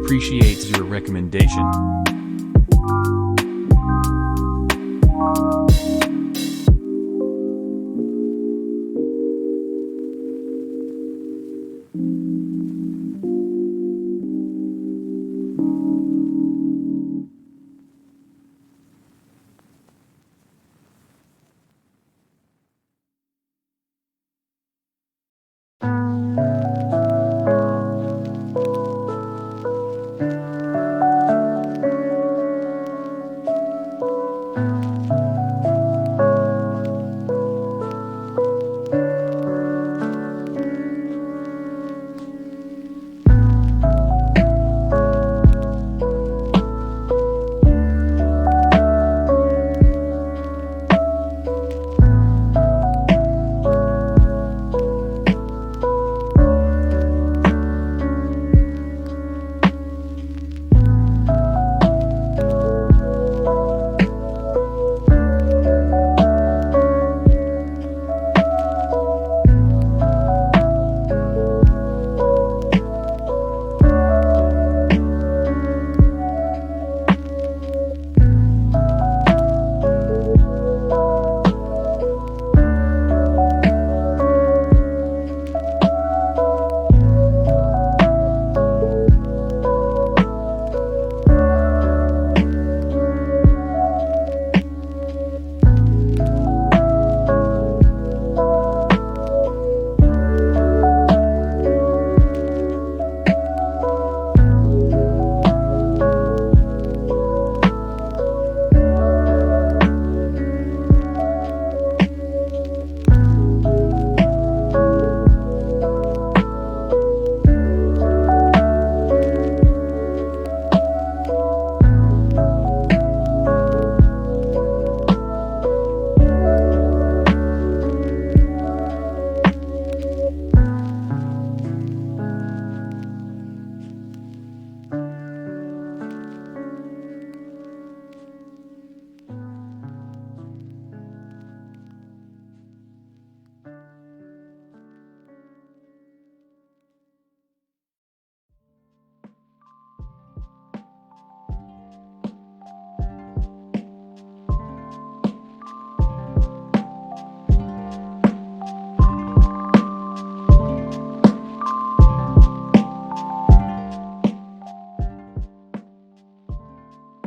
appreciates your recommendation.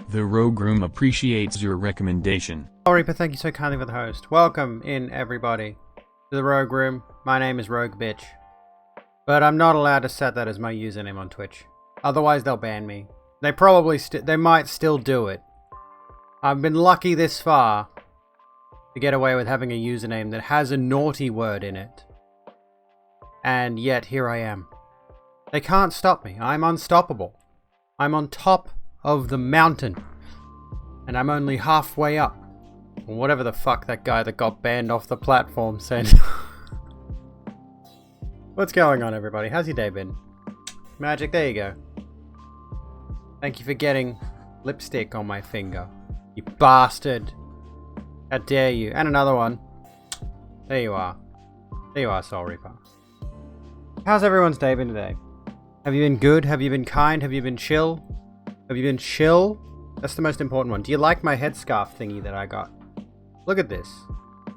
The Rogue Room appreciates your recommendation. Oh, Reaper, thank you so kindly for the host. Welcome in, everybody, to the Rogue Room. My name is Rogue Bitch. But I'm not allowed to set that as my username on Twitch. Otherwise, they'll ban me. They probably they might still do it. I've been lucky this far to get away with having a username that has a naughty word in it. And yet, here I am. They can't stop me. I'm unstoppable. I'm on top of the mountain. And I'm only halfway up. Or whatever the fuck that guy that got banned off the platform said. What's going on, everybody? How's your day been? Magic, there you go. Thank you for getting lipstick on my finger. You bastard. How dare you. And another one. There you are. There you are, Soul Reaper. How's everyone's day been today? Have you been good? Have you been kind? Have you been chill? Have you been chill? That's the most important one. Do you like my headscarf thingy that I got? Look at this.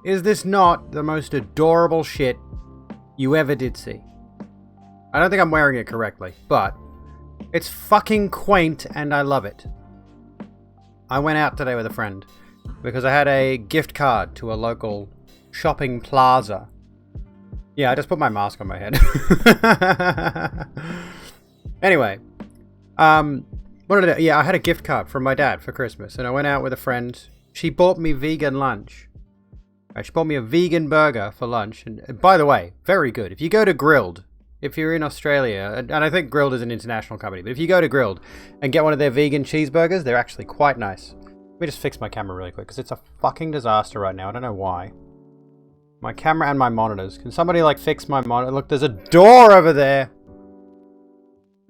Is this not the most adorable shit you ever did see? I don't think I'm wearing it correctly, but it's fucking quaint and I love it. I went out today with a friend because I had a gift card to a local shopping plaza. Yeah, I just put my mask on my head. Anyway, what did I do? Yeah, I had a gift card from my dad for Christmas, and I went out with a friend. She bought me vegan lunch. She bought me a vegan burger for lunch, and by the way, very good. If you go to Grilled, if you're in Australia, and I think Grilled is an international company, but if you go to Grilled and get one of their vegan cheeseburgers, they're actually quite nice. Let me just fix my camera really quick, because it's a fucking disaster right now. I don't know why. My camera and my monitors. Can somebody, like, fix my monitor? Look, there's a door over there!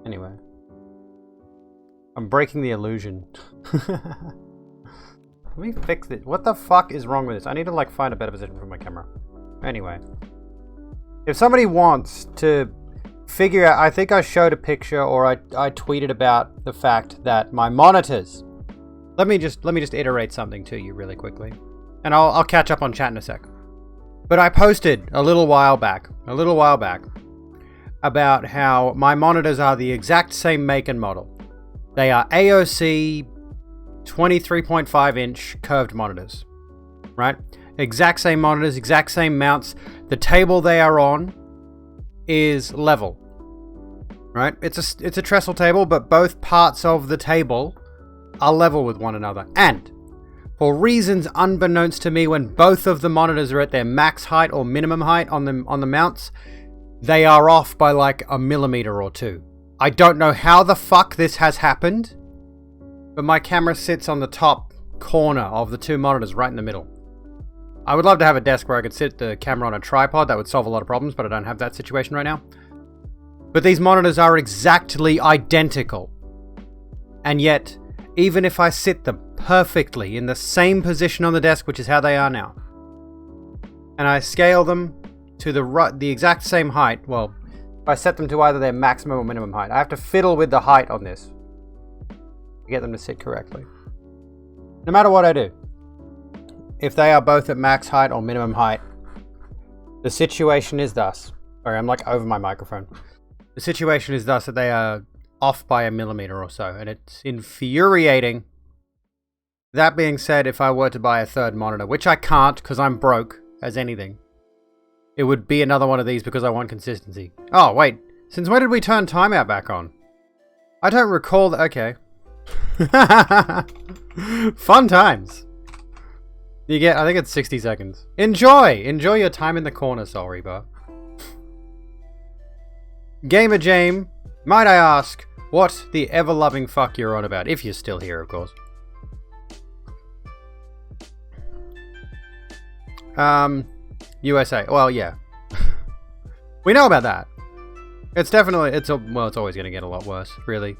Anyway. I'm breaking the illusion. Let me fix it. What the fuck is wrong with this? I need to, like, find a better position for my camera. Anyway. If somebody wants to figure out, I think I showed a picture or I tweeted about the fact that my monitors, let me just iterate something to you really quickly, and I'll catch up on chat in a sec. But I posted a little while back about how my monitors are the exact same make and model. They are AOC 23.5 inch curved monitors, right? Exact same monitors, exact same mounts. The table they are on is level, right? It's a trestle table, but both parts of the table are level with one another. And for reasons unbeknownst to me, when both of the monitors are at their max height or minimum height on the mounts, they are off by like a millimeter or two. I don't know how the fuck this has happened, but my camera sits on the top corner of the two monitors right in the middle. I would love to have a desk where I could sit the camera on a tripod. That would solve a lot of problems, but I don't have that situation right now. But these monitors are exactly identical. And yet, even if I sit them perfectly in the same position on the desk, which is how they are now, and I scale them to the exact same height, well, if I set them to either their maximum or minimum height, I have to fiddle with the height on this to get them to sit correctly. No matter what I do. If they are both at max height or minimum height, the situation is thus. Sorry, I'm like over my microphone. The situation is thus that they are off by a millimeter or so, and it's infuriating. That being said, if I were to buy a third monitor, which I can't because I'm broke as anything, it would be another one of these because I want consistency. Oh, wait. Since when did we turn timeout back on? I don't recall that. Okay. Fun times. You get, I think it's 60 seconds. Enjoy your time in the corner, Soul Reaper. Gamer Jame, might I ask what the ever-loving fuck you're on about? If you're still here, of course. USA. Well, yeah. We know about that. It's definitely, it's always going to get a lot worse, really.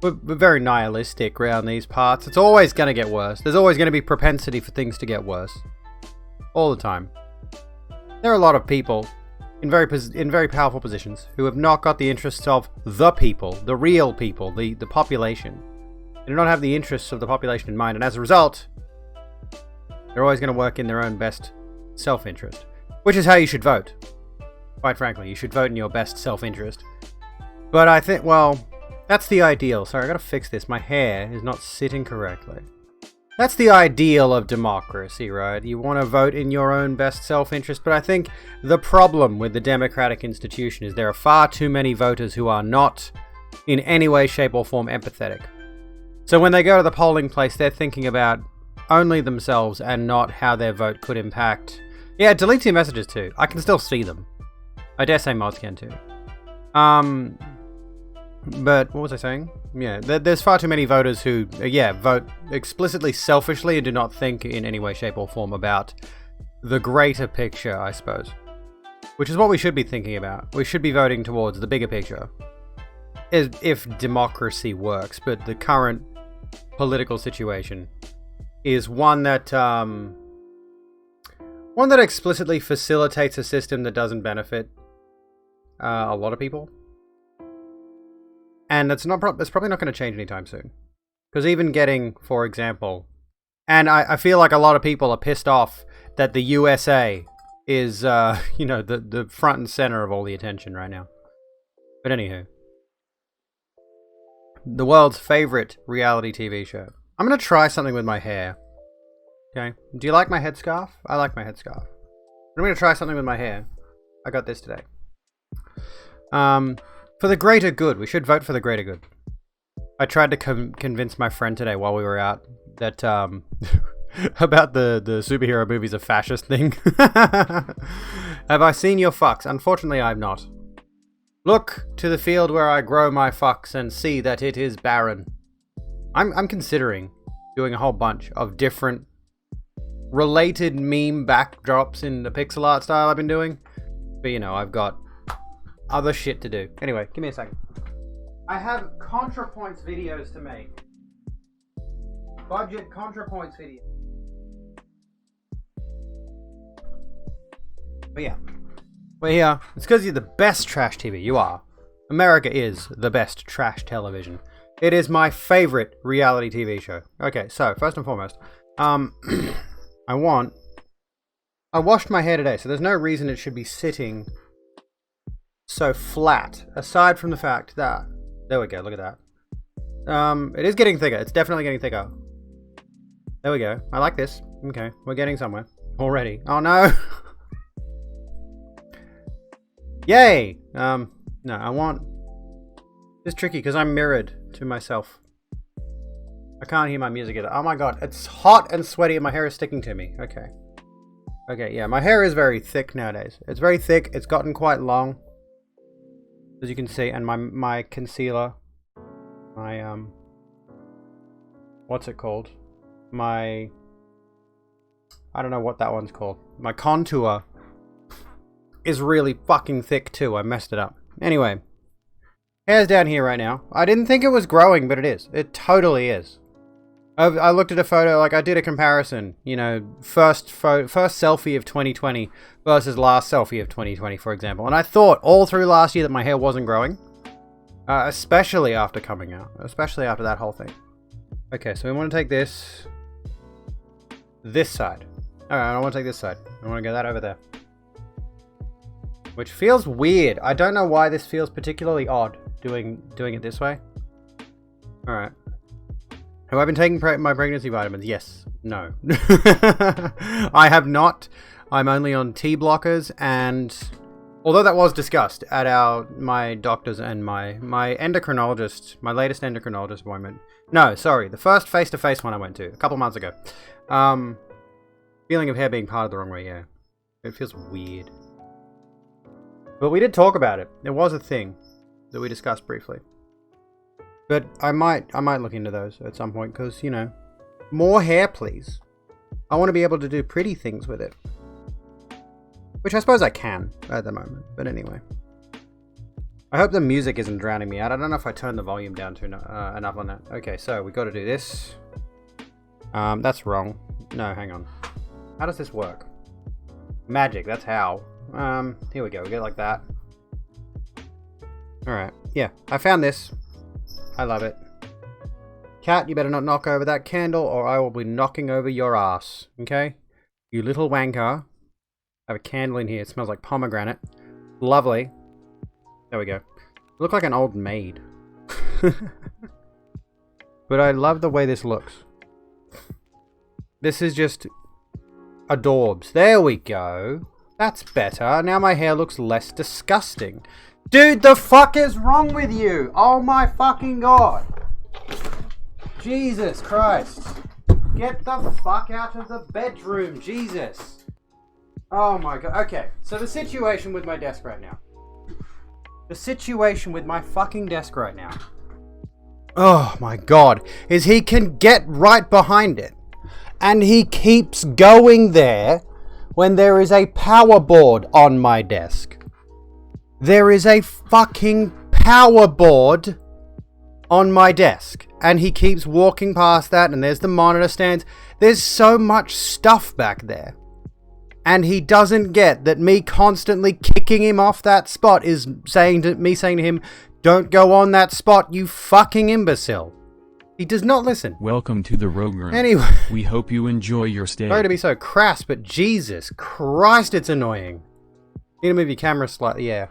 We're very nihilistic around these parts. It's always going to get worse. There's always going to be propensity for things to get worse. All the time. There are a lot of people in very powerful positions who have not got the interests of the people, the real people, the population. They do not have the interests of the population in mind, and as a result, they're always going to work in their own best self-interest. Which is how you should vote. Quite frankly, you should vote in your best self-interest. But I think, well, that's the ideal. Sorry, I gotta fix this. My hair is not sitting correctly. That's the ideal of democracy, right? You want to vote in your own best self-interest, but I think the problem with the democratic institution is there are far too many voters who are not in any way, shape, or form empathetic. So when they go to the polling place, they're thinking about only themselves and not how their vote could impact. Yeah, delete your messages too. I can still see them. I dare say mods can too. But what was I saying? Yeah, there's far too many voters who, vote explicitly selfishly and do not think in any way, shape, or form about the greater picture, I suppose. Which is what we should be thinking about. We should be voting towards the bigger picture. If democracy works, but the current political situation is one that explicitly facilitates a system that doesn't benefit a lot of people. And it's probably not going to change anytime soon. Because even getting, for example, and I feel like a lot of people are pissed off that the USA is, the front and center of all the attention right now. But anywho. The world's favorite reality TV show. I'm going to try something with my hair. Okay? Do you like my headscarf? I like my headscarf. I'm going to try something with my hair. I got this today. For the greater good. We should vote for the greater good. I tried to convince my friend today while we were out that, about the superhero movies a fascist thing. Have I seen your fucks? Unfortunately, I've not. Look to the field where I grow my fucks and see that it is barren. I'm considering doing a whole bunch of different related meme backdrops in the pixel art style I've been doing. But, I've got other shit to do. Anyway, give me a second. I have ContraPoints videos to make. Budget ContraPoints videos. But yeah. We're here. It's because you're the best trash TV. You are. America is the best trash television. It is my favorite reality TV show. Okay, so first and foremost, I washed my hair today, so there's no reason it should be sitting so flat, aside from the fact that, there we go, look at that. It is getting thicker. It's definitely getting thicker. There we go. I like this. Okay, we're getting somewhere already. Oh no. Yay. No, I want. It's tricky because I'm mirrored to myself. I can't hear my music either. Oh my god, it's hot and sweaty and my hair is sticking to me. Okay. Okay, yeah, my hair is very thick nowadays. It's very thick. It's gotten quite long, as you can see, and my concealer, my what's it called? I don't know what that one's called. My contour is really fucking thick too. I messed it up. Anyway, hair's down here right now. I didn't think it was growing, but it is. It totally is. I looked at a photo, like I did a comparison, you know, first selfie of 2020 versus last selfie of 2020, for example. And I thought all through last year that my hair wasn't growing, especially after coming out, especially after that whole thing. Okay, so we want to take this side. All right, I want to take this side. I want to get that over there. Which feels weird. I don't know why this feels particularly odd doing it this way. All right. Have I been taking my pregnancy vitamins? Yes. No. I have not. I'm only on T blockers, and although that was discussed at my doctors and my endocrinologist, my latest endocrinologist appointment. No, sorry, the first face-to-face one I went to a couple months ago. Feeling of hair being parted the wrong way, yeah. It feels weird. But we did talk about it. It was a thing that we discussed briefly. But I might look into those at some point, because, you know, more hair, please. I want to be able to do pretty things with it. Which I suppose I can at the moment, but anyway. I hope the music isn't drowning me out. I don't know if I turned the volume down to enough on that. Okay, so we got to do this. That's wrong. No, hang on. How does this work? Magic, that's how. Here we go. We go like that. Alright, yeah. I found this. I love it. Cat, you better not knock over that candle or I will be knocking over your ass. Okay? You little wanker. I have a candle in here. It smells like pomegranate. Lovely. There we go. Look like an old maid. But I love the way this looks. This is just adorbs. There we go. That's better. Now my hair looks less disgusting. Dude, the fuck is wrong with you? Oh my fucking god. Jesus Christ. Get the fuck out of the bedroom, Jesus. Oh my god. Okay, so the situation with my desk right now. The situation with my fucking desk right now. Oh my god. Is he can get right behind it. And he keeps going there when there is a power board on my desk. There is a fucking power board on my desk. And he keeps walking past that, and there's the monitor stands. There's so much stuff back there. And he doesn't get that me constantly kicking him off that spot is saying to him, don't go on that spot, you fucking imbecile. He does not listen. Welcome to the Rogue Room. Anyway. We hope you enjoy your stay. Sorry to be so crass, but Jesus Christ, it's annoying. You need to move your camera slightly, yeah.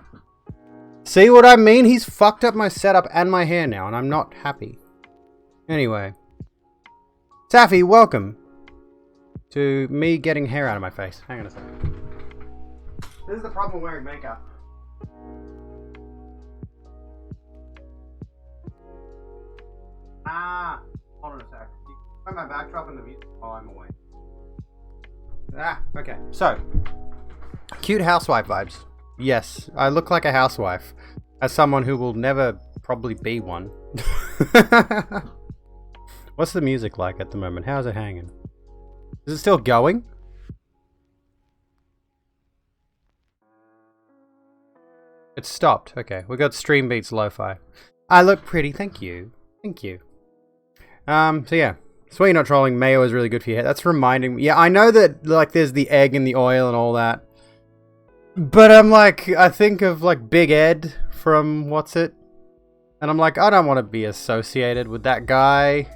See what I mean? He's fucked up my setup and my hair now, and I'm not happy. Anyway. Taffy, welcome to me getting hair out of my face. Hang on a second. This is the problem wearing makeup. Hold on a sec. You can put my backdrop in the music while I'm away. Okay. So, cute housewife vibes. Yes, I look like a housewife. As someone who will never probably be one. What's the music like at the moment? How's it hanging? Is it still going? It stopped. Okay, we got Stream Beats Lo-Fi. I look pretty, thank you. Thank you. So yeah. Sweet not trolling, mayo is really good for your hair. That's reminding me. Yeah, I know that like there's the egg and the oil and all that. But I'm like, I think of like Big Ed from what's it? And I'm like, I don't want to be associated with that guy.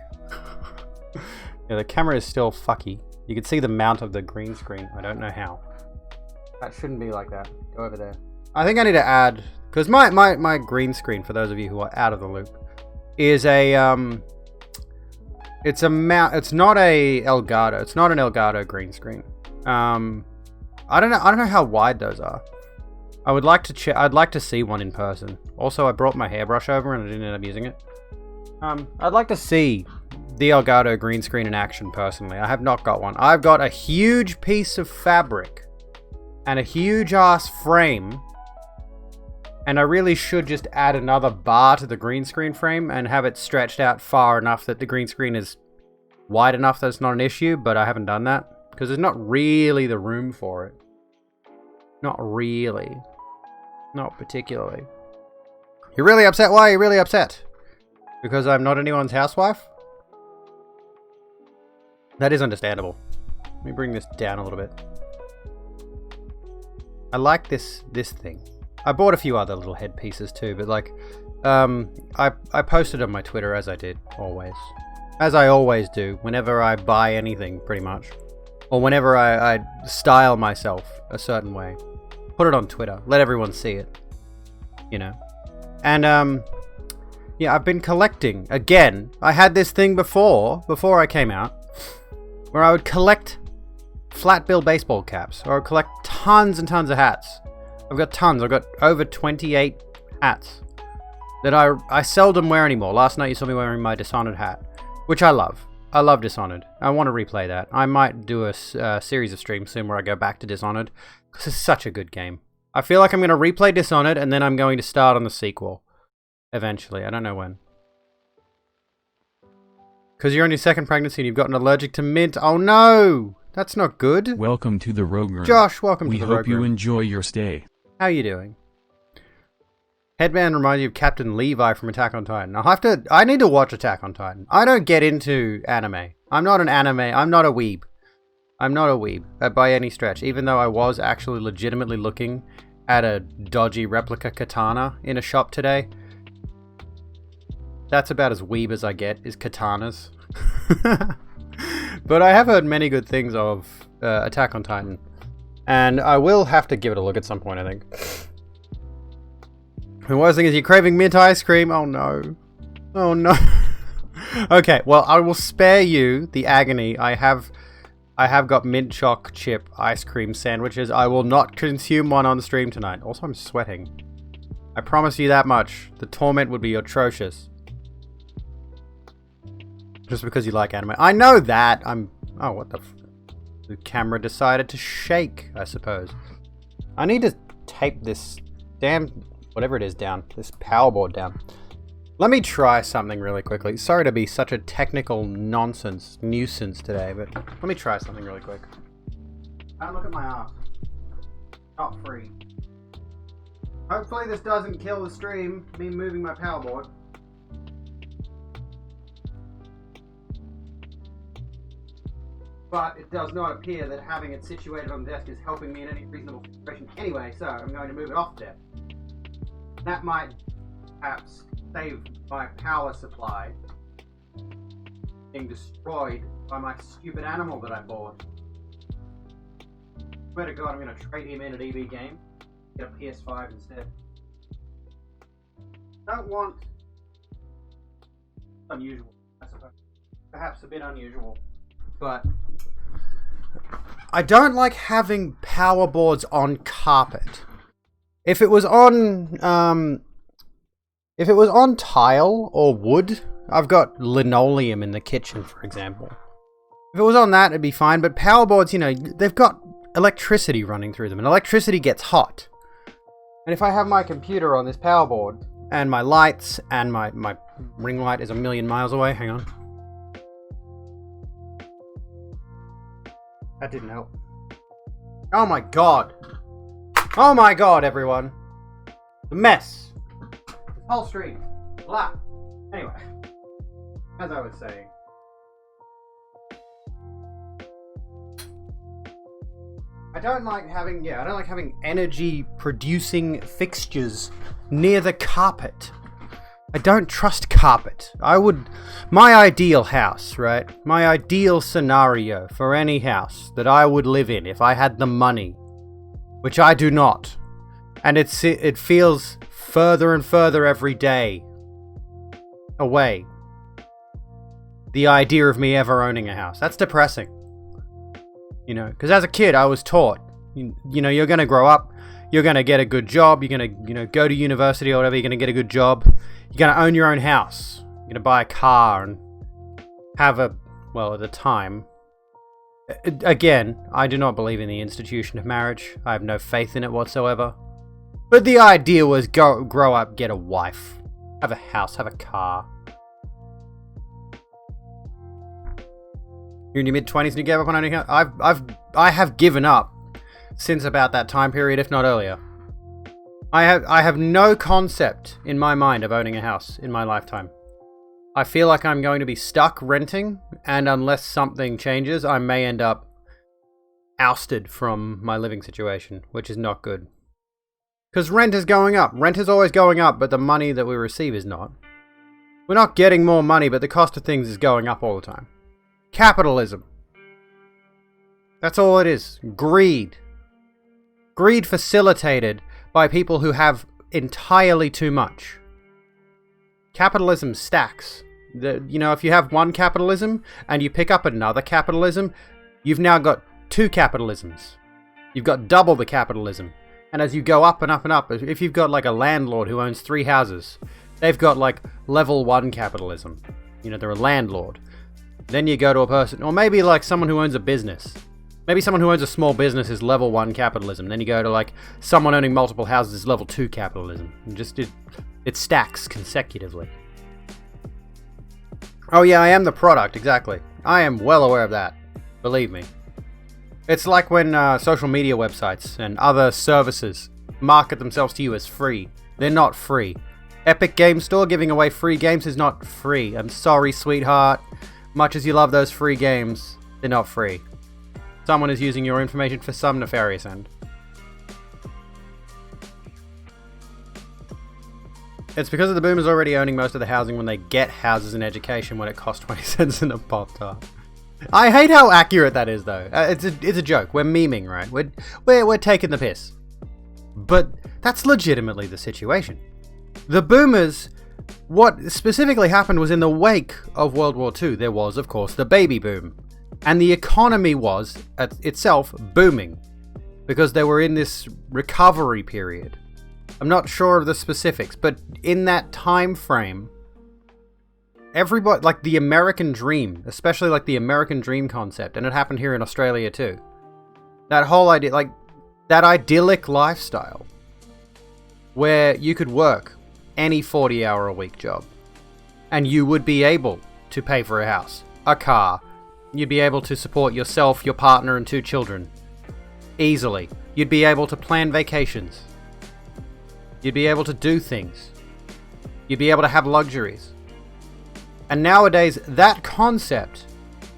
Yeah, the camera is still fucky. You can see the mount of the green screen. I don't know how. That shouldn't be like that. Go over there. I think I need to add, because my green screen, for those of you who are out of the loop, is a it's not a Elgato. It's not an Elgato green screen. I don't know how wide those are. I would like to I'd like to see one in person. Also, I brought my hairbrush over and I didn't end up using it. I'd like to see the Elgato green screen in action personally. I have not got one. I've got a huge piece of fabric and a huge ass frame, and I really should just add another bar to the green screen frame and have it stretched out far enough that the green screen is wide enough that it's not an issue, but I haven't done that because there's not really the room for it. Not really. Not particularly. You're really upset? Why are you really upset? Because I'm not anyone's housewife? That is understandable. Let me bring this down a little bit. I like this thing. I bought a few other little headpieces too, but like, I posted on my Twitter as I did always. As I always do, whenever I buy anything, pretty much. Or whenever I style myself a certain way. Put it on Twitter. Let everyone see it. You know? And, yeah, I've been collecting. Again, I had this thing before I came out, where I would collect flat bill baseball caps, or I would collect tons and tons of hats. I've got tons. I've got over 28 hats that I seldom wear anymore. Last night you saw me wearing my Dishonored hat, which I love. I love Dishonored. I want to replay that. I might do a series of streams soon where I go back to Dishonored, because it's such a good game. I feel like I'm going to replay Dishonored, and then I'm going to start on the sequel. Eventually. I don't know when. Because you're on your second pregnancy and you've gotten allergic to mint. Oh no! That's not good. Welcome to the Rogue Room. Josh, welcome to the Rogue Room. We hope you enjoy your stay. How are you doing? Headband reminds you of Captain Levi from Attack on Titan. I need to watch Attack on Titan. I don't get into anime. I'm not a weeb. I'm not a weeb by any stretch, even though I was actually legitimately looking at a dodgy replica katana in a shop today. That's about as weeb as I get, is katanas. But I have heard many good things of Attack on Titan. And I will have to give it a look at some point, I think. The worst thing is you're craving mint ice cream. Oh no. Oh no. Okay, well, I will spare you the agony. I have got mint choc chip ice cream sandwiches. I will not consume one on stream tonight. Also, I'm sweating. I promise you that much. The torment would be atrocious. Just because you like anime. I know that! Oh, what the the camera decided to shake, I suppose. I need to tape this damn... whatever it is down. This power board down. Let me try something really quickly. Sorry to be such a technical nuisance today, but let me try something really quick. Don't look at my arm. Not free. Hopefully this doesn't kill the stream, me moving my power board. But it does not appear that having it situated on the desk is helping me in any reasonable situation anyway, so I'm going to move it off there. That might perhaps save my power supply being destroyed by my stupid animal that I bought. Swear to God, I'm going to trade him in at EB Game. Get a PS5 instead. Don't want... unusual, I suppose. Perhaps a bit unusual. But I don't like having power boards on carpet. If it was on tile or wood, I've got linoleum in the kitchen, for example. If it was on that, it'd be fine. But power boards, you know, they've got electricity running through them, and electricity gets hot. And if I have my computer on this power board, and my lights, and my ring light is a million miles away, hang on. That didn't help. Oh my god! Oh my god, everyone! The mess! This whole stream. Blah! Anyway. As I was saying. I don't like having energy producing fixtures near the carpet. I don't trust carpet. My ideal house, right? My ideal scenario for any house that I would live in if I had the money, which I do not. And it feels further and further every day away. The idea of me ever owning a house. That's depressing. You know, because as a kid, I was taught, you know, you're going to grow up, you're going to get a good job, you're going to, you know, go to university or whatever, you're going to get a good job, you're going to own your own house, you're going to buy a car and have at the time, again, I do not believe in the institution of marriage. I have no faith in it whatsoever. But the idea was grow up, get a wife, have a house, have a car. You're in your mid-20s and you gave up on owning a house? I have given up since about that time period, if not earlier. I have no concept in my mind of owning a house in my lifetime. I feel like I'm going to be stuck renting, and unless something changes, I may end up ousted from my living situation, which is not good. Because rent is going up. Rent is always going up, but the money that we receive is not. We're not getting more money, but the cost of things is going up all the time. Capitalism. That's all it is. Greed. Greed facilitated by people who have entirely too much. Capitalism stacks. If you have one capitalism and you pick up another capitalism, you've now got two capitalisms. You've got double the capitalism. And as you go up and up and up, if you've got like a landlord who owns 3 houses, they've got like level 1 capitalism. You know, they're a landlord. Then you go to a person, or maybe like someone who owns a business. Maybe someone who owns a small business is level 1 capitalism. Then you go to like someone owning multiple houses is level 2 capitalism. And it stacks consecutively. Oh yeah, I am the product, exactly. I am well aware of that. Believe me. It's like when social media websites and other services market themselves to you as free. They're not free. Epic Game Store giving away free games is not free. I'm sorry, sweetheart. Much as you love those free games, they're not free. Someone is using your information for some nefarious end. It's because of the boomers already owning most of the housing when they get houses and education when it costs 20 cents in a Pop-Tart. I hate how accurate that is, though. It's a joke. We're memeing, right? We're taking the piss. But that's legitimately the situation. The boomers, what specifically happened was in the wake of World War II, there was, of course, the baby boom. And the economy was, itself, booming. Because they were in this recovery period. I'm not sure of the specifics, but in that time frame, everybody, like the American dream, especially like the American dream concept, and it happened here in Australia too. That whole idea, like that idyllic lifestyle where you could work any 40-hour-a-week job and you would be able to pay for a house, a car, you'd be able to support yourself, your partner, and 2 children easily. You'd be able to plan vacations. You'd be able to do things. You'd be able to have luxuries. And nowadays, that concept,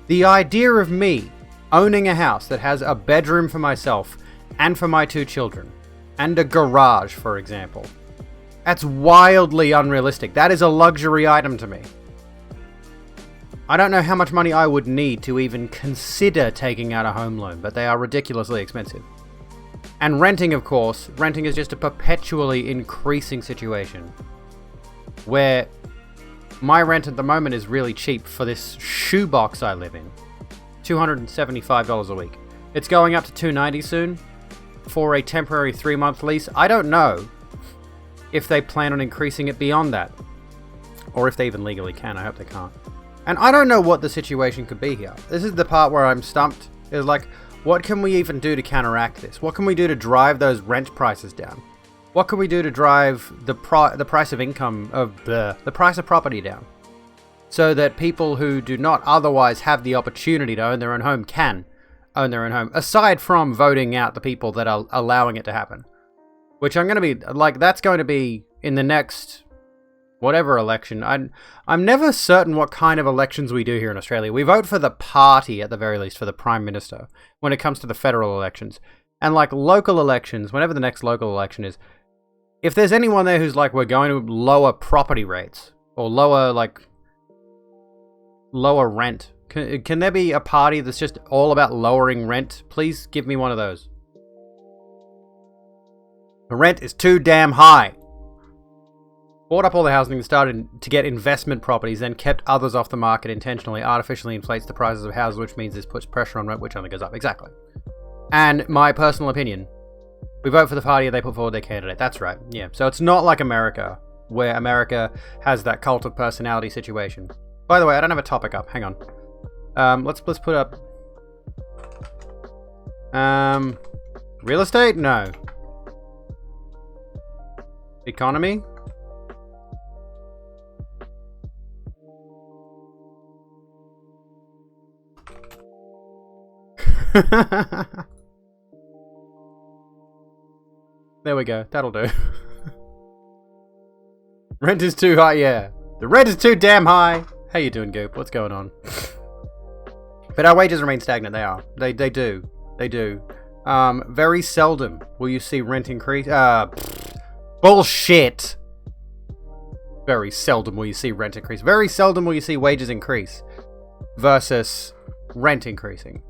the idea of me owning a house that has a bedroom for myself and for my 2 children, and a garage, for example, that's wildly unrealistic. That is a luxury item to me. I don't know how much money I would need to even consider taking out a home loan, but they are ridiculously expensive. And renting, of course, renting is just a perpetually increasing situation where my rent at the moment is really cheap for this shoebox I live in. $275 a week. It's going up to $290 soon for a temporary 3-month lease. I don't know if they plan on increasing it beyond that. Or if they even legally can. I hope they can't. And I don't know what the situation could be here. This is the part where I'm stumped. Is like, what can we even do to counteract this? What can we do to drive those rent prices down? What can we do to drive the price of income of the price of property down, so that people who do not otherwise have the opportunity to own their own home can own their own home, aside from voting out the people that are allowing it to happen, which I'm going to be like, that's going to be in the next whatever election. I'm never certain what kind of elections we do here in Australia. We vote for the party, at the very least, for the Prime Minister when it comes to the federal elections. And like local elections, whenever the next local election is, if there's anyone there who's like, we're going to lower property rates or lower rent, can there be a party that's just all about lowering rent? Please give me one of those. The rent is too damn high. Bought up all the housing and started to get investment properties, then kept others off the market intentionally, artificially inflates the prices of houses, which means this puts pressure on rent, which only goes up. Exactly. And my personal opinion, we vote for the party and they put forward their candidate. That's right. Yeah. So it's not like America, where America has that cult of personality situation. By the way, I don't have a topic up. Hang on. Let's put up. Real estate? No. Economy? There we go. That'll do. Rent is too high, yeah. The rent is too damn high. How you doing, Goop? What's going on? But our wages remain stagnant. They are. They do. They do. Very seldom will you see rent increase. Bullshit. Very seldom will you see rent increase. Very seldom will you see wages increase versus rent increasing.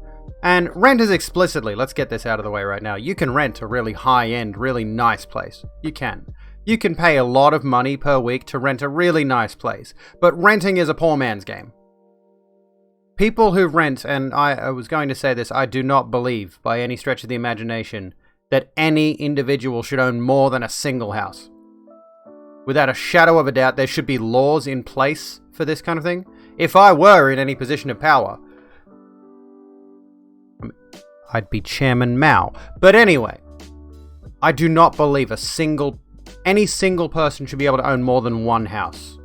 And rent is explicitly, let's get this out of the way right now. You can rent a really high-end, really nice place. You can. You can pay a lot of money per week to rent a really nice place. But renting is a poor man's game. People who rent, and I was going to say this, I do not believe by any stretch of the imagination that any individual should own more than a single house. Without a shadow of a doubt, there should be laws in place for this kind of thing. If I were in any position of power, I'd be Chairman Mao. But anyway, I do not believe any single person should be able to own more than one house.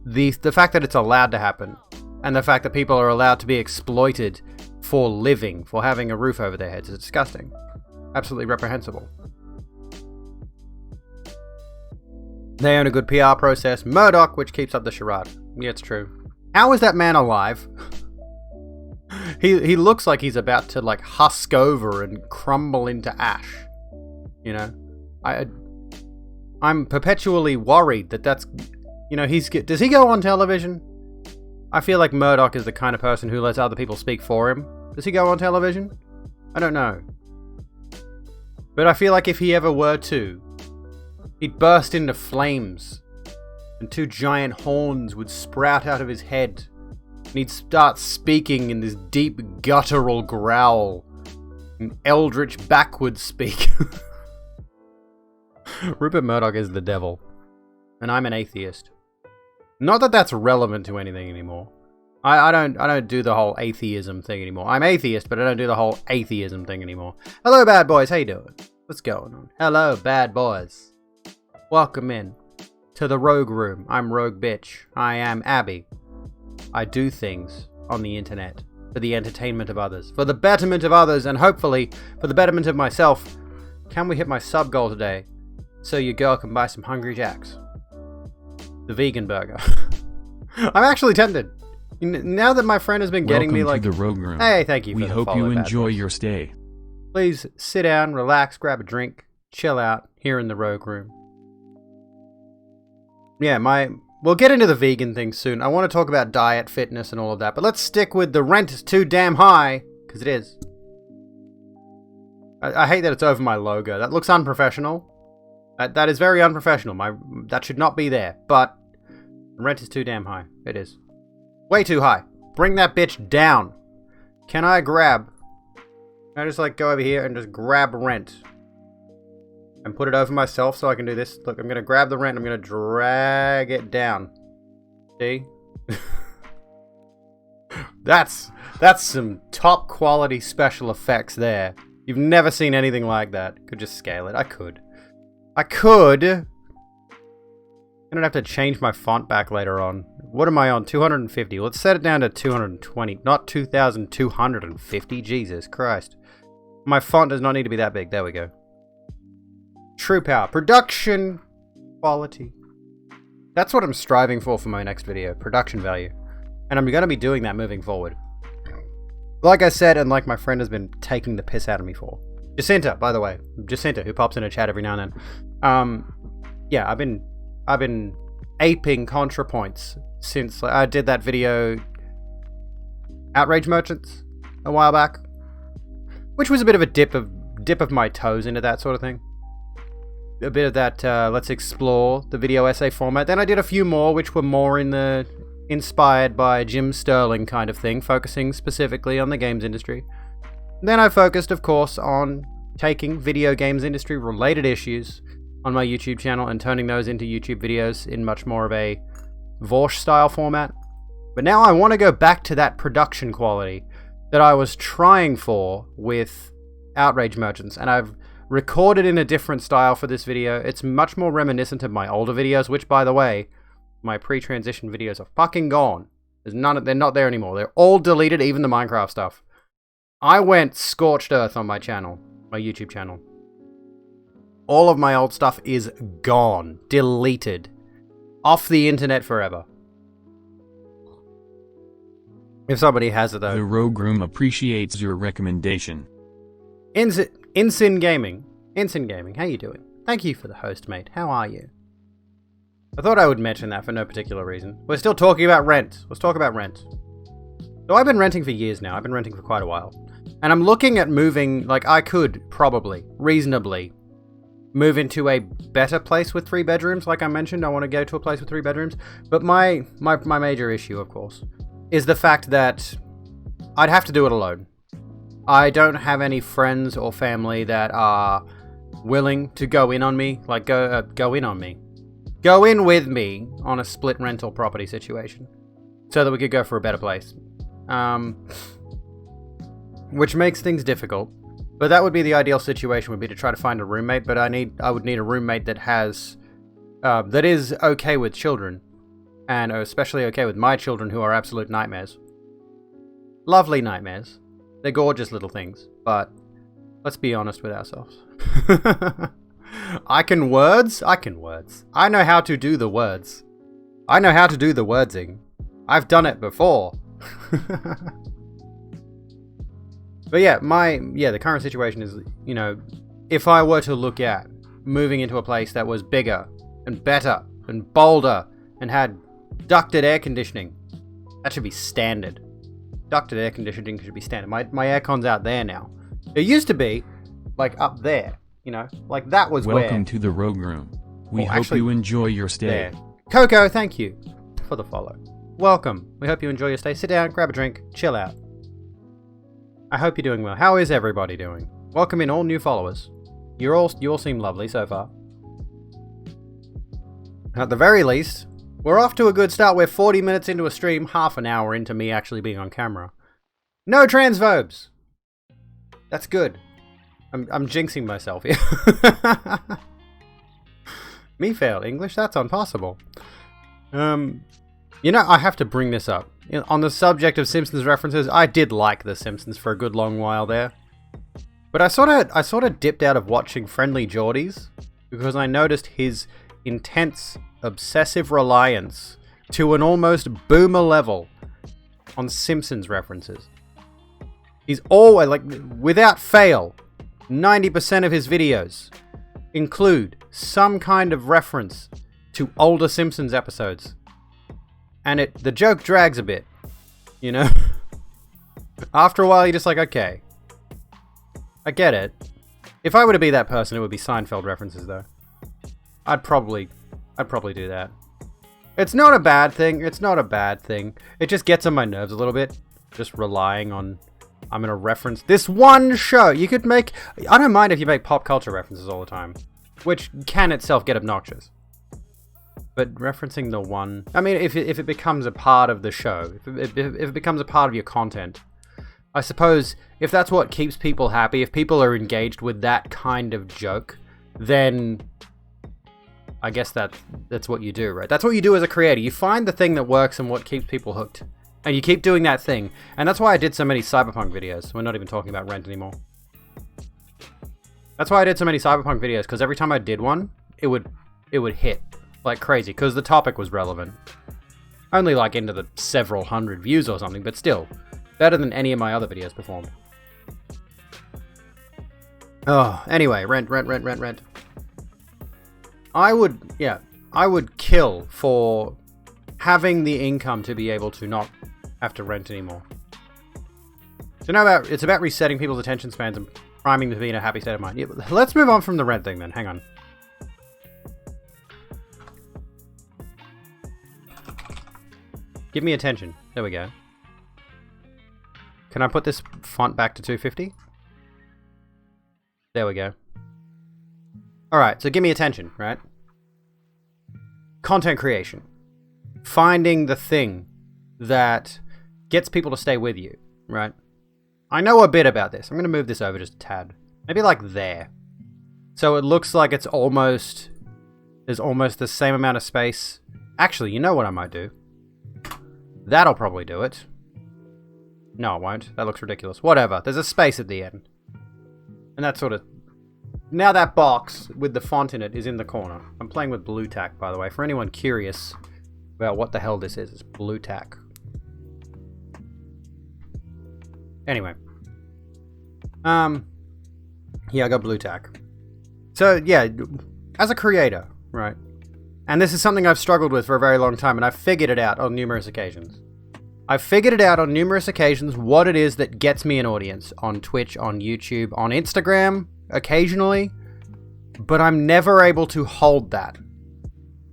The fact that it's allowed to happen, and the fact that people are allowed to be exploited for living, for having a roof over their heads, is disgusting. Absolutely reprehensible. They own a good PR process. Murdoch, which keeps up the charade. Yeah, it's true. How is that man alive? He looks like he's about to like husk over and crumble into ash. You know, I'm perpetually worried that's, you know, does he go on television? I feel like Murdoch is the kind of person who lets other people speak for him. Does he go on television? I don't know. But I feel like if he ever were to, he'd burst into flames and two giant horns would sprout out of his head. And he'd start speaking in this deep guttural growl. An eldritch backwards speak. Rupert Murdoch is the devil. And I'm an atheist. Not that that's relevant to anything anymore. I don't do the whole atheism thing anymore. I'm atheist, but I don't do the whole atheism thing anymore. Hello, bad boys. How you doing? What's going on? Hello, bad boys. Welcome in to the Rogue Room. I'm Rogue Bitch. I am Abby. I do things on the internet for the entertainment of others, for the betterment of others, and hopefully for the betterment of myself. Can we hit my sub goal today so your girl can buy some Hungry Jacks? The vegan burger. I'm actually tempted. Now that my friend has been getting me like... Welcome to the Rogue Room. Hey, thank you for We the hope follow, you bad enjoy boys. your stay. Please sit down, relax, grab a drink, chill out here in the Rogue Room. Yeah, we'll get into the vegan thing soon. I want to talk about diet, fitness, and all of that, but let's stick with the rent is too damn high, because it is. I hate that it's over my logo. That looks unprofessional. That is very unprofessional. That should not be there, but the rent is too damn high. It is. Way too high. Bring that bitch down. Can I just like go over here and just grab rent? And put it over myself so I can do this. Look, I'm going to grab the rent. I'm going to drag it down. See? That's some top quality special effects there. You've never seen anything like that. Could just scale it. I could. I don't have to change my font back later on. What am I on? 250. Let's set it down to 220. Not 2,250. Jesus Christ. My font does not need to be that big. There we go. True power. Production quality. That's what I'm striving for my next video. Production value. And I'm going to be doing that moving forward. Like I said, and like my friend has been taking the piss out of me for. Jacinta, by the way. Jacinta, who pops in a chat every now and then. Yeah, I've been aping ContraPoints since I did that video Outrage Merchants a while back, which was a bit of a dip of my toes into that sort of thing. A bit of that let's explore the video essay format. Then I did a few more which were more in the inspired by Jim Sterling kind of thing, focusing specifically on the games industry. Then I focused, of course, on taking video games industry related issues on my YouTube channel and turning those into YouTube videos in much more of a Vorsh style format. But now I want to go back to that production quality that I was trying for with Outrage Merchants, and I've recorded in a different style for this video. It's much more reminiscent of my older videos, which, by the way, my pre-transition videos are fucking gone. They're not there anymore. They're all deleted, even the Minecraft stuff. I went scorched earth on my channel, my YouTube channel. All of my old stuff is gone, deleted, off the internet forever. If somebody has it though. The Rogue Room appreciates your recommendation. Ensign Gaming, how you doing? Thank you for the host, mate. How are you? I thought I would mention that for no particular reason. We're still talking about rent. Let's talk about rent. So I've been renting for years now. I've been renting for quite a while. And I'm looking at moving, like I could probably, reasonably, move into a better place with 3 bedrooms. Like I mentioned, I want to go to a place with 3 bedrooms. But my major issue, of course, is the fact that I'd have to do it alone. I don't have any friends or family that are willing to go in on me. Like, go in on me. Go in with me on a split rental property situation. So that we could go for a better place. Which makes things difficult. But that would be the ideal situation, would be to try to find a roommate. But I would need a roommate that has... that is okay with children. And especially okay with my children, who are absolute nightmares. Lovely nightmares. They're gorgeous little things. But let's be honest with ourselves. I can words. I know how to do the words. I know how to do the wordsing. I've done it before. But yeah, the current situation is, you know, if I were to look at moving into a place that was bigger and better and bolder and had ducted air conditioning, that should be standard. Ducted air conditioning should be standard. My aircon's out there now. It used to be, like, up there, you know? Like, that was Welcome to the Rogue Room. We hope you enjoy your stay. There. Coco, thank you for the follow. Welcome. We hope you enjoy your stay. Sit down, grab a drink, chill out. I hope you're doing well. How is everybody doing? Welcome in all new followers. You all seem lovely so far. At the very least, we're off to a good start. We're 40 minutes into a stream, half an hour into me actually being on camera. No transphobes! That's good. I'm jinxing myself here. Me fail English? That's impossible. You know, I have to bring this up. On the subject of Simpsons references, I did like The Simpsons for a good long while there. But I sort of dipped out of watching Friendly Jordies because I noticed his intense, obsessive reliance to an almost boomer level on Simpsons references. He's always, like, without fail, 90% of his videos include some kind of reference to older Simpsons episodes. And the joke drags a bit, you know? After a while, you're just like, okay, I get it. If I were to be that person, it would be Seinfeld references, though. I'd probably do that. It's not a bad thing. It just gets on my nerves a little bit. Just relying on, I'm gonna reference this one show. You could make, I don't mind if you make pop culture references all the time, which can itself get obnoxious. But referencing the one... I mean, if it becomes a part of the show, if it becomes a part of your content, I suppose if that's what keeps people happy, if people are engaged with that kind of joke, then I guess that's what you do, right? That's what you do as a creator. You find the thing that works and what keeps people hooked. And you keep doing that thing. And that's why I did so many Cyberpunk videos. We're not even talking about rent anymore. That's why I did so many Cyberpunk videos, because every time I did one, it would hit like crazy, because the topic was relevant. Only like into the several hundred views or something, but still, better than any of my other videos performed. Oh, anyway, rent. I would kill for having the income to be able to not have to rent anymore. So now it's about resetting people's attention spans and priming them to be in a happy state of mind. Yeah, let's move on from the rent thing then. Hang on. Give me attention. There we go. Can I put this font back to 250? There we go. Alright, so give me attention, right? Content creation. Finding the thing that gets people to stay with you, right? I know a bit about this. I'm going to move this over just a tad. Maybe like there. So it looks like it's almost... There's almost the same amount of space. Actually, you know what I might do? That'll probably do it. No, it won't. That looks ridiculous. Whatever. There's a space at the end. And that sort of... Now that box with the font in it is in the corner. I'm playing with Blue Tack, by the way. For anyone curious about what the hell this is, it's Blue Tack. Anyway. Yeah, I got Blue Tack. So, yeah, as a creator, right? And this is something I've struggled with for a very long time, and I've figured it out on numerous occasions. I've figured it out on numerous occasions what it is that gets me an audience on Twitch, on YouTube, on Instagram, occasionally, but I'm never able to hold that.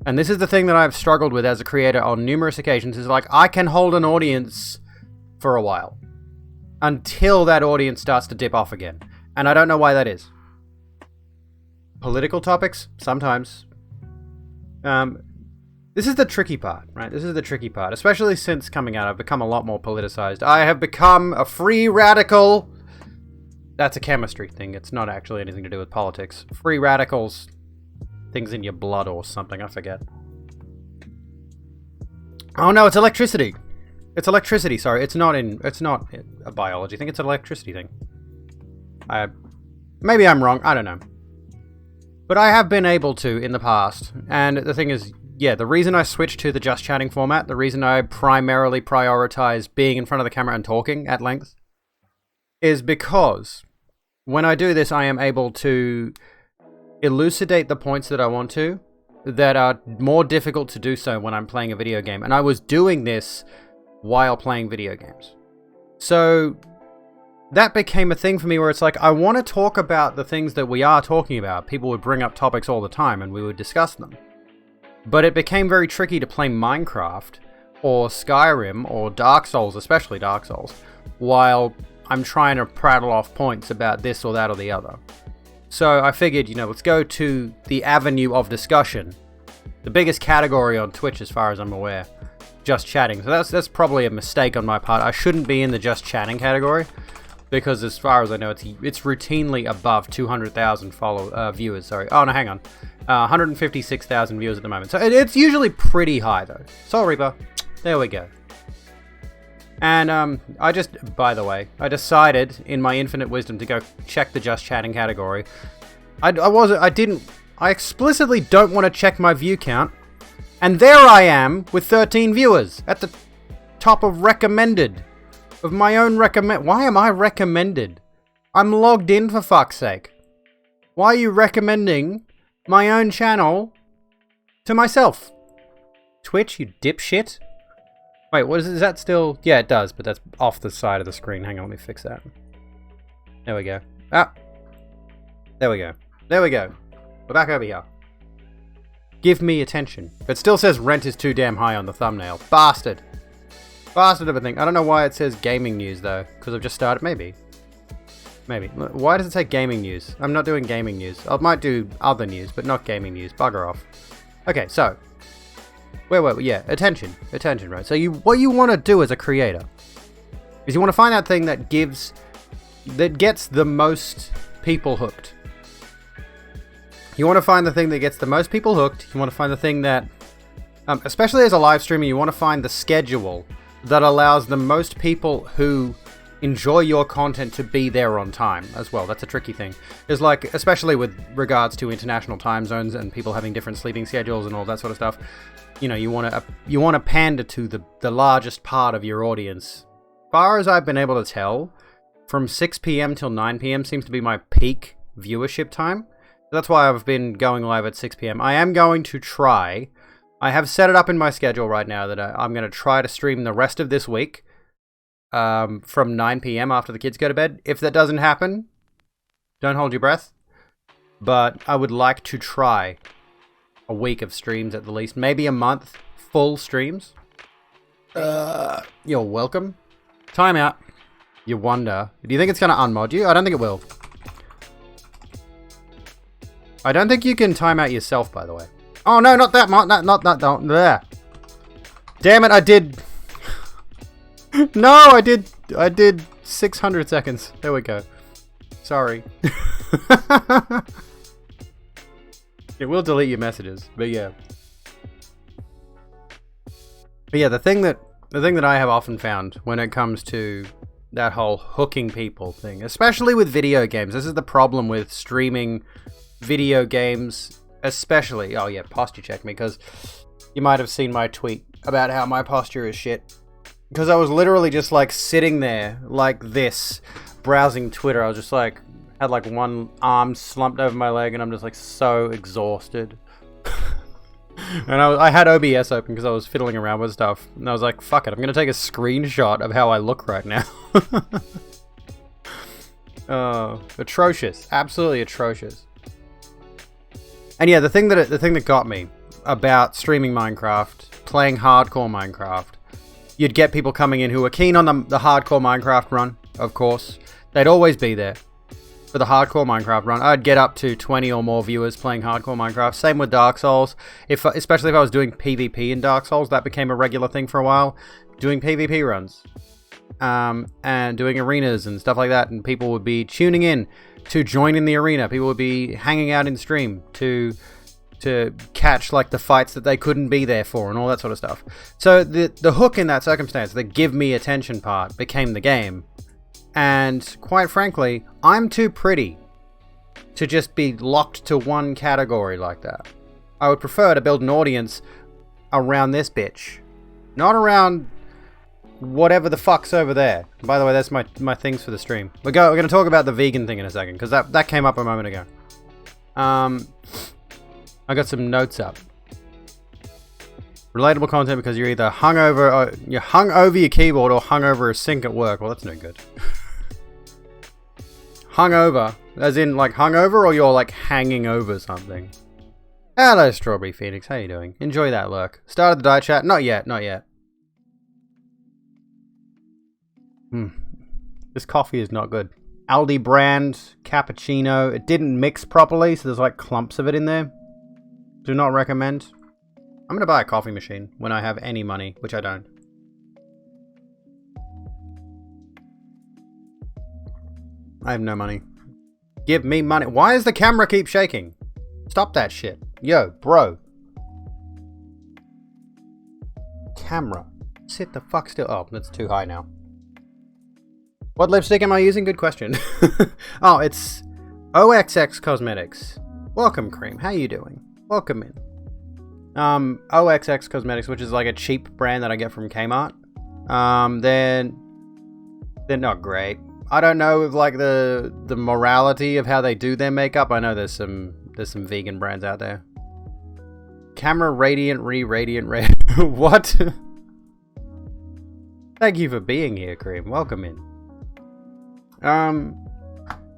And this is the thing that I've struggled with as a creator on numerous occasions, is like, I can hold an audience for a while until that audience starts to dip off again. And I don't know why that is. Political topics? Sometimes. This is the tricky part, right? This is the tricky part. Especially since coming out, I've become a lot more politicized. I have become a free radical. That's a chemistry thing. It's not actually anything to do with politics. Free radicals. Things in your blood or something. I forget. Oh no, it's electricity. It's electricity, sorry. It's not a biology thing. It's an electricity thing. Maybe I'm wrong. I don't know. But I have been able to in the past. And the thing is, yeah, the reason I switched to the just chatting format, the reason I primarily prioritize being in front of the camera and talking at length, is because when I do this, I am able to elucidate the points that I want to, that are more difficult to do so when I'm playing a video game. And I was doing this while playing video games. So that became a thing for me where it's like, I want to talk about the things that we are talking about. People would bring up topics all the time and we would discuss them. But it became very tricky to play Minecraft or Skyrim or Dark Souls, especially Dark Souls, while I'm trying to prattle off points about this or that or the other. So I figured, let's go to the avenue of discussion. The biggest category on Twitch as far as I'm aware. Just chatting. So that's probably a mistake on my part. I shouldn't be in the just chatting category. Because as far as I know, it's routinely above 200,000 viewers. Sorry. Oh, no, hang on. 156,000 viewers at the moment. So it's usually pretty high, though. Soul Reaper. There we go. And by the way, I decided in my infinite wisdom to go check the just chatting category. I explicitly don't want to check my view count. And there I am with 13 viewers at the top of recommended. Of my own Why am I recommended? I'm logged in, for fuck's sake. Why are you recommending my own channel to myself? Twitch, you dipshit? Wait, is that still... Yeah, it does, but that's off the side of the screen. Hang on, let me fix that. There we go. Ah. There we go. There we go. We're back over here. Give me attention. It still says rent is too damn high on the thumbnail. Bastard. Bastard of a thing. I don't know why it says gaming news, though. Because I've just started. Maybe. Why does it say gaming news? I'm not doing gaming news. I might do other news, but not gaming news. Bugger off. Okay, so... Wait, yeah, attention, right? So what you want to do as a creator is you want to find that thing that gets the most people hooked. You want to find the thing that gets the most people hooked. You want to find the thing that, especially as a live streamer, you want to find the schedule that allows the most people who enjoy your content to be there on time as well. That's a tricky thing. It's like, especially with regards to international time zones and people having different sleeping schedules and all that sort of stuff. You want to pander to the largest part of your audience. As far as I've been able to tell, from 6 p.m. till 9 p.m. seems to be my peak viewership time. That's why I've been going live at 6 p.m. I am going to try. I have set it up in my schedule right now that I'm going to try to stream the rest of this week from 9 p.m. after the kids go to bed. If that doesn't happen, don't hold your breath. But I would like to try a week of streams at the least. Maybe a month, full streams. You're welcome. Timeout. You wonder. Do you think it's going to unmod you? I don't think it will. I don't think you can time out yourself, by the way. Oh, no, not that mod. Not there. Damn it, I did. No, I did 600 seconds. There we go. Sorry. It will delete your messages, but yeah. But yeah, the thing that I have often found when it comes to that whole hooking people thing, especially with video games, this is the problem with streaming video games, especially. Oh yeah, posture check me, because you might have seen my tweet about how my posture is shit. Because I was literally just like sitting there like this, browsing Twitter. I was just like, had like one arm slumped over my leg, and I'm just like so exhausted. And I had OBS open because I was fiddling around with stuff, and I was like, fuck it, I'm gonna take a screenshot of how I look right now. Atrocious, absolutely atrocious. And yeah, the thing that got me about streaming Minecraft, playing hardcore Minecraft, you'd get people coming in who were keen on the hardcore Minecraft run, of course. They'd always be there for the hardcore Minecraft run. I'd get up to 20 or more viewers playing hardcore Minecraft. Same with Dark Souls. Especially if I was doing PvP in Dark Souls, that became a regular thing for a while. Doing PvP runs. And doing arenas and stuff like that. And people would be tuning in to join in the arena. People would be hanging out in stream to catch like the fights that they couldn't be there for and all that sort of stuff. So the hook in that circumstance, the give me attention part, became the game. And quite frankly, I'm too pretty to just be locked to one category like that. I would prefer to build an audience around this bitch, not around whatever the fuck's over there. By the way, that's my things for the stream. We're going to talk about the vegan thing in a second, because that came up a moment ago. I got some notes up. Relatable content because you're either hungover, or you're hung over your keyboard, or hung over a sink at work. Well, that's no good. Hungover, as in like hungover, or you're like hanging over something. Hello, Strawberry Phoenix. How you doing? Enjoy that lurk. Started the diet chat? Not yet. Not yet. This coffee is not good. Aldi brand cappuccino. It didn't mix properly, so there's like clumps of it in there. Do not recommend. I'm gonna buy a coffee machine when I have any money, which I don't. I have no money. Give me money. Why does the camera keep shaking? Stop that shit. Yo, bro. Camera. Sit the fuck still. Oh, that's too high now. What lipstick am I using? Good question. Oh, it's OXX Cosmetics. Welcome, Cream. How you doing? Welcome in. OXX Cosmetics, which is like a cheap brand that I get from Kmart. They're not great. I don't know if like the morality of how they do their makeup. I know there's some vegan brands out there. Camera Radiant Radiant Red. What? Thank you for being here, Cream. Welcome in.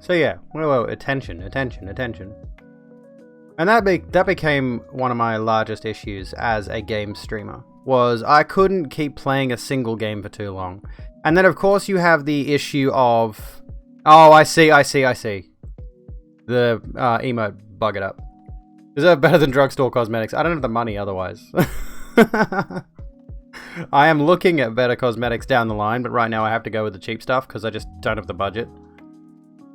So yeah, well, attention. And that became one of my largest issues as a game streamer, was I couldn't keep playing a single game for too long. And then of course you have the issue of, oh, I see. The emote, bug it up. Deserve better than drugstore cosmetics. I don't have the money otherwise. I am looking at better cosmetics down the line, but right now I have to go with the cheap stuff because I just don't have the budget.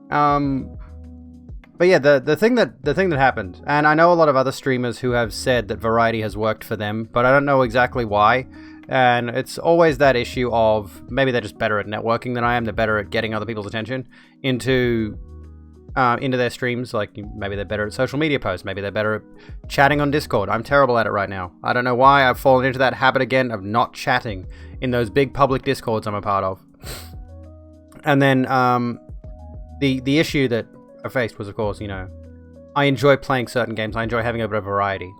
But yeah, the thing that happened, and I know a lot of other streamers who have said that variety has worked for them, but I don't know exactly why. And it's always that issue of maybe they're just better at networking than I am. They're better at getting other people's attention into their streams. Like maybe they're better at social media posts. Maybe they're better at chatting on Discord. I'm terrible at it right now. I don't know why I've fallen into that habit again of not chatting in those big public Discords I'm a part of. And then the issue that I faced was, of course, you know, I enjoy playing certain games. I enjoy having a bit of variety.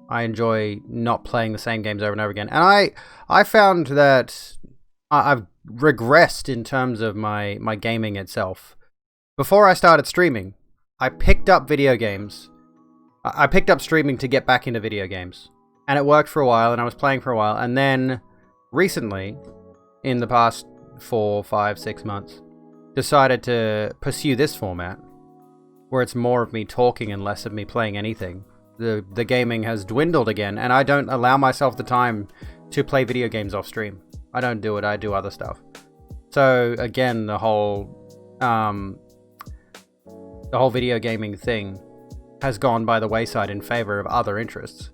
I enjoy not playing the same games over and over again. And I found that I've regressed in terms of my gaming itself. Before I started streaming, I picked up video games. I picked up streaming to get back into video games. And it worked for a while, and I was playing for a while. And then, recently, in the past 4, 5, 6 months, decided to pursue this format, where it's more of me talking and less of me playing anything. The gaming has dwindled again, and I don't allow myself the time to play video games off stream. I don't do it, I do other stuff. So, again, the whole video gaming thing has gone by the wayside in favor of other interests.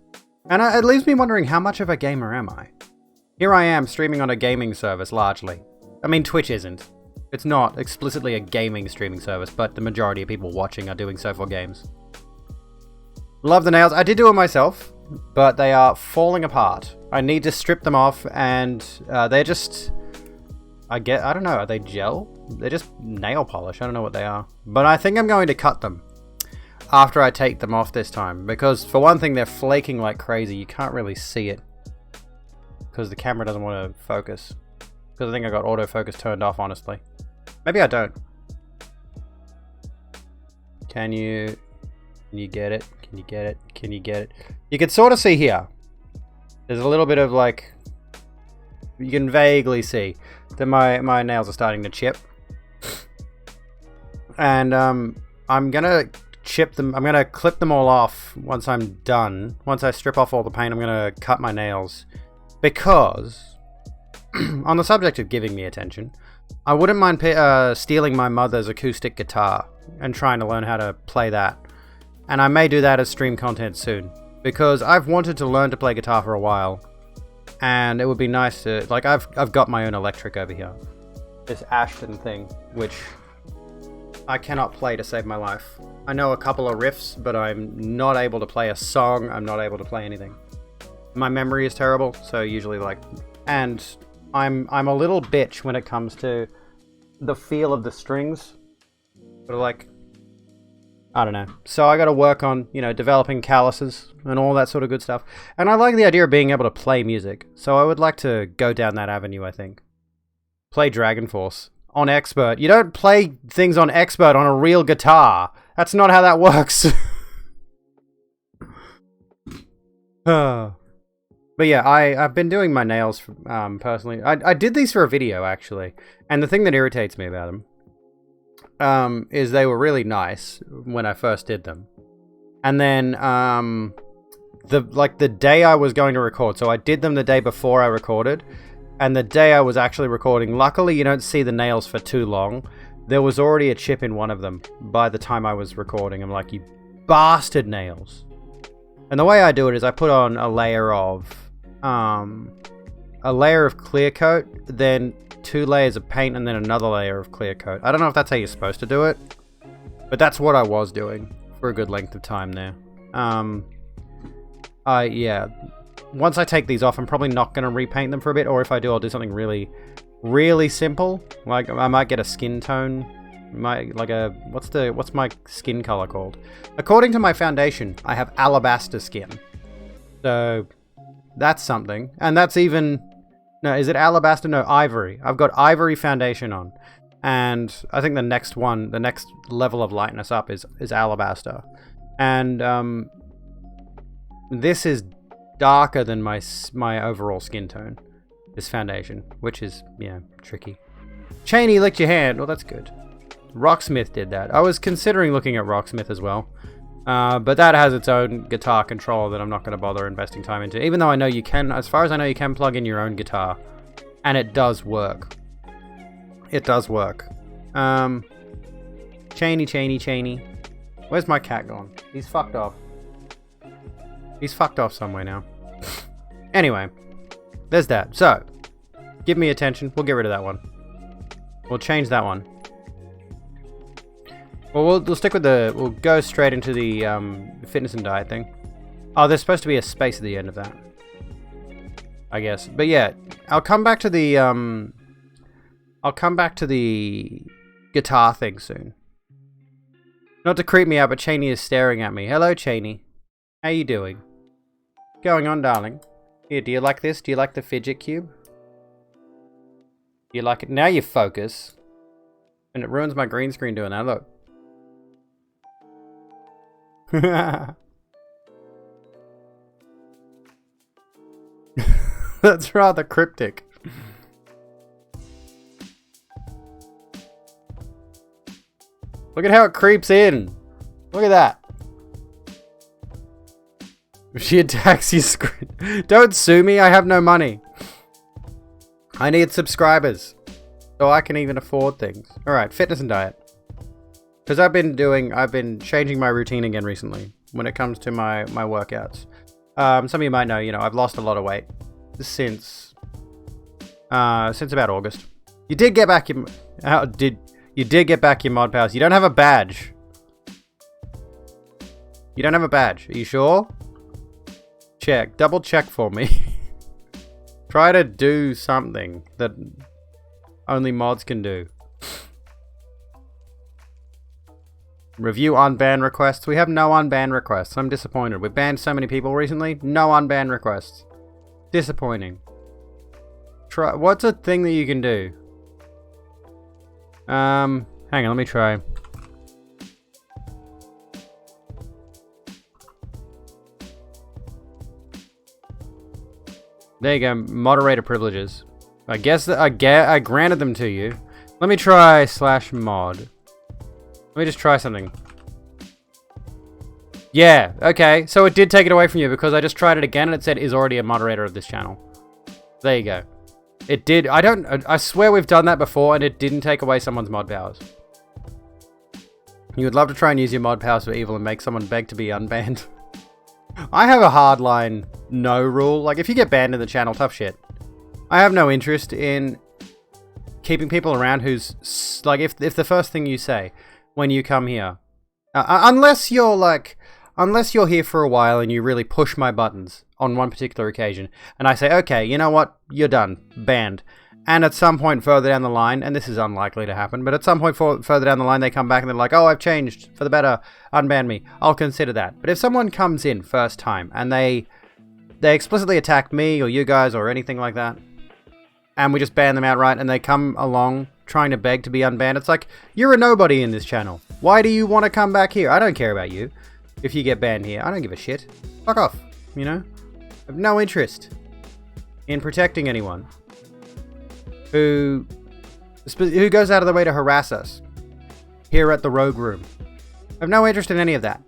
And it leaves me wondering, how much of a gamer am I? Here I am streaming on a gaming service, largely. I mean, Twitch isn't. It's not explicitly a gaming streaming service, but the majority of people watching are doing so for games. Love the nails. I did do it myself, but they are falling apart. I need to strip them off, and they're just... I don't know, are they gel? They're just nail polish. I don't know what they are. But I think I'm going to cut them after I take them off this time, because for one thing, they're flaking like crazy. You can't really see it because the camera doesn't want to focus. Because I think I got autofocus turned off, honestly. Maybe I don't. Can you get it? Can you get it? Can you get it? You can sort of see here. There's a little bit of like... You can vaguely see that my nails are starting to chip. And I'm going to chip them. I'm going to clip them all off once I'm done. Once I strip off all the paint, I'm going to cut my nails. Because, on the subject of giving me attention, I wouldn't mind stealing my mother's acoustic guitar and trying to learn how to play that. And I may do that as stream content soon, because I've wanted to learn to play guitar for a while, and it would be nice to, like, I've got my own electric over here, this Ashton thing, which I cannot play to save my life. I know a couple of riffs, but I'm not able to play a song. I'm not able to play anything. My memory is terrible, so usually and I'm a little bitch when it comes to the feel of the strings, but like, I don't know. So I got to work on, you know, developing calluses and all that sort of good stuff. And I like the idea of being able to play music. So I would like to go down that avenue, I think. Play Dragon Force on Expert. You don't play things on Expert on a real guitar. That's not how that works. But yeah, I've been doing my nails personally. I did these for a video, actually. And the thing that irritates me about them is they were really nice when I first did them. And then the day I was going to record, so I did them the day before I recorded, and the day I was actually recording, luckily you don't see the nails for too long. There was already a chip in one of them by the time I was recording. I'm like, you bastard nails. And the way I do it is I put on a layer of clear coat, then 2 layers of paint, and then another layer of clear coat. I don't know if that's how you're supposed to do it, but that's what I was doing for a good length of time there. Yeah. Once I take these off, I'm probably not going to repaint them for a bit, or if I do, I'll do something really, really simple. Like, I might get a skin tone. What's my skin color called? According to my foundation, I have alabaster skin. So, that's something. And that's even... No, is it alabaster? No, ivory. I've got ivory foundation on. And I think the next level of lightness up is alabaster. And this is darker than my overall skin tone, this foundation, which is, yeah, tricky. Cheney licked your hand. Well, that's good. Rocksmith did that. I was considering looking at Rocksmith as well. But that has its own guitar controller that I'm not going to bother investing time into. Even though I know you can, as far as I know, you can plug in your own guitar. And it does work. It does work. Cheney. Where's my cat gone? He's fucked off. He's fucked off somewhere now. Anyway, there's that. So, give me attention. We'll get rid of that one. We'll change that one. Well, we'll stick with we'll go straight into the fitness and diet thing. Oh, there's supposed to be a space at the end of that, I guess. But yeah, I'll come back to the guitar thing soon. Not to creep me out, but Cheney is staring at me. Hello, Cheney. How you doing? What's going on, darling? Here, do you like this? Do you like the fidget cube? Do you like it? Now you focus. And it ruins my green screen doing that, look. That's rather cryptic. Look at how it creeps in. Look at that. She attacks your screen. Don't sue me, I have no money. I need subscribers. So I can even afford things. Alright, fitness and diet. Because I've been changing my routine again recently. When it comes to my workouts. Some of you might know, I've lost a lot of weight. Since about August. You did get back your... You did get back your mod powers. You don't have a badge. You don't have a badge. Are you sure? Check. Double check for me. Try to do something that only mods can do. Review unban requests. We have no unban requests. I'm disappointed. We've banned so many people recently. No unban requests. Disappointing. Try. What's a thing that you can do? Hang on, let me try. There you go, moderator privileges. I guess that I granted them to you. Let me try /mod. Let me just try something. Yeah, okay, so it did take it away from you because I just tried it again and it said is already a moderator of this channel. There you go. It did. I swear we've done that before and it didn't take away someone's mod powers. You would love to try and use your mod powers for evil and make someone beg to be unbanned. I have a hardline no rule. Like, if you get banned in the channel, tough shit. I have no interest in keeping people around who's... Like, if the first thing you say when you come here... unless you're here for a while and you really push my buttons on one particular occasion, and I say, okay, you know what? You're done. Banned. And at some point further down the line, and this is unlikely to happen, but at some point further down the line, they come back and they're like, oh, I've changed for the better, unban me. I'll consider that. But if someone comes in first time and they explicitly attack me or you guys or anything like that, and we just ban them outright and they come along trying to beg to be unbanned, it's like, you're a nobody in this channel. Why do you want to come back here? I don't care about you. If you get banned here, I don't give a shit. Fuck off, I have no interest in protecting anyone who goes out of their way to harass us here at the Rogue Room. I have no interest in any of that.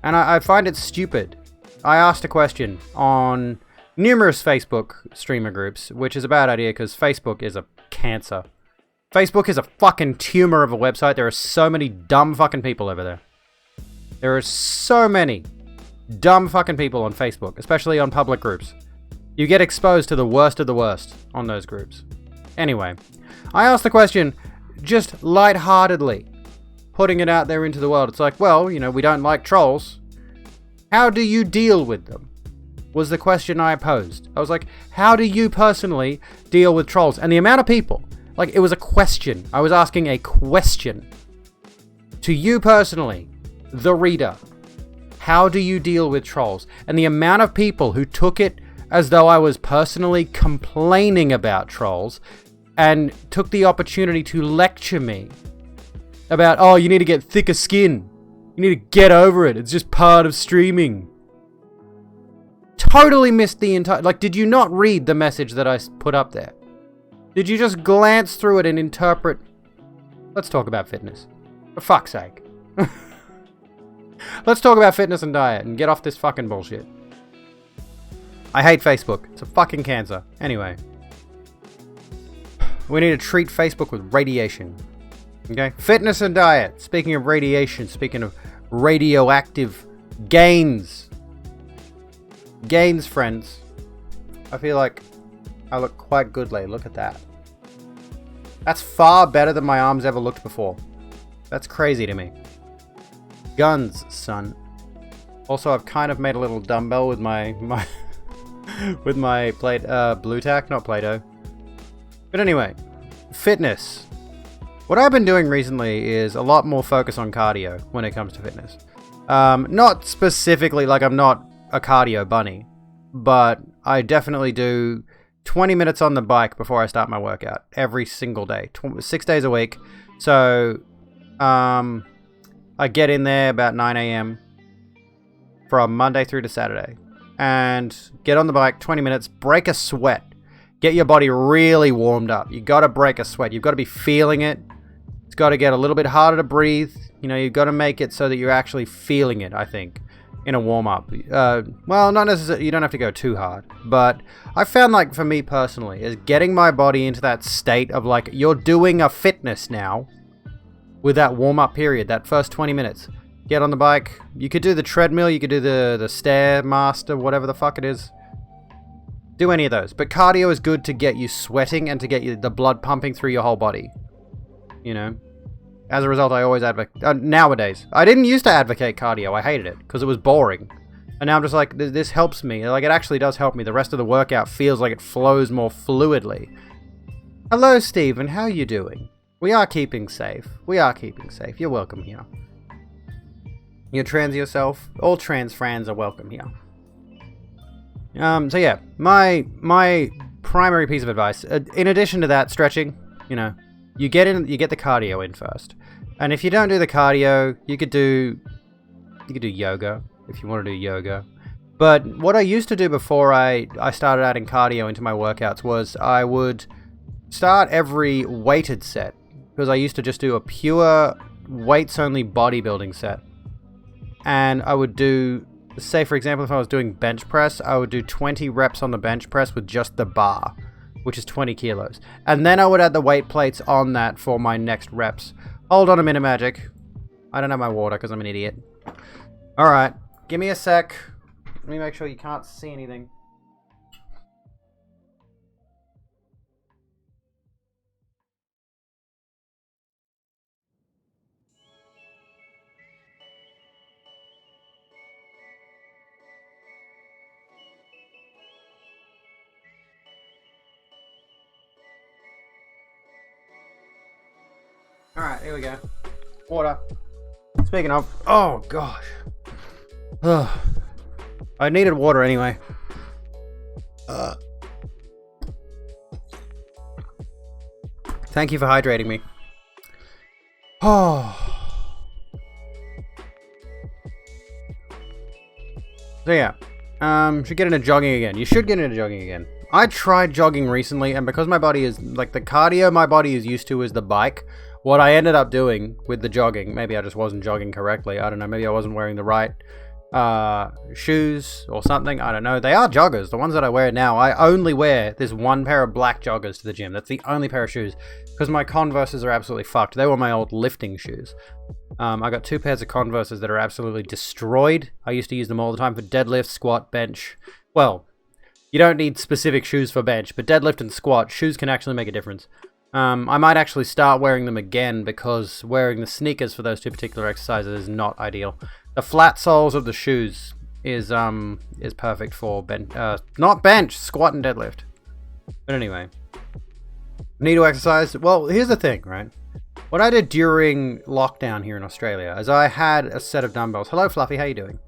And I find it stupid. I asked a question on numerous Facebook streamer groups, which is a bad idea because Facebook is a cancer. Facebook is a fucking tumor of a website. There are so many dumb fucking people over there. There are so many dumb fucking people on Facebook, especially on public groups. You get exposed to the worst of the worst on those groups. Anyway, I asked the question just lightheartedly, putting it out there into the world. It's like, well, we don't like trolls. How do you deal with them? Was the question I posed. I was like, how do you personally deal with trolls? And the amount of people, like, it was a question. I was asking a question to you personally, the reader. How do you deal with trolls? And the amount of people who took it as though I was personally complaining about trolls and took the opportunity to lecture me about, oh, you need to get thicker skin. You need to get over it. It's just part of streaming. Totally missed the entire... Like, did you not read the message that I put up there? Did you just glance through it and interpret... Let's talk about fitness. For fuck's sake. Let's talk about fitness and diet and get off this fucking bullshit. I hate Facebook. It's a fucking cancer. Anyway. We need to treat Facebook with radiation. Okay? Fitness and diet. Speaking of radiation, speaking of radioactive gains. Gains, friends. I feel like I look quite good lately. Look at that. That's far better than my arms ever looked before. That's crazy to me. Guns, son. Also, I've kind of made a little dumbbell with my with my Blue Tack, not Play-Doh. But anyway, fitness. What I've been doing recently is a lot more focus on cardio when it comes to fitness. Not specifically, like I'm not a cardio bunny, but I definitely do 20 minutes on the bike before I start my workout every single day, 6 days a week. So I get in there about 9 a.m. from Monday through to Saturday and get on the bike 20 minutes, break a sweat, get your body really warmed up. You got to break a sweat. You've got to be feeling it. It's got to get a little bit harder to breathe. You know, you've got to make it so that you're actually feeling it, I think, in a warm-up. Well, not necessarily, you don't have to go too hard, but I found, like, for me personally, is getting my body into that state of, like, you're doing a fitness now with that warm-up period, that first 20 minutes. Get on the bike. You could do the treadmill, you could do the Stairmaster, whatever the fuck it is. Do any of those. But cardio is good to get you sweating and to get you the blood pumping through your whole body. You know? As a result, I always advocate... nowadays. I didn't used to advocate cardio. I hated it because it was boring. And now I'm just like, this helps me. Like, it actually does help me. The rest of the workout feels like it flows more fluidly. Hello, Stephen. How are you doing? We are keeping safe. We are keeping safe. You're welcome here. You're trans yourself. All trans friends are welcome here. So yeah, my primary piece of advice, in addition to that, stretching, you know, you get the cardio in first. And if you don't do the cardio, you could do yoga if you want to do yoga. But what I used to do before I started adding cardio into my workouts was I would start every weighted set, because I used to just do a pure weights only bodybuilding set. And I would do, say for example, if I was doing bench press, I would do 20 reps on the bench press with just the bar, which is 20 kilos. And then I would add the weight plates on that for my next reps. Hold on a minute, Magic. I don't have my water because I'm an idiot. Alright, give me a sec. Let me make sure you can't see anything. Alright, here we go. Water. Speaking of... Oh, gosh. Ugh. I needed water anyway. Thank you for hydrating me. Oh. So yeah. Should get into jogging again. You should get into jogging again. I tried jogging recently, and because my body is... Like, the cardio my body is used to is the bike. What I ended up doing with the jogging, maybe I just wasn't jogging correctly, I don't know, maybe I wasn't wearing the right shoes or something, I don't know. They are joggers, the ones that I wear now. I only wear this one pair of black joggers to the gym. That's the only pair of shoes, because my Converses are absolutely fucked. They were my old lifting shoes. I got 2 pairs of Converses that are absolutely destroyed. I used to use them all the time for deadlift, squat, bench. Well, you don't need specific shoes for bench, but deadlift and squat, shoes can actually make a difference. I might actually start wearing them again, because wearing the sneakers for those 2 particular exercises is not ideal. The flat soles of the shoes is perfect for not bench, squat and deadlift. But anyway, need to exercise. Well, here's the thing, right? What I did during lockdown here in Australia is I had a set of dumbbells. Hello, Fluffy, how you doing?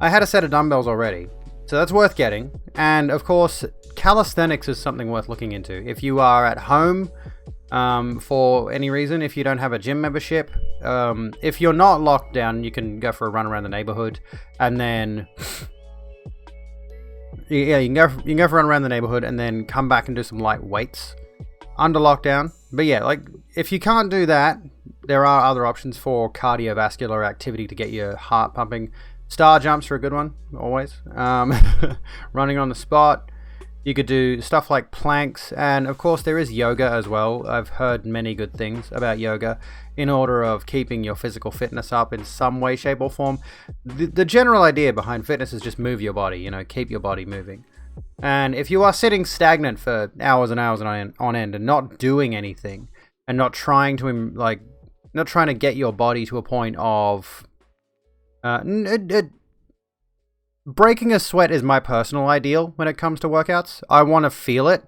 I had a set of dumbbells already, so that's worth getting. And of course, calisthenics is something worth looking into. If you are at home for any reason, if you don't have a gym membership, if you're not locked down, you can go for a run around the neighborhood, and then yeah, you can go for a run around the neighborhood and then come back and do some light weights under lockdown. But yeah, like, if you can't do that, there are other options for cardiovascular activity to get your heart pumping. Star jumps are a good one, always. Running on the spot. You could do stuff like planks, and of course there is yoga as well. I've heard many good things about yoga in order of keeping your physical fitness up in some way, shape or form. The general idea behind fitness is just move your body, you know, keep your body moving. And if you are sitting stagnant for hours and hours on end and not doing anything, and not trying to get your body to a point of breaking a sweat is my personal ideal when it comes to workouts. I want to feel it,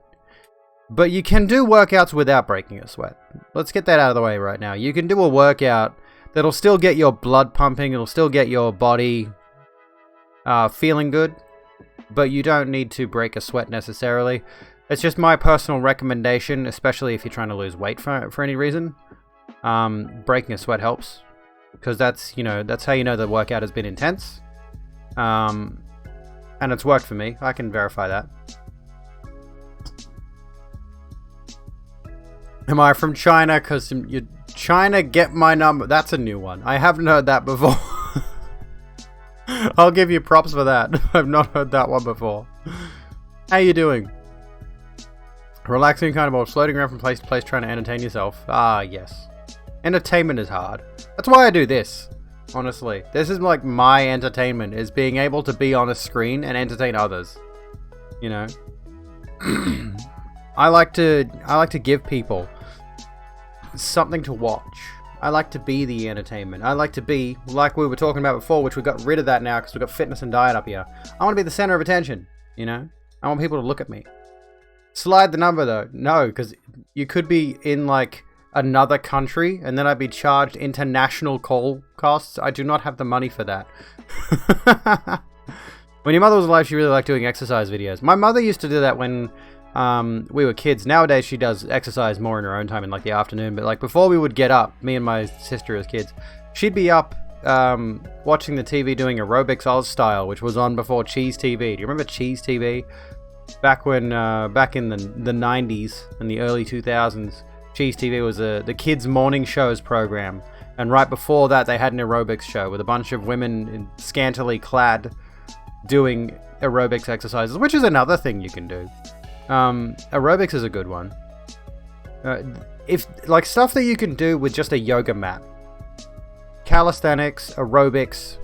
But you can do workouts without breaking a sweat. Let's get that out of the way right now. You can do a workout that'll still get your blood pumping, it'll still get your body feeling good, but you don't need to break a sweat necessarily. It's just my personal recommendation, especially if you're trying to lose weight for any reason. Breaking a sweat helps, because that's how you know the workout has been intense. And it's worked for me. I can verify that. Am I from China? Because you China, get my number. That's a new one. I haven't heard that before. I'll give you props for that. I've not heard that one before. How you doing? Relaxing kind of, while floating around from place to place trying to entertain yourself. Ah, yes. Entertainment is hard. That's why I do this. Honestly. This is like my entertainment, is being able to be on a screen and entertain others. You know? I like to give people something to watch. I like to be the entertainment. I like to be, like we were talking about before, which we got rid of that now because we've got fitness and diet up here. I want to be the center of attention, you know? I want people to look at me. Slide the number though. No, because you could be in like another country and then I'd be charged international call costs. I do not have the money for that. When your mother was alive, she really liked doing exercise videos. My mother used to do that when we were kids. Nowadays she does exercise more in her own time in like the afternoon, but like before we would get up, me and my sister as kids, she'd be up watching the TV doing Aerobics Oz Style, which was on before Cheese TV. Do you remember Cheese TV? Back when back in the 90s and the early 2000s, Cheese TV was the kids morning shows program, and right before that they had an aerobics show with a bunch of women scantily clad doing aerobics exercises, which is another thing you can do. Aerobics is a good one. If like stuff that you can do with just a yoga mat, calisthenics, aerobics,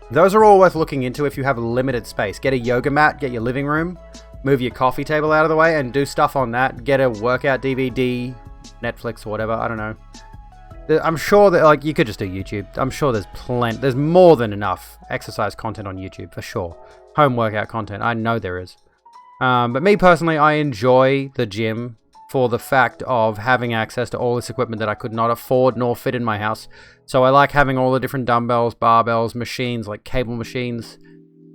those are all worth looking into if you have a limited space. Get a yoga mat, get your living room, move your coffee table out of the way, and do stuff on that. Get a workout DVD, Netflix or whatever, I don't know. I'm sure that like you could just do YouTube. I'm sure there's more than enough exercise content on YouTube, for sure. Home workout content, I know there is. But me personally, I enjoy the gym for the fact of having access to all this equipment that I could not afford nor fit in my house. So I like having all the different dumbbells, barbells, machines, like cable machines.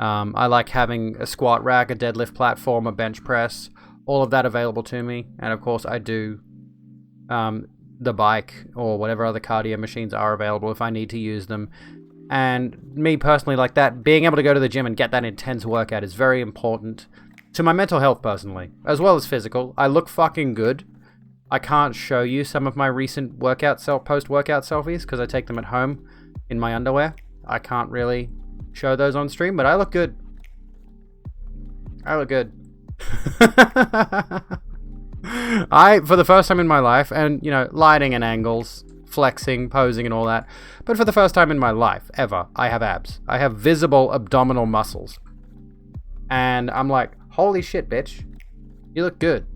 I like having a squat rack, a deadlift platform, a bench press, all of that available to me. And of course I do the bike or whatever other cardio machines are available if I need to use them. And me personally, like that, being able to go to the gym and get that intense workout is very important to my mental health personally, as well as physical. I look fucking good. I can't show you some of my recent post-workout selfies because I take them at home in my underwear. I can't really show those on stream, but I look good. I look good. For the first time in my life, and you know, lighting and angles, flexing, posing and all that, but for the first time in my life, ever, I have abs. I have visible abdominal muscles. And I'm like, holy shit, bitch. You look good.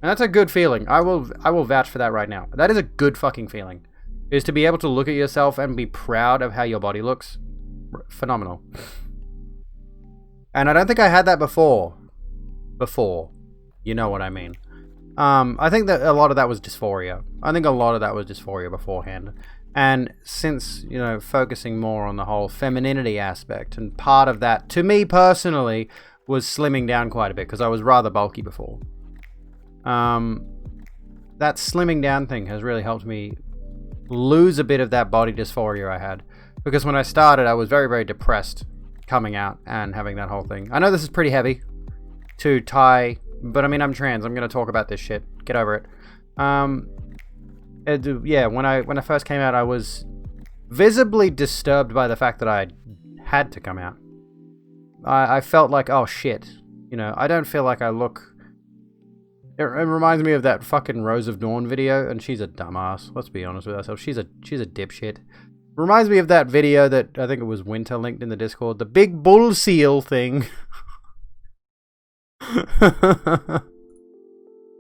And that's a good feeling. I will vouch for that right now. That is a good fucking feeling. Is to be able to look at yourself and be proud of how your body looks. Phenomenal. And I don't think I had that before. You know what I mean. I think that a lot of that was dysphoria. Beforehand. And since, you know, focusing more on the whole femininity aspect, and part of that, to me personally, was slimming down quite a bit, because I was rather bulky before. That slimming down thing has really helped me lose a bit of that body dysphoria I had. Because when I started, I was very, very depressed coming out and having that whole thing. I know this is pretty heavy to tie, but I mean, I'm trans. I'm going to talk about this shit. Get over it. Yeah, when I first came out, I was visibly disturbed by the fact that I had to come out. I felt like, oh shit, you know, I don't feel like I look... It reminds me of that fucking Rose of Dawn video, and she's a dumbass. Let's be honest with ourselves. She's a dipshit. Reminds me of that video that I think it was Winter linked in the Discord, the big bull seal thing.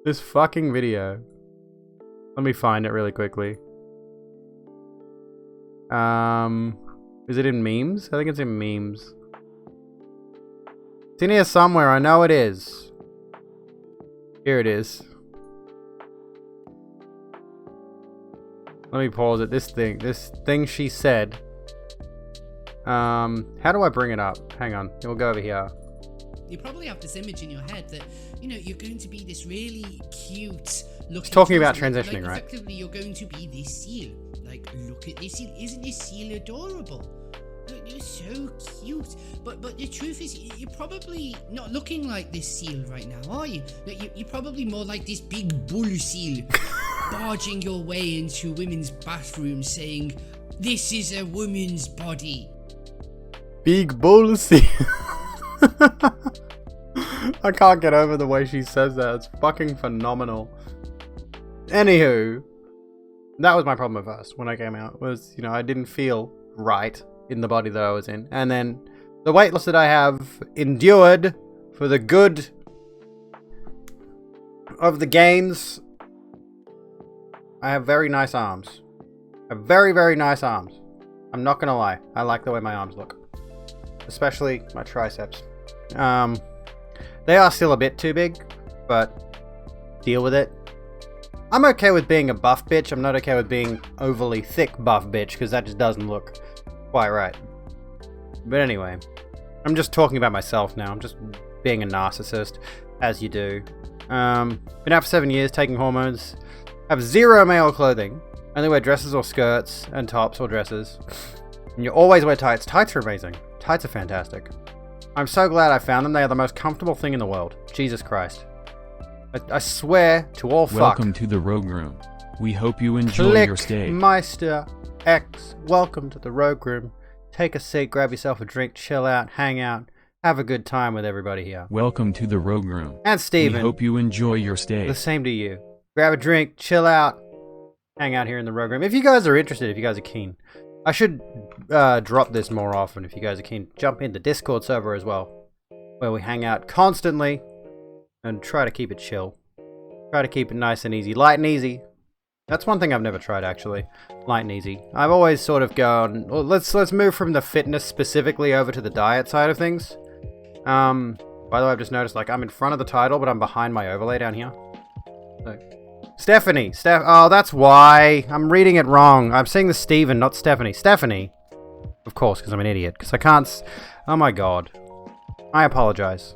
This fucking video. Let me find it really quickly. Is it in memes? I think it's in memes. It's in here somewhere, I know it is. Here it is. Let me pause it. This thing she said. How do I bring it up? Hang on. We'll go over here. You probably have this image in your head that, you know, you're going to be this really cute looking... It's talking about seal. transitioning, like, right? Effectively, you're going to be this seal. Like, look at this seal. Isn't this seal adorable? Look, you're so cute. But the truth is, you're probably not looking like this seal right now, are you? You're probably more like this big bull seal barging your way into women's bathrooms saying, "This is a woman's body." Big bull seal. I can't get over the way she says that. It's fucking phenomenal. Anywho, that was my problem at first when I came out. Was, you know, I didn't feel right in the body that I was in. And then the weight loss that I have endured for the good of the gains. I have very nice arms. I have very, very nice arms. I'm not gonna lie. I like the way my arms look. Especially my triceps. They are still a bit too big, but deal with it. I'm okay with being a buff bitch. I'm not okay with being overly thick buff bitch, because that just doesn't look quite right. But anyway, I'm just talking about myself now. I'm just being a narcissist, as you do. Been out for 7 years, taking hormones. Have zero male clothing. Only wear dresses or skirts, and tops or dresses. And you always wear tights. Tights are amazing. Tights are fantastic. I'm so glad I found them. They are the most comfortable thing in the world. Jesus Christ. I swear to all fuck. Welcome to the Rogue Room. We hope you enjoy your stay. Meister X. Welcome to the Rogue Room. Take a seat, grab yourself a drink, chill out, hang out, have a good time with everybody here. Welcome to the Rogue Room. And Steven. We hope you enjoy your stay. The same to you. Grab a drink, chill out, hang out here in the Rogue Room. If you guys are interested, if you guys are keen. I should drop this more often if you guys are keen. Jump in the Discord server as well, where we hang out constantly and try to keep it chill. Try to keep it nice and easy. Light and easy. That's one thing I've never tried, actually. Light and easy. I've always sort of gone, well, let's move from the fitness specifically over to the diet side of things. By the way, I've just noticed, like, I'm in front of the title, but I'm behind my overlay down here. So, Stephanie. Oh, that's why. I'm reading it wrong. I'm saying the Steven, not Stephanie. Stephanie. Of course, because I'm an idiot. Because I can't... Oh my god. I apologize.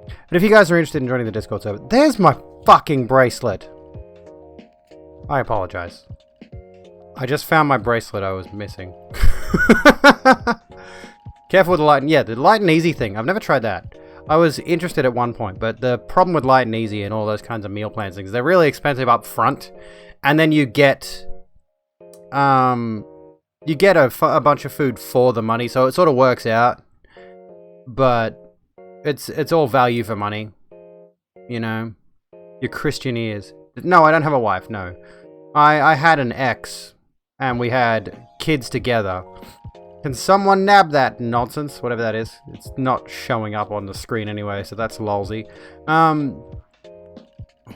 But if you guys are interested in joining the Discord server, there's my fucking bracelet. I apologize. I just found my bracelet I was missing. Careful with the light and... Yeah, the light and easy thing. I've never tried that. I was interested at one point, but the problem with Light and Easy and all those kinds of meal plans things, they're really expensive up front, and then you get a bunch of food for the money, so it sort of works out, but it's all value for money, you know? Your Christian ears. No, I don't have a wife, no. I had an ex, and we had kids together. Can someone nab that nonsense? Whatever that is. It's not showing up on the screen anyway, so that's lolsy. What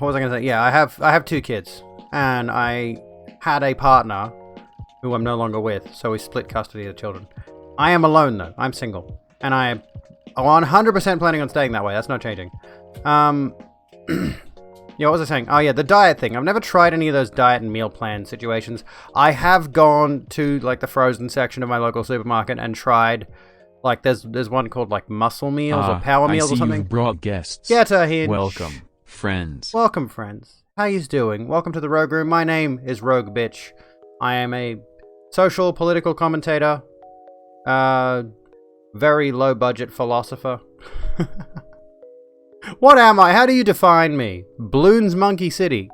was I going to say? Yeah, I have 2 kids. And I had a partner who I'm no longer with, so we split custody of the children. I am alone, though. I'm single. And I'm 100% planning on staying that way. That's not changing. Yeah, what was I saying? Oh yeah, the diet thing. I've never tried any of those diet and meal plan situations. I have gone to like the frozen section of my local supermarket and tried, like there's one called like muscle meals or power meals or something. You've brought guests. Get a hinge. Welcome, friends. Welcome, friends. How yous doing? Welcome to the Rogue Room. My name is Rogue Bitch. I am a social political commentator, very low budget philosopher. What am I? How do you define me? Bloons Monkey City.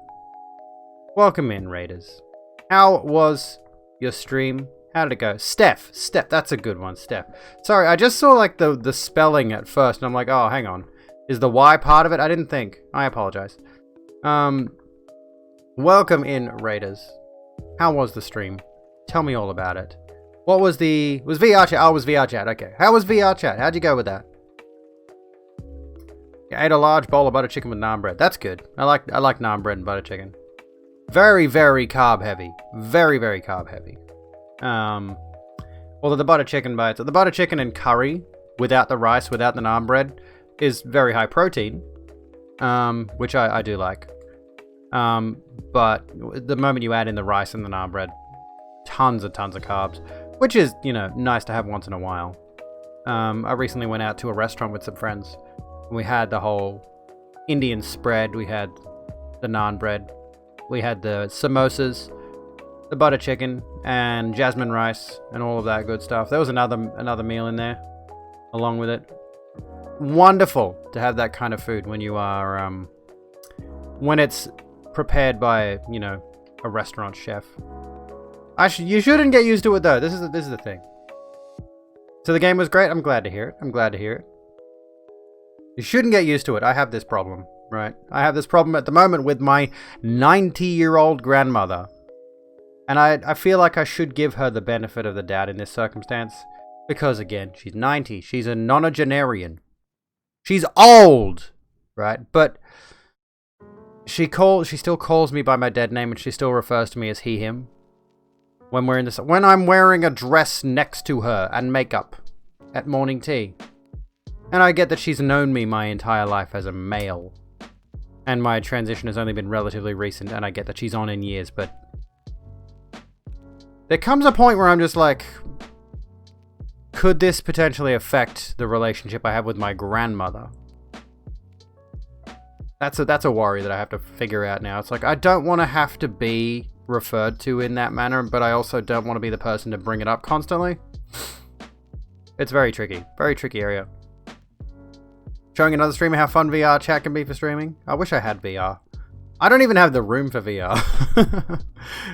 Welcome in, Raiders. How was your stream? How did it go? Steph, that's a good one, Steph. Sorry, I just saw like the spelling at first, and I'm like, oh, hang on. Is the Y part of it? I didn't think. I apologize. Welcome in, Raiders. How was the stream? Tell me all about it. What was was VR chat? Oh, it was VR chat, okay. How was VR chat? How'd you go with that? I ate a large bowl of butter chicken with naan bread. That's good. I like naan bread and butter chicken. Very, very carb heavy. Very, very carb heavy. Although the butter chicken and curry, without the rice, without the naan bread, is very high protein. which I do like. But the moment you add in the rice and the naan bread, tons of carbs, which is, you know, nice to have once in a while. I recently went out to a restaurant with some friends. And we had the whole Indian spread. We had the naan bread. We had the samosas, the butter chicken, and jasmine rice, and all of that good stuff. There was another meal in there, along with it. Wonderful to have that kind of food when you are, when it's prepared by, you know, a restaurant chef. Actually, you shouldn't get used to it though. This is the thing. So the game was great. I'm glad to hear it. You shouldn't get used to it. I have this problem, right? I have this problem at the moment with my 90-year-old grandmother. And I feel like I should give her the benefit of the doubt in this circumstance. Because, again, she's 90. She's a nonagenarian. She's old, right? But she still calls me by my dead name, and she still refers to me as he, him. When I'm wearing a dress next to her and makeup at morning tea. And I get that she's known me my entire life as a male. And my transition has only been relatively recent, and I get that she's on in years, but there comes a point where I'm just like, could this potentially affect the relationship I have with my grandmother? That's a worry that I have to figure out now. It's like, I don't want to have to be referred to in that manner, but I also don't want to be the person to bring it up constantly. It's very tricky area. Showing another streamer how fun VR chat can be for streaming. I wish I had VR. I don't even have the room for VR.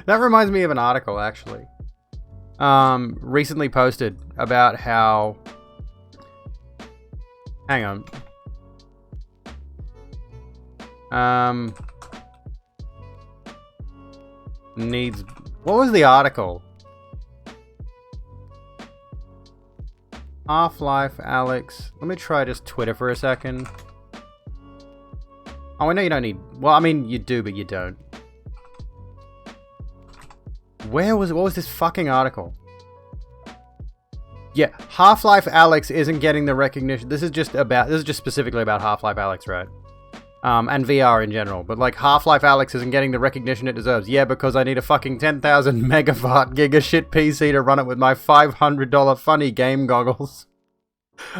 That reminds me of an article, actually. Recently posted about how... Hang on. Needs... What was the article? Half-Life, Alex. Let me try just Twitter for a second. Oh, I know you don't need... Well, I mean, you do, but you don't. What was this fucking article? Yeah, Half-Life Alex isn't getting the recognition. This is just specifically about Half-Life Alex, right? And VR in general. But like, Half-Life Alex isn't getting the recognition it deserves. Yeah, because I need a fucking 10,000 megawatt giga shit PC to run it with my $500 funny game goggles.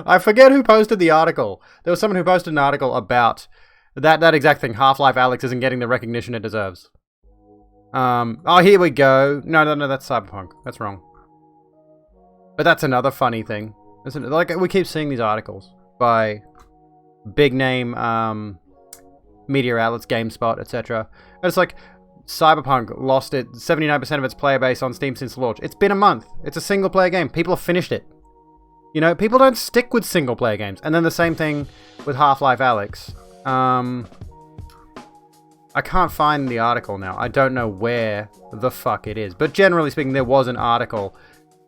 I forget who posted the article. There was someone who posted an article about that exact thing. Half-Life Alex isn't getting the recognition it deserves. Oh, here we go. No, that's Cyberpunk. That's wrong. But that's another funny thing. Isn't it? Like, we keep seeing these articles by big name, media outlets, GameSpot, etc. And it's like, Cyberpunk lost 79% of its player base on Steam since launch. It's been a month. It's a single player game. People have finished it. You know, people don't stick with single player games. And then the same thing with Half-Life Alex. I can't find the article now. I don't know where the fuck it is. But generally speaking, there was an article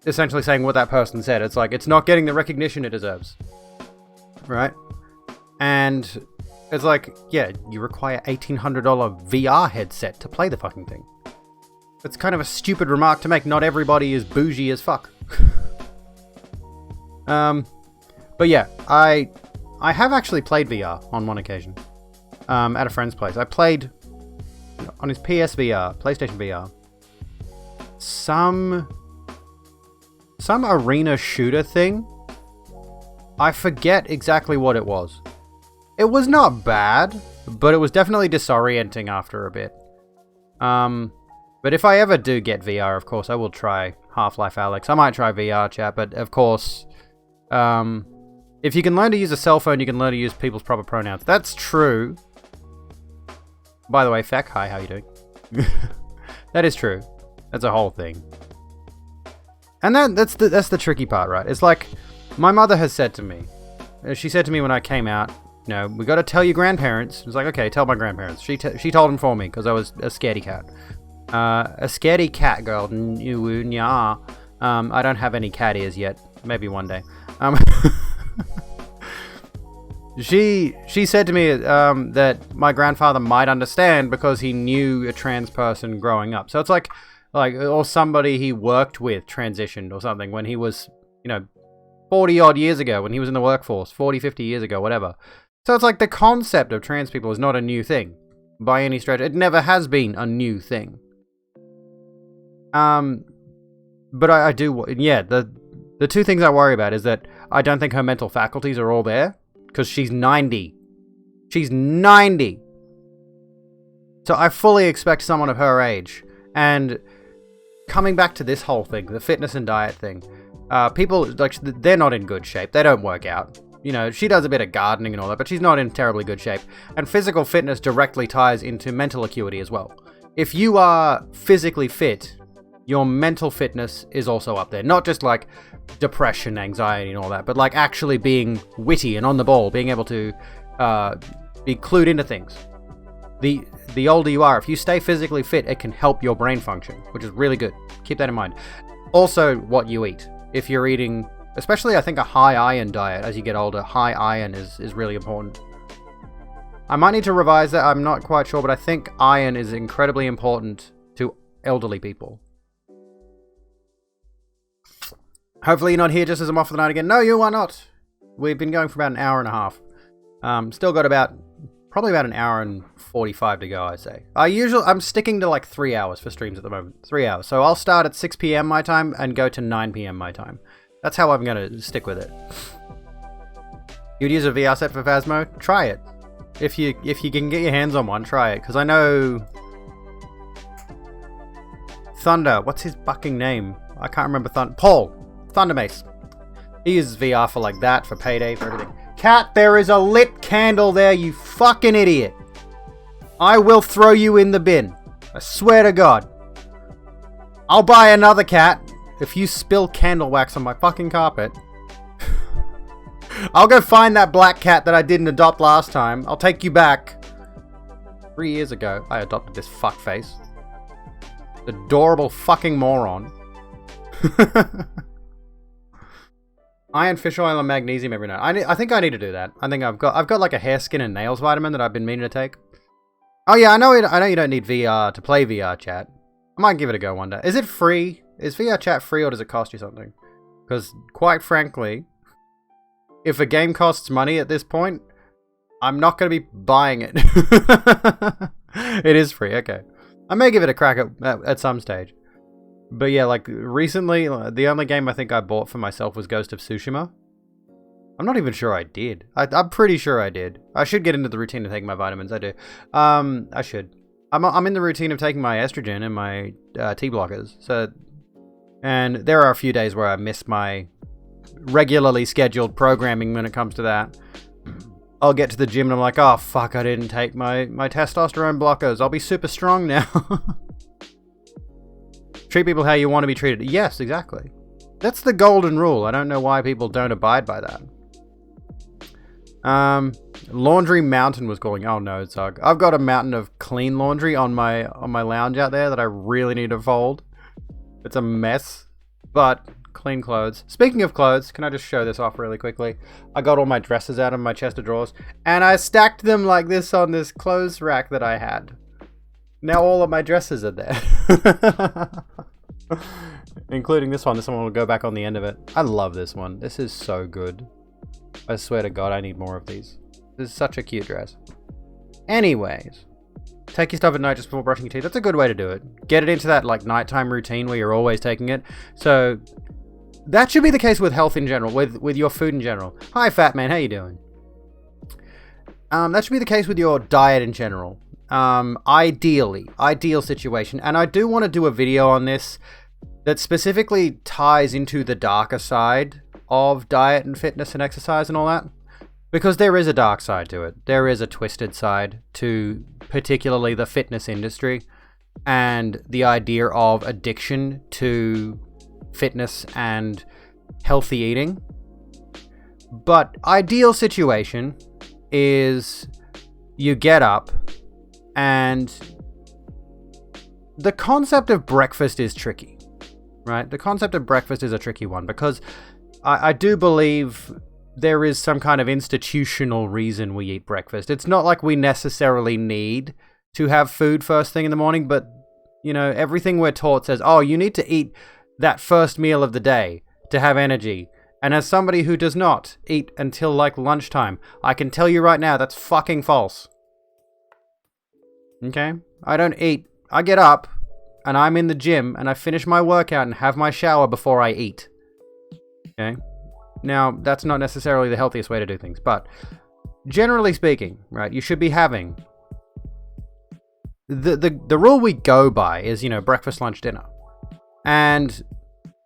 essentially saying what that person said. It's like, it's not getting the recognition it deserves. Right? And it's like, yeah, you require $1,800 VR headset to play the fucking thing. It's kind of a stupid remark to make. Not everybody is bougie as fuck. But yeah, I have actually played VR on one occasion. At a friend's place. I played on his PSVR, PlayStation VR. Some arena shooter thing. I forget exactly what it was. It was not bad, but it was definitely disorienting after a bit. But if I ever do get VR, of course, I will try Half-Life Alex. I might try VR chat, but of course, if you can learn to use a cell phone, you can learn to use people's proper pronouns. That's true. By the way, Feck, hi, how you doing? That is true. That's a whole thing. And that's the tricky part, right? It's like, my mother has said to me, she said to me when I came out, you know, we got to tell your grandparents. I was like, okay, tell my grandparents. She told them for me because I was a scaredy cat. A scaredy cat girl. I don't have any cat ears yet. Maybe one day. She said to me that my grandfather might understand because he knew a trans person growing up. So it's like, or somebody he worked with transitioned or something when he was, 40 odd years ago, when he was in the workforce, 40, 50 years ago, whatever. So it's like the concept of trans people is not a new thing by any stretch. It never has been a new thing. But I do, yeah, the two things I worry about is that I don't think her mental faculties are all there, because she's 90. She's 90! So I fully expect someone of her age. And coming back to this whole thing, the fitness and diet thing, people, like, they're not in good shape. They don't work out. You know, she does a bit of gardening and all that, but she's not in terribly good shape. And physical fitness directly ties into mental acuity as well. If you are physically fit, your mental fitness is also up there. Not just like depression, anxiety, and all that, but like actually being witty and on the ball, being able to be clued into things. The older you are, if you stay physically fit, it can help your brain function, which is really good. Keep that in mind. Also, what you eat. If you're eating, especially I think a high iron diet as you get older, high iron is really important. I might need to revise that, I'm not quite sure, but I think iron is incredibly important to elderly people. Hopefully you're not here just as I'm off for the night again. No, you are not. We've been going for about an hour and a half. Still got probably about an hour and 45 to go, I'd say. I'm sticking to like 3 hours for streams at the moment. 3 hours. So I'll start at 6 p.m. my time and go to 9 p.m. my time. That's how I'm going to stick with it. You'd use a VR set for Phasmo? Try it. If you can get your hands on one, try it. Because I know... Thunder. What's his fucking name? I can't remember Paul. Thundermace. He uses VR for like that, for Payday, for everything. Cat, there is a lit candle there, you fucking idiot. I will throw you in the bin. I swear to God. I'll buy another cat if you spill candle wax on my fucking carpet. I'll go find that black cat that I didn't adopt last time. I'll take you back. 3 years ago, I adopted this fuckface. Adorable fucking moron. Iron, fish oil, and magnesium every night. I think I need to do that. I think I've got like a hair, skin, and nails vitamin that I've been meaning to take. Oh yeah, I know you don't need VR to play VR chat. I might give it a go one day. Is it free? Is VR chat free or does it cost you something? Because quite frankly, if a game costs money at this point, I'm not going to be buying it. It is free, okay. I may give it a crack at some stage. But yeah, like recently, the only game I think I bought for myself was Ghost of Tsushima. I'm not even sure I did. I'm pretty sure I did. I should get into the routine of taking my vitamins. I do. I should. I'm in the routine of taking my estrogen and my T blockers. So, and there are a few days where I miss my regularly scheduled programming when it comes to that. I'll get to the gym and I'm like, oh fuck, I didn't take my testosterone blockers. I'll be super strong now. Treat people how you want to be treated. Yes, exactly. That's the golden rule. I don't know why people don't abide by that. Laundry Mountain was calling. Oh no, Zug. I've got a mountain of clean laundry on my lounge out there that I really need to fold. It's a mess, but clean clothes. Speaking of clothes, can I just show this off really quickly? I got all my dresses out of my chest of drawers, and I stacked them like this on this clothes rack that I had. Now all of my dresses are there. Including this one. This one will go back on the end of it. I love this one. This is so good. I swear to God, I need more of these. This is such a cute dress. Anyways. Take your stuff at night just before brushing your teeth. That's a good way to do it. Get it into that like nighttime routine where you're always taking it. So that should be the case with health in general, with your food in general. Hi Fat Man, how you doing? That should be the case with your diet in general. Ideal situation. And I do want to do a video on this that specifically ties into the darker side of diet and fitness and exercise and all that. Because there is a dark side to it. There is a twisted side to particularly the fitness industry and the idea of addiction to fitness and healthy eating. But ideal situation is you get up and the concept of breakfast is tricky, right? The concept of breakfast is a tricky one because I do believe there is some kind of institutional reason we eat breakfast. It's not like we necessarily need to have food first thing in the morning, but, you know, everything we're taught says, oh, you need to eat that first meal of the day to have energy. And as somebody who does not eat until like lunchtime, I can tell you right now that's fucking false. Okay? I don't eat. I get up and I'm in the gym and I finish my workout and have my shower before I eat. Okay? Now, that's not necessarily the healthiest way to do things, but generally speaking, right, you should be having the rule we go by is, breakfast, lunch, dinner. And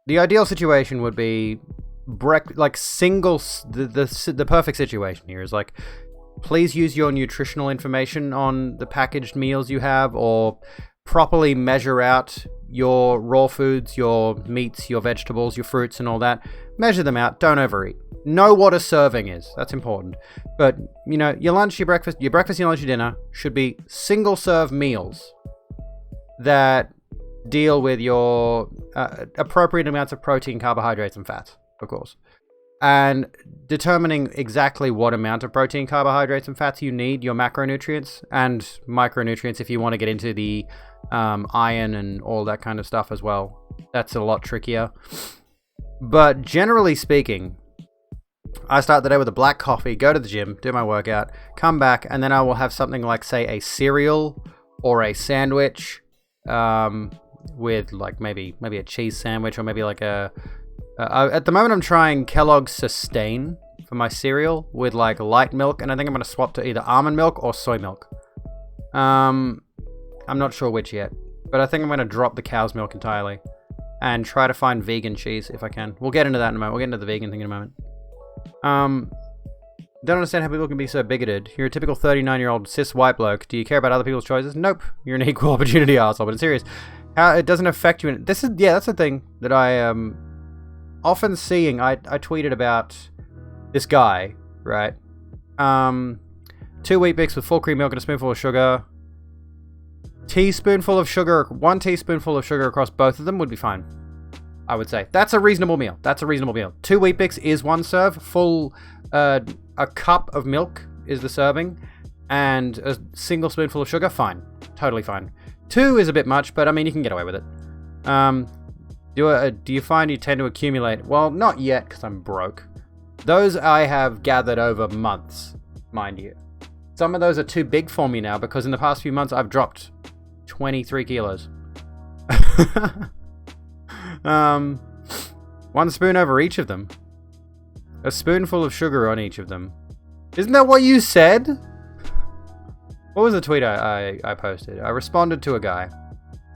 the ideal situation would be the perfect situation here is like, please use your nutritional information on the packaged meals you have, or properly measure out your raw foods, your meats, your vegetables, your fruits and all that. Measure them out, don't overeat. Know what a serving is, that's important. But, your lunch, your breakfast, your lunch, your dinner should be single serve meals that deal with your appropriate amounts of protein, carbohydrates and fats, of course. And determining exactly what amount of protein, carbohydrates and fats you need, your macronutrients and micronutrients if you want to get into the iron and all that kind of stuff as well. That's a lot trickier. But generally speaking, I start the day with a black coffee, go to the gym, do my workout, come back, and then I will have something like, say, a cereal or a sandwich with like maybe a cheese sandwich, or maybe like at the moment I'm trying Kellogg's Sustain for my cereal with like light milk, and I think I'm going to swap to either almond milk or soy milk. I'm not sure which yet, but I think I'm going to drop the cow's milk entirely and try to find vegan cheese if I can. We'll get into that in a moment. We'll get into the vegan thing in a moment. Don't understand how people can be so bigoted. You're a typical 39-year-old cis white bloke. Do you care about other people's choices? Nope. You're an equal opportunity asshole, but it's serious. How it doesn't affect you. That's the thing that I often seeing. I tweeted about this guy, right? 2 Wheat Bix with full cream milk and a spoonful of sugar. Teaspoonful of sugar, 1 teaspoonful of sugar across both of them would be fine, I would say. That's a reasonable meal. 2 Wheat Bix is 1 serve. Full, a cup of milk is the serving. And a single spoonful of sugar, fine. Totally fine. 2 is a bit much, but I mean, you can get away with it. Do you find you tend to accumulate? Well, not yet, because I'm broke. Those I have gathered over months, mind you. Some of those are too big for me now, because in the past few months, I've dropped 23 kilos. 1 spoon over each of them. A spoonful of sugar on each of them. Isn't that what you said? What was the tweet I posted? I responded to a guy.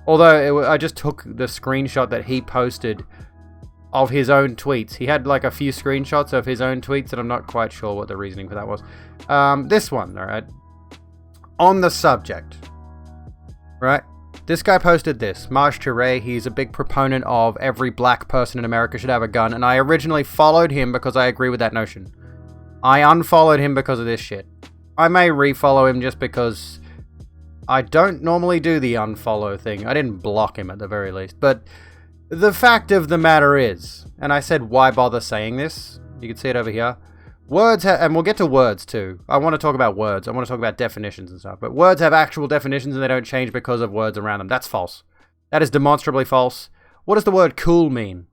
Although I just took the screenshot that he posted of his own tweets. He had like a few screenshots of his own tweets, and I'm not quite sure what the reasoning for that was. This one, alright? On the subject. Right? This guy posted this. Marsh Touré, he's a big proponent of every black person in America should have a gun, and I originally followed him because I agree with that notion. I unfollowed him because of this shit. I may refollow him just because I don't normally do the unfollow thing. I didn't block him at the very least. But the fact of the matter is, and I said why bother saying this? You can see it over here. Words, and we'll get to words too. I want to talk about words. I want to talk about definitions and stuff. But words have actual definitions and they don't change because of words around them. That's false. That is demonstrably false. What does the word cool mean?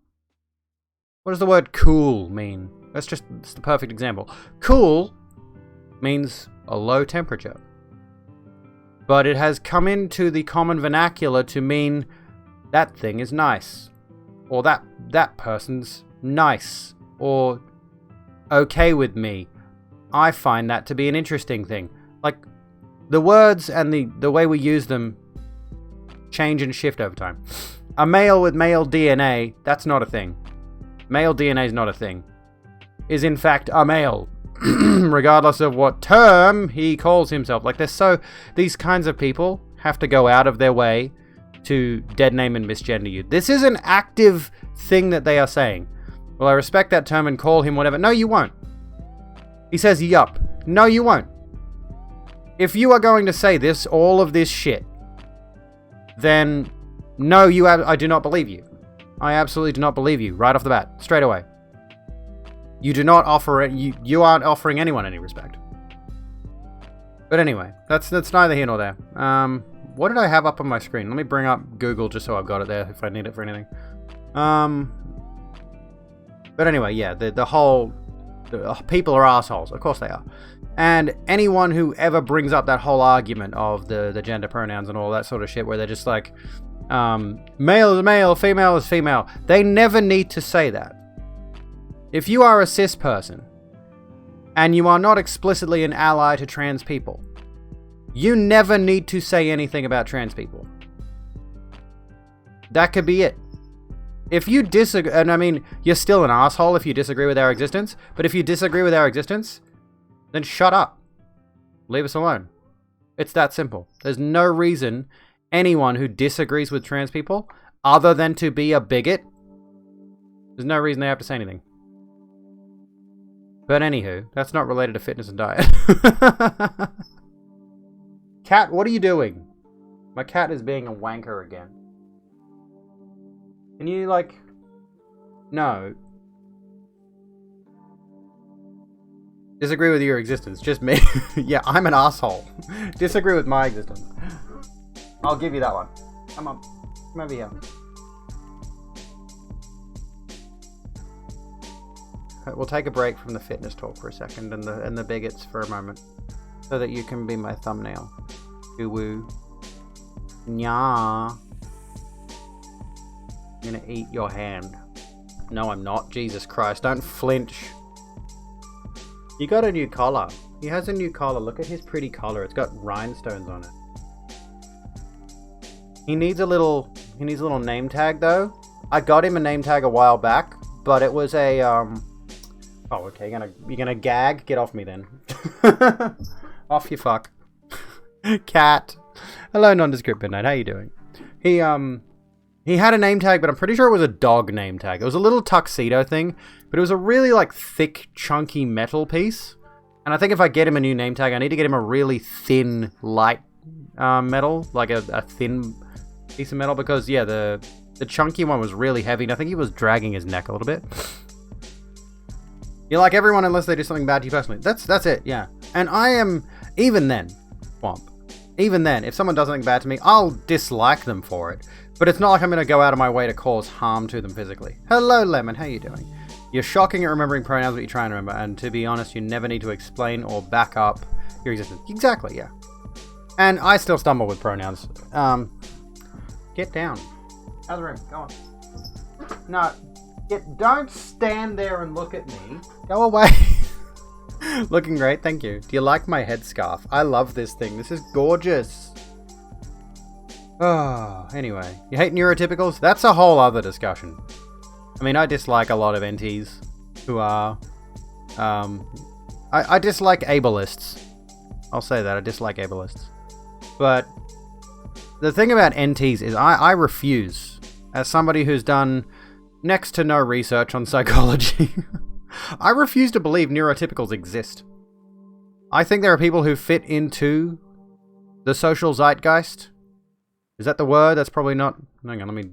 What does the word cool mean? That's the perfect example. Cool means a low temperature. But it has come into the common vernacular to mean that thing is nice. Or that person's nice. Or okay with me. I find that to be an interesting thing. Like, the words and the way we use them change and shift over time. A male with male DNA, that's not a thing. Male DNA is not a thing. Is in fact a male. Regardless of what term he calls himself. Like, these kinds of people have to go out of their way to dead name and misgender you. This is an active thing that they are saying. Well, I respect that term and call him whatever. No, you won't. He says, yup. No, you won't. If you are going to say this, all of this shit, then no, I do not believe you. I absolutely do not believe you, right off the bat, straight away. You do not offer it. You aren't offering anyone any respect. But anyway, that's neither here nor there. What did I have up on my screen? Let me bring up Google just so I've got it there if I need it for anything. But anyway, yeah, the people are assholes. Of course they are. And anyone who ever brings up that whole argument of the gender pronouns and all that sort of shit, where they're just like, male is male, female is female, they never need to say that. If you are a cis person, and you are not explicitly an ally to trans people, you never need to say anything about trans people. That could be it. If you disagree, and I mean, you're still an asshole if you disagree with our existence, but if you disagree with our existence, then shut up. Leave us alone. It's that simple. There's no reason anyone who disagrees with trans people, other than to be a bigot, there's no reason they have to say anything. But anywho, that's not related to fitness and diet. Cat, what are you doing? My cat is being a wanker again. Can you, like... No. Disagree with your existence. Just me. Yeah, I'm an asshole. Disagree with my existence. I'll give you that one. Come on. Come over here. We'll take a break from the fitness talk for a second and the bigots for a moment, so that you can be my thumbnail. Woo. Nya. I'm gonna eat your hand. No, I'm not. Jesus Christ, don't flinch. You got a new collar. He has a new collar. Look at his pretty collar. It's got rhinestones on it. He needs a little name tag though. I got him a name tag a while back, but it was a Oh, okay. You're gonna gag? Get off me then. Off you fuck. Cat. Hello, nondescript midnight. How you doing? He had a name tag, but I'm pretty sure it was a dog name tag. It was a little tuxedo thing, but it was a really like thick, chunky metal piece. And I think if I get him a new name tag, I need to get him a really thin, light metal, like a thin piece of metal, because yeah, the chunky one was really heavy, and I think he was dragging his neck a little bit. You like everyone unless they do something bad to you personally. That's it, yeah. And I am, even then, Swamp, even then, if someone does something bad to me, I'll dislike them for it. But it's not like I'm going to go out of my way to cause harm to them physically. Hello, Lemon, how you doing? You're shocking at remembering pronouns, but you're trying to remember. And to be honest, you never need to explain or back up your existence. Exactly, yeah. And I still stumble with pronouns. Get down. How's the room? Go on. No. Don't stand there and look at me. Go away. Looking great, thank you. Do you like my headscarf? I love this thing. This is gorgeous. Oh, anyway. You hate neurotypicals? That's a whole other discussion. I mean, I dislike a lot of NTs who are... I dislike ableists. I'll say that. I dislike ableists. But the thing about NTs is I refuse, as somebody who's done next to no research on psychology, I refuse to believe neurotypicals exist. I think there are people who fit into the social zeitgeist. Is that the word? That's probably not... Hang on, let me...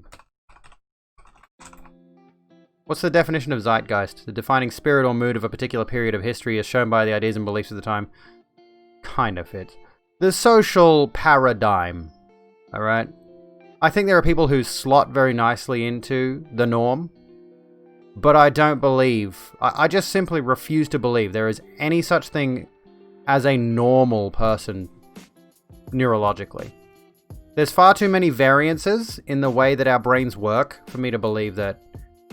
What's the definition of zeitgeist? The defining spirit or mood of a particular period of history as shown by the ideas and beliefs of the time. Kind of fits. The social paradigm. Alright? I think there are people who slot very nicely into the norm, but I don't believe, I just simply refuse to believe there is any such thing as a normal person neurologically. There's far too many variances in the way that our brains work for me to believe that.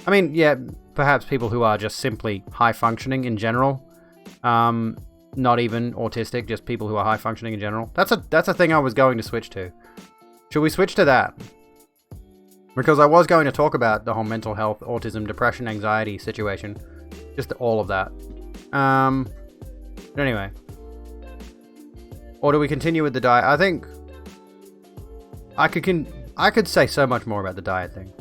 I mean, yeah, perhaps people who are just simply high functioning in general, not even autistic, just people who are high functioning in general. That's a thing I was going to switch to. Should we switch to that? Because I was going to talk about the whole mental health, autism, depression, anxiety situation. Just all of that. But anyway. Or do we continue with the diet? I think I could say so much more about the diet thing.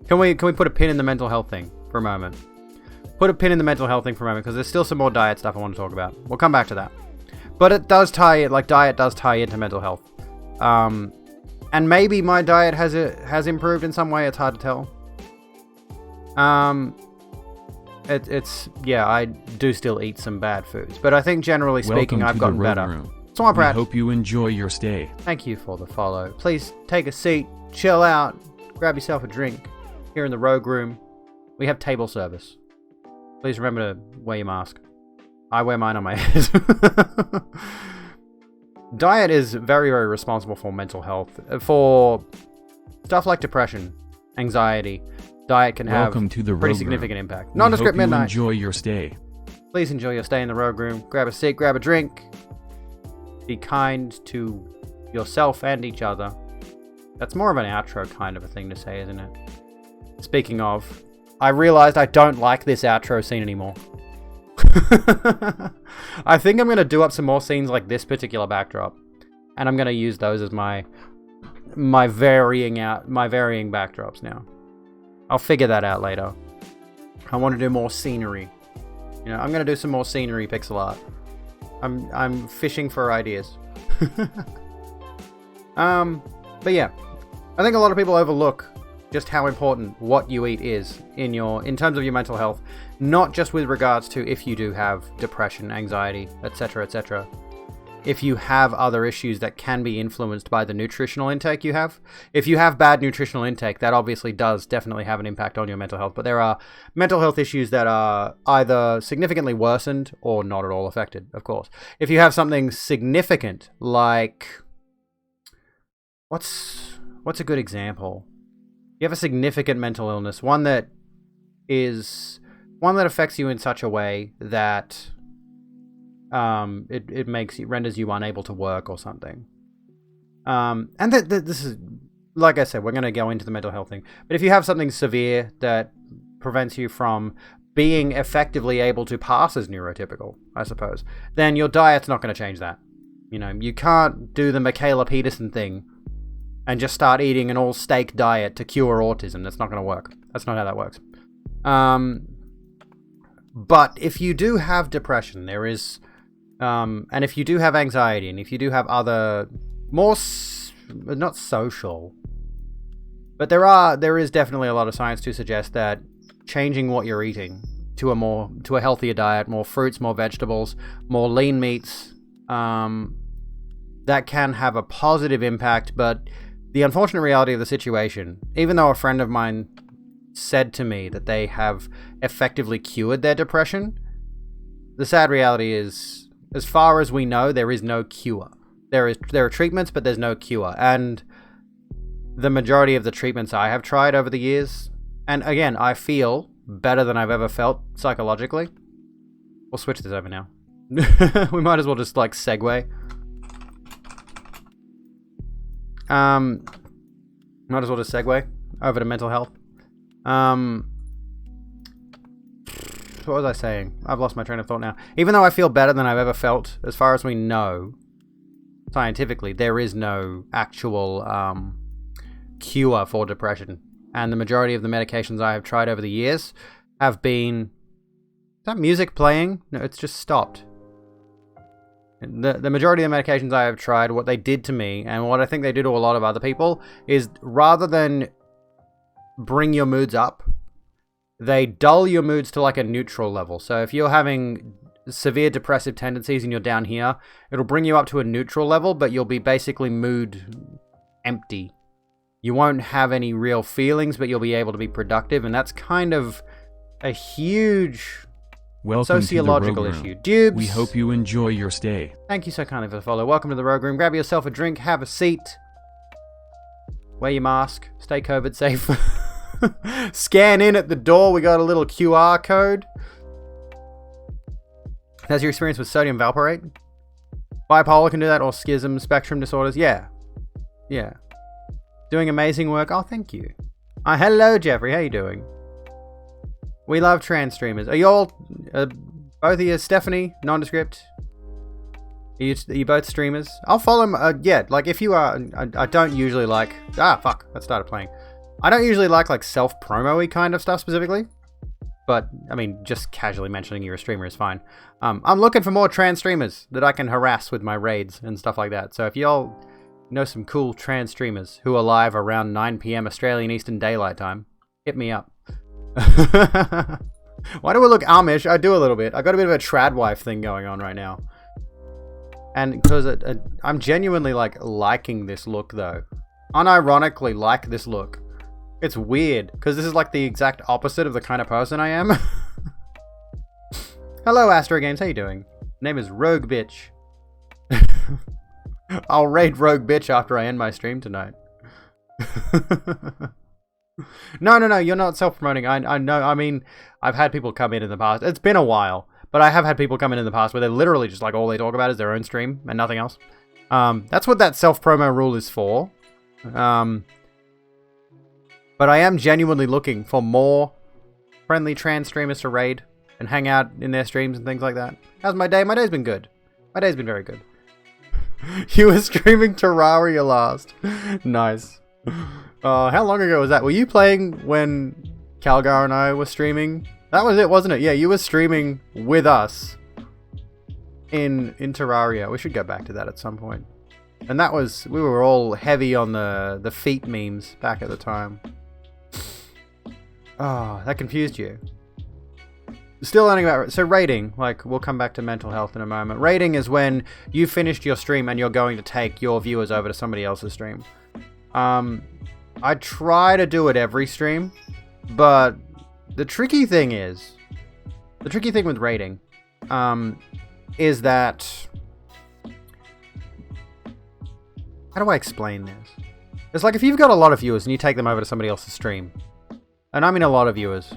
Can we put a pin in the mental health thing for a moment? Put a pin in the mental health thing for a moment, because there's still some more diet stuff I want to talk about. We'll come back to that. But it does tie, like diet does tie into mental health. And maybe my diet has improved in some way, it's hard to tell. Yeah, I do still eat some bad foods, but I think generally speaking, I've gotten better. Swamp Rat, hope you enjoy your stay. Thank you for the follow. Please take a seat, chill out, grab yourself a drink here in the Rogue Room. We have table service. Please remember to wear your mask. I wear mine on my head. Diet is very, very responsible for mental health. For stuff like depression, anxiety, diet can have Welcome to the pretty Rogue significant Room. impact. We Nondescript hope you Midnight. enjoy your stay. Please enjoy your stay in the Rogue Room. Grab a seat, grab a drink. Be kind to yourself and each other. That's more of an outro kind of a thing to say, isn't it? Speaking of, I realized I don't like this outro scene anymore. I think I'm going to do up some more scenes like this particular backdrop. And I'm going to use those as my varying backdrops now. I'll figure that out later. I want to do more scenery. You know, I'm going to do some more scenery pixel art. I'm fishing for ideas. But yeah, I think a lot of people overlook just how important what you eat is in terms of your mental health, not just with regards to if you do have depression, anxiety, etc., etc. If you have other issues that can be influenced by the nutritional intake you have. If you have bad nutritional intake, that obviously does definitely have an impact on your mental health. But there are mental health issues that are either significantly worsened or not at all affected, of course. If you have something significant like... What's a good example? You have a significant mental illness, one that affects you in such a way that it renders you unable to work or something. And this is, like I said, we're going to go into the mental health thing. But if you have something severe that prevents you from being effectively able to pass as neurotypical, I suppose, then your diet's not going to change that. You know, you can't do the Michaela Peterson thing and just start eating an all-steak diet to cure autism. That's not going to work. That's not how that works. But if you do have depression, there is... and if you do have anxiety, and if you do have other not social, but there is definitely a lot of science to suggest that changing what you're eating to a healthier diet, more fruits, more vegetables, more lean meats, that can have a positive impact. But the unfortunate reality of the situation, even though a friend of mine said to me that they have effectively cured their depression, the sad reality is, as far as we know, there is no cure. There are treatments, but there's no cure. And the majority of the treatments I have tried over the years, and again, I feel better than I've ever felt psychologically. We'll switch this over now. We might as well just like segue. Might as well just segue over to mental health. What was I saying? I've lost my train of thought now. Even though I feel better than I've ever felt, as far as we know, scientifically, there is no actual cure for depression. And the majority of the medications I have tried over the years have been... Is that music playing? No, it's just stopped. The majority of the medications I have tried, what they did to me, and what I think they do to a lot of other people, is rather than bring your moods up, they dull your moods to like a neutral level. So if you're having severe depressive tendencies and you're down here, it'll bring you up to a neutral level, but you'll be basically mood empty. You won't have any real feelings, but you'll be able to be productive, and that's kind of a huge... Welcome sociological to the Rogue issue. Room. Dubes, We hope you enjoy your stay. thank you so kindly for the follow. Welcome to the Rogue Room. Grab yourself a drink, have a seat, wear your mask, stay COVID safe. Scan in at the door. We got a little QR code. Has your experience with sodium valproate? Bipolar can do that, or schism, spectrum disorders. Yeah. Doing amazing work. Oh, thank you. Hello, Jeffrey. How you doing? We love trans streamers. Are you all, both of you, Stephanie, Nondescript? Are you both streamers? I'll follow them. Yeah, like if you are, I don't usually like, fuck, that started playing. I don't usually like self-promo-y kind of stuff specifically. But, I mean, just casually mentioning you're a streamer is fine. I'm looking for more trans streamers that I can harass with my raids and stuff like that. So if y'all know some cool trans streamers who are live around 9 PM Australian Eastern Daylight Time, hit me up. Why do I look Amish? I do a little bit. I got a bit of a trad wife thing going on right now. And because I'm genuinely liking this look though. Unironically like this look. It's weird, because this is like the exact opposite of the kind of person I am. Hello, Astro Games, how you doing? Name is Rogue Bitch. I'll raid Rogue Bitch after I end my stream tonight. No, you're not self-promoting. I know, I mean, I've had people come in the past. It's been a while, but I have had people come in the past where they're literally just like, all they talk about is their own stream and nothing else. That's what that self-promo rule is for. But I am genuinely looking for more friendly trans streamers to raid and hang out in their streams and things like that. How's my day? My day's been good. My day's been very good. You were streaming Terraria last. Nice. How long ago was that? Were you playing when Calgar and I were streaming? That was it, wasn't it? Yeah, you were streaming with us in Terraria. We should go back to that at some point. And that was, we were all heavy on the feet memes back at the time. Oh, that confused you. Still learning about... So rating, like, we'll come back to mental health in a moment. Rating is when you finished your stream and you're going to take your viewers over to somebody else's stream. I try to do it every stream, but the tricky thing is... The tricky thing with rating is that... How do I explain this? It's like if you've got a lot of viewers and you take them over to somebody else's stream, and I mean a lot of viewers,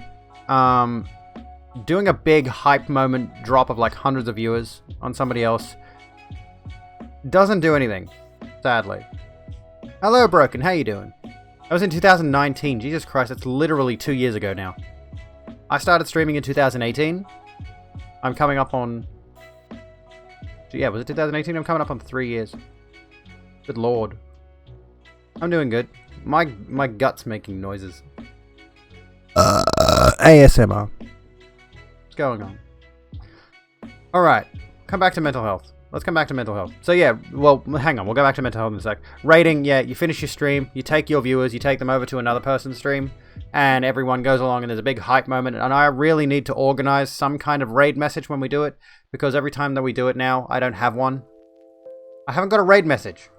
doing a big hype moment drop of like hundreds of viewers on somebody else doesn't do anything, sadly. Hello, Broken, how you doing? That was in 2019. Jesus Christ, that's literally 2 years ago now. I started streaming in 2018. I'm coming up on... Yeah, was it 2018? I'm coming up on 3 years. Good lord. I'm doing good. My gut's making noises. ASMR. What's going on? Alright. Come back to mental health. Let's come back to mental health. So yeah, well, hang on. We'll go back to mental health in a sec. Rating, yeah, you finish your stream, you take your viewers, you take them over to another person's stream, and everyone goes along and there's a big hype moment, and I really need to organize some kind of raid message when we do it, because every time that we do it now, I don't have one. I haven't got a raid message.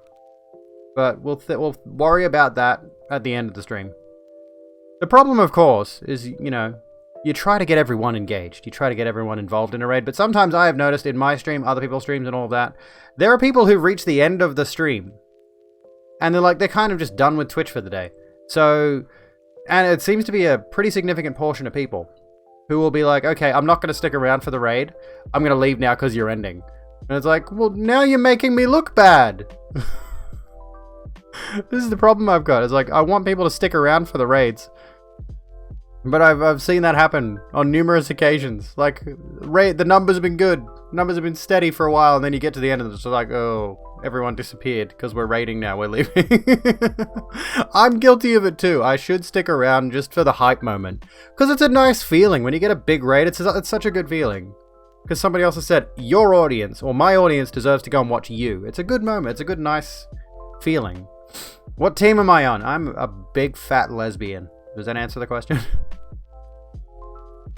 But we'll worry about that at the end of the stream. The problem, of course, is, you know, you try to get everyone engaged. You try to get everyone involved in a raid. But sometimes I have noticed in my stream, other people's streams and all of that, there are people who reach the end of the stream. And they're kind of just done with Twitch for the day. So, and it seems to be a pretty significant portion of people who will be like, okay, I'm not going to stick around for the raid. I'm going to leave now because you're ending. And it's like, well, now you're making me look bad. This is the problem I've got. It's like, I want people to stick around for the raids. But I've seen that happen on numerous occasions. Like, the numbers have been good. Numbers have been steady for a while, and then you get to the end and it's like, oh, everyone disappeared because we're raiding now, we're leaving. I'm guilty of it too. I should stick around just for the hype moment. Because it's a nice feeling. When you get a big raid, it's such a good feeling. Because somebody else has said, your audience, or my audience deserves to go and watch you. It's a good moment. It's a good, nice feeling. What team am I on? I'm a big fat lesbian. Does that answer the question?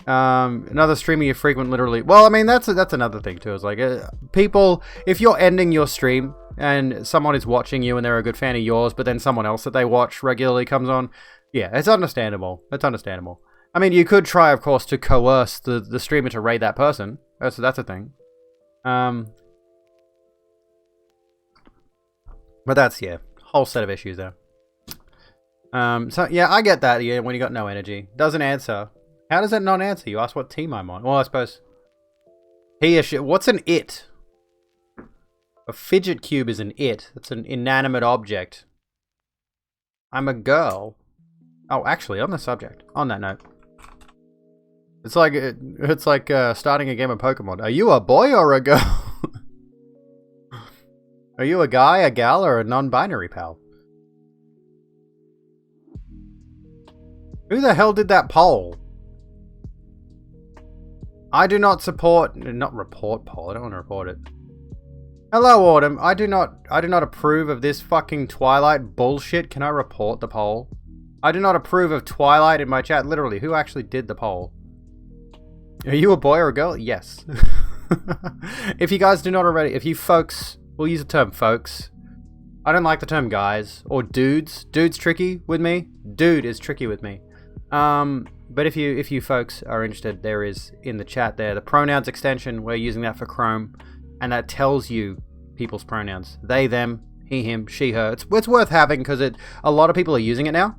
Another streamer you frequent literally... Well, I mean, that's another thing too. It's like, people, if you're ending your stream and someone is watching you and they're a good fan of yours, but then someone else that they watch regularly comes on, yeah, it's understandable. It's understandable. I mean, you could try, of course, to coerce the streamer to raid that person. That's a thing. But that's, yeah, whole set of issues there. So, yeah, I get that, yeah, when you got no energy. Doesn't answer. How does that not answer? You ask what team I'm on. Well, I suppose... He or she... What's an it? A fidget cube is an it. It's an inanimate object. I'm a girl. Oh, actually, on the subject. On that note. It's like starting a game of Pokemon. Are you a boy or a girl? Are you a guy, a gal, or a non-binary pal? Who the hell did that poll? I do not support... Not report poll. I don't want to report it. Hello, Autumn. I do not approve of this fucking Twilight bullshit. Can I report the poll? I do not approve of Twilight in my chat. Literally, who actually did the poll? Are you a boy or a girl? Yes. If you guys do not already... If you folks... We'll use the term folks. I don't like the term guys or dudes. Dude's tricky with me. Dude is tricky with me. But if you folks are interested, there is in the chat there the pronouns extension. We're using that for Chrome, and that tells you people's pronouns: they, them, he, him, she, her. It's worth having because a lot of people are using it now.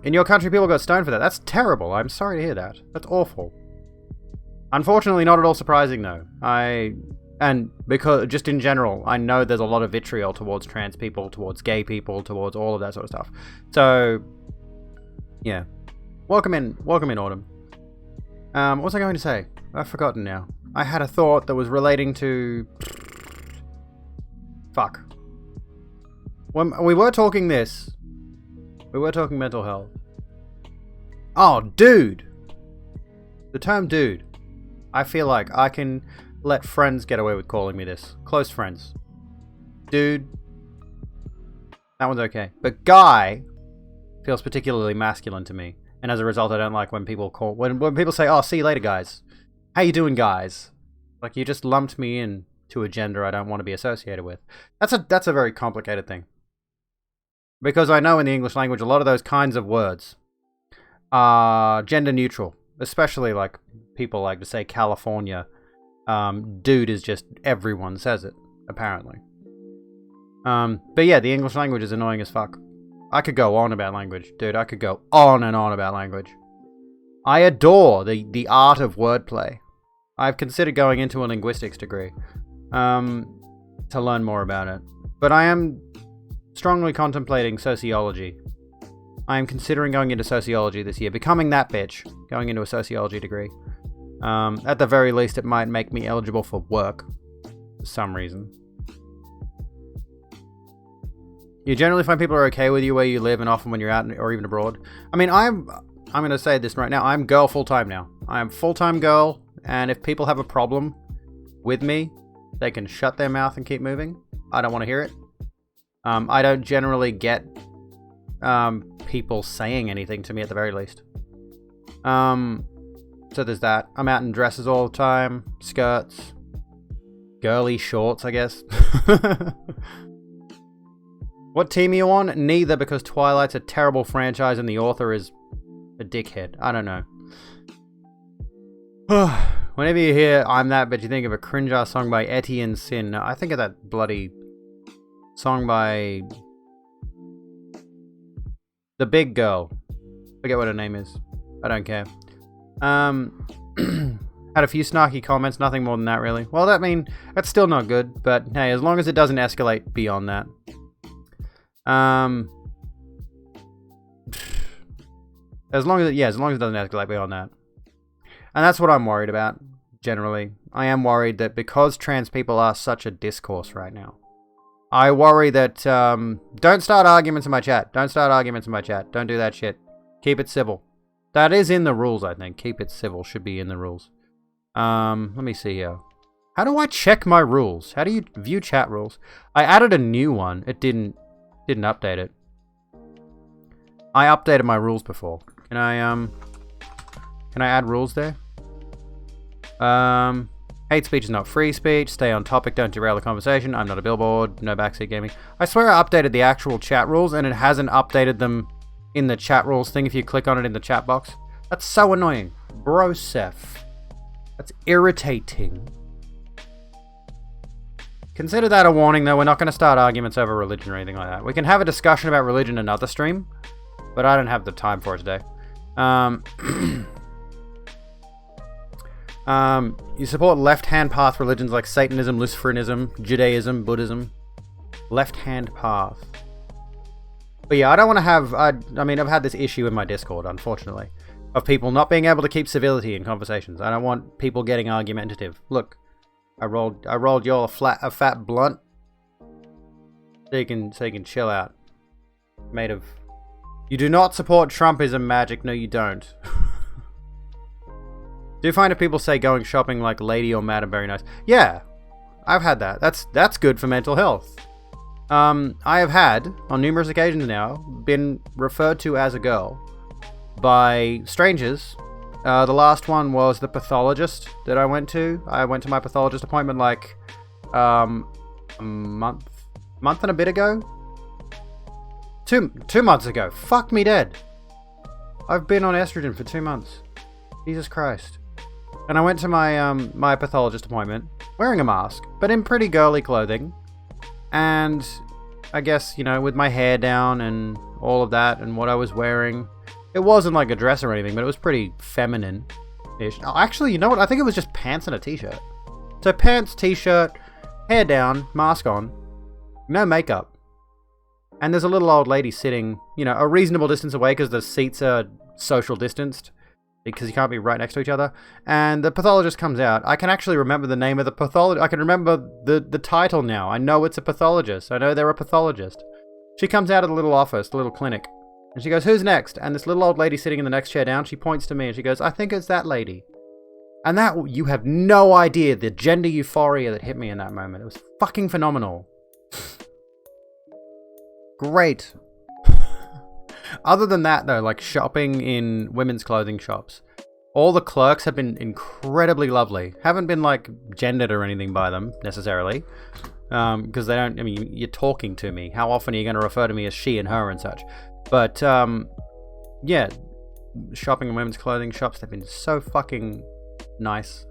In your country, people got stoned for that. That's terrible. I'm sorry to hear that. That's awful. Unfortunately, not at all surprising though. And because just in general, I know there's a lot of vitriol towards trans people, towards gay people, towards all of that sort of stuff. So, yeah. Welcome in, Autumn. What was I going to say? I've forgotten now. I had a thought that was relating to... Fuck. When we were talking this. We were talking mental health. Oh, dude! The term dude. I feel like I can let friends get away with calling me this. Close friends. Dude. That one's okay. But guy feels particularly masculine to me. And as a result, I don't like when people when people say, "Oh, see you later, guys. How you doing, guys?" Like, you just lumped me in to a gender I don't want to be associated with. That's a very complicated thing. Because I know in the English language, a lot of those kinds of words are gender neutral. Especially, like, people like to say California. Dude is just, everyone says it, apparently. But yeah, the English language is annoying as fuck. I could go on about language, dude. I could go on and on about language. I adore the art of wordplay. I've considered going into a linguistics degree to learn more about it. But I am strongly contemplating sociology. I am considering going into sociology this year, becoming that bitch, going into a sociology degree. At the very least, it might make me eligible for work for some reason. You generally find people are okay with you where you live, and often when you're out or even abroad. I mean, I'm going to say this right now. I'm girl full-time now. I am full-time girl, and if people have a problem with me, they can shut their mouth and keep moving. I don't want to hear it. I don't generally get people saying anything to me at the very least. So there's that. I'm out in dresses all the time, skirts, girly shorts, I guess. What team are you on? Neither, because Twilight's a terrible franchise and the author is a dickhead. I don't know. Whenever you hear I'm That, but you think of a cringe-ass song by Etienne Sin. No, I think of that bloody song by the big girl. Forget what her name is. I don't care. Had a few snarky comments, nothing more than that really. Well, that's still not good, but hey, as long as it doesn't escalate beyond that. As long as it doesn't escalate beyond that. And that's what I'm worried about, generally. I am worried that because trans people are such a discourse right now, I worry that, don't start arguments in my chat. Don't do that shit. Keep it civil. That is in the rules, I think. Keep it civil should be in the rules. Let me see here. How do I check my rules? How do you view chat rules? I added a new one. It didn't update it. I updated my rules before. Can I add rules there? Hate speech is not free speech. Stay on topic. Don't derail the conversation. I'm not a billboard. No backseat gaming. I swear I updated the actual chat rules and it hasn't updated them in the chat rules thing if you click on it in the chat box. That's so annoying. Broseph. That's irritating. Consider that a warning, though. We're not going to start arguments over religion or anything like that. We can have a discussion about religion another stream, but I don't have the time for it today. You support left-hand path religions like Satanism, Luciferianism, Judaism, Buddhism. Left-hand path. But yeah, I don't want to have... I've had this issue in my Discord, unfortunately, of people not being able to keep civility in conversations. I don't want people getting argumentative. Look, I rolled y'all a fat blunt, so you can chill out. Made of... You do not support Trumpism, Magic. No, you don't. Do you find if people say going shopping like lady or madam very nice? Yeah, I've had that. That's good for mental health. I have had, on numerous occasions now, been referred to as a girl by strangers. The last one was the pathologist that I went to. I went to my pathologist appointment like a month month and a bit ago. Two months ago. Fuck me dead. I've been on estrogen for 2 months. Jesus Christ. And I went to my my pathologist appointment wearing a mask, but in pretty girly clothing. And I guess, you know, with my hair down and all of that and what I was wearing, it wasn't like a dress or anything, but it was pretty feminine-ish. Oh, actually, you know what? I think it was just pants and a t-shirt. So pants, t-shirt, hair down, mask on, no makeup. And there's a little old lady sitting, you know, a reasonable distance away because the seats are social distanced because you can't be right next to each other. And the pathologist comes out. I can actually remember the name of the pathologist. I can remember the title now. I know it's a pathologist. I know they're a pathologist. She comes out of the little office, the little clinic. And she goes, "Who's next?" And this little old lady sitting in the next chair down, she points to me and she goes, "I think it's that lady." And that, you have no idea the gender euphoria that hit me in that moment. It was fucking phenomenal. Great. Other than that, though, like shopping in women's clothing shops, all the clerks have been incredibly lovely. Haven't been like gendered or anything by them necessarily, because they don't. I mean, you're talking to me. How often are you going to refer to me as she and her and such? But yeah, shopping in women's clothing shops, they've been so fucking nice.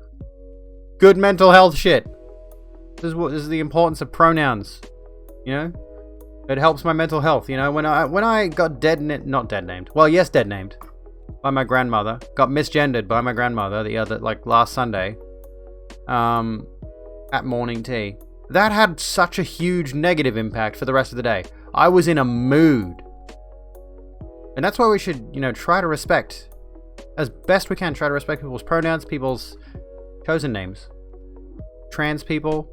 Good mental health shit. This is the importance of pronouns. You know. It helps my mental health, you know. When I got dead named by my grandmother, got misgendered by my grandmother last Sunday, at morning tea. That had such a huge negative impact for the rest of the day. I was in a mood, and that's why we should, you know, try to respect as best we can. Try to respect people's pronouns, people's chosen names, trans people,